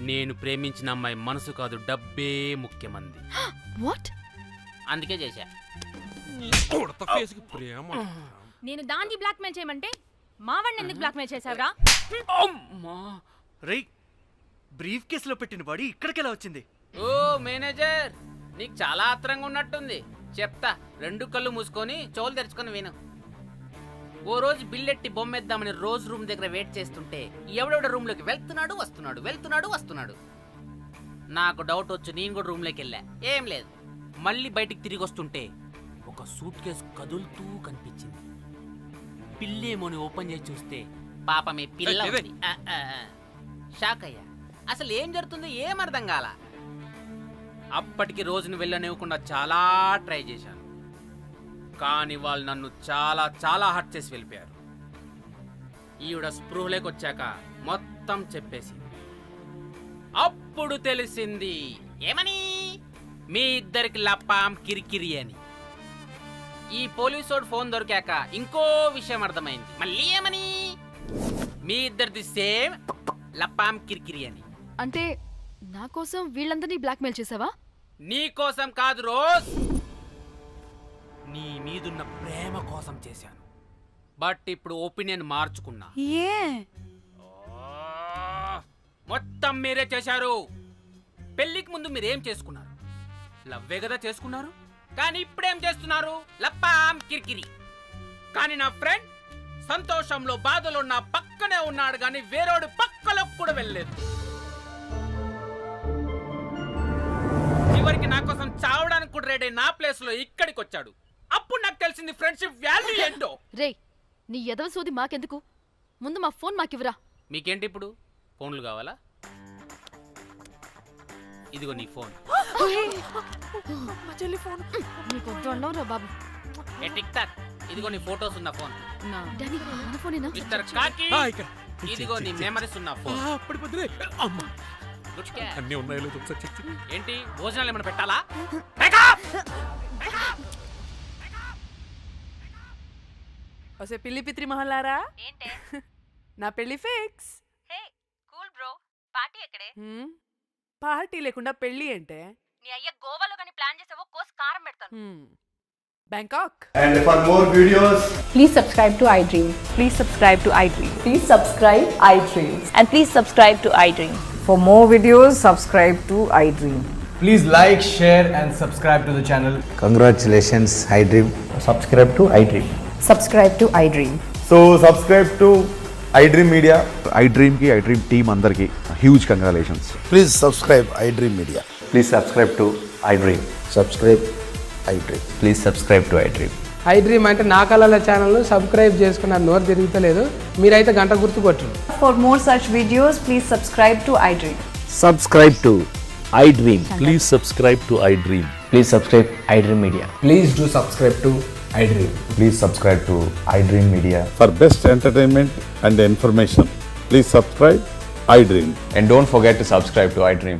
నేను ప్రేమించిన అమ్మాయి మనసు కాదు, డబ్బే ముఖ్యమంది. వాట్? అందుకే చేశా. ఉడత ఫేస్కి ప్రేమ. నేను దాన్ని బ్లాక్మెయిల్ చేయమంటే మావాడిని ఎందుకు బ్లాక్మెయిల్ చేసావురా? అమ్మా రేయ్, బ్రీఫ్ కేసులో పెట్టిన బాడీ ఇక్కడికి ఎలా వచ్చింది? ఓ మేనేజర్, నీకు చాలా ఆత్రంగా ఉన్నట్టుంది. చెప్తా, 2 కళ్ళు మూసుకొని చెవులు తెరుచుకొని విను. ఓ రోజు బిల్లెట్టి బొమ్మేద్దామని రోజు రూమ్ దగ్గర వెయిట్ చేస్తుంటే ఎవడెవడ రూమ్లోకి వెళ్తున్నాడు. నాకు డౌట్ వచ్చి నేను కూడా రూమ్లోకి వెళ్ళా. ఏం లేదు. మళ్ళీ బయటికి తిరిగి వస్తుంటే ఒక సూట్ కేసు కదులుతూ కనిపించింది. పిల్లేమోని ఓపెన్ చేసి చూస్తే పాపమే పిల్ల ఉంది. షాక్ అయ్యా. అసలు ఏం జరుగుతుందో ఏం అర్థం కాల. అప్పటికి రోజును వెళ్ళనివ్వకుండా చాలా ట్రై చేశాను, కానీ వాళ్ళు నన్ను చాలా చాలా హర్ట్ చేసి వెళ్ళిపోయారు. ఈవిడ స్పృహలోకి వచ్చాక మొత్తం చెప్పేసింది. అప్పుడు తెలిసింది ఏమని, మీ ఇద్దరికి లపాం కిరికిరి అని. ఈ పోలీసోడు ఫోన్ దొరికాక ఇంకో విషయం అర్థమైంది. మళ్ళీ ఏమని, మీ ఇద్దరిది సేమ్ లపాం కిరికిరి అని. అంటే నా కోసం వీళ్ళందరినీ బ్లాక్మెయిల్ చేసావా? నీ కోసం కాదు రోజ్, నీ మీదున్న ప్రేమ కోసం చేశాను. బట్ ఇప్పుడు ఒపీనియన్ మార్చుకున్నా. ఏ మొత్తం మీరే చేశారు. పెళ్లికి ముందు మీరేం చేసుకున్నారు? లవ్వే కదా చేసుకున్నారు. కానీ ఇప్పుడేం చేస్తున్నారు? లప్పాం కిరికిరి. కానీ నా ఫ్రెండ్ సంతోషంలో బాధలో నా పక్కనే ఉన్నాడు, కానీ వేరేడు పక్కలో కూడా వెళ్ళలేదు. చివరికి నా కోసం చావడానికి కూడా రెడీ నా ప్లేస్ లో ఇక్కడికి వచ్చాడు. అప్పుడు నాకు తెలిసింది ఫ్రెండ్షిప్ వాల్యూ ఏంటో. రేయ్, నీ ఎదవ సోది మాకెందుకు? ముందు మా ఫోన్ మాకివ్వరా. మీకేంటి ఇప్పుడు ఫోన్లు కావాలా? ఇదిగో నీ ఫోన్. నీకు వద్దన్నావురా బాబు. ఏ టిక్ టాక్, ఇదిగో నీ ఫోటోస్ ఉన్న ఫోన్. డాడీ, మన ఫోనేనా? మిస్టర్ కాకి, ఇదిగో నీ మెమరీస్ ఉన్న ఫోన్. అన్నీ ఉన్నాయో లేదో ఒకసారి చెక్ చెయ్యి. ఏంటి భోజనాలు ఏమైనా పెట్టాలా? ఒసే పిల్లి పిత్రి మహల్లారా, ఏంటే? నా పెళ్లి ఫిక్స్. హే కూల్ బ్రో, పార్టీ ఎక్కడే? పార్టీ లేకుండా పెళ్లి అంటే నీ అయ్య గోవాలో కానీ ప్లాన్ చేసావో కోసి కారం పెడతాను. Bangkok. And for more videos, please subscribe to iDream. Please subscribe to iDream. Please subscribe iDream. And please subscribe to iDream. For more videos, subscribe to iDream. please like, share and subscribe to the channel. Congratulations, iDream. Subscribe to iDream. Subscribe to iDream. So subscribe to iDream Media. iDream ki iDream team andarki huge congratulations. Please subscribe iDream Media. Please subscribe to iDream. Subscribe iDream. Please subscribe to iDream. iDream అంటే నా కళల channel subscribe చేసుకున్న నోరు తిరుగుతలేదు, మీరైతే గంట గుర్తు కొట్టండి. For more such videos, please subscribe to iDream. Subscribe to iDream. Please subscribe to iDream. Please subscribe iDream Media. Please do subscribe to iDream. Please subscribe to iDream Media. For best entertainment and information, please subscribe iDream. And don't forget to subscribe to iDream.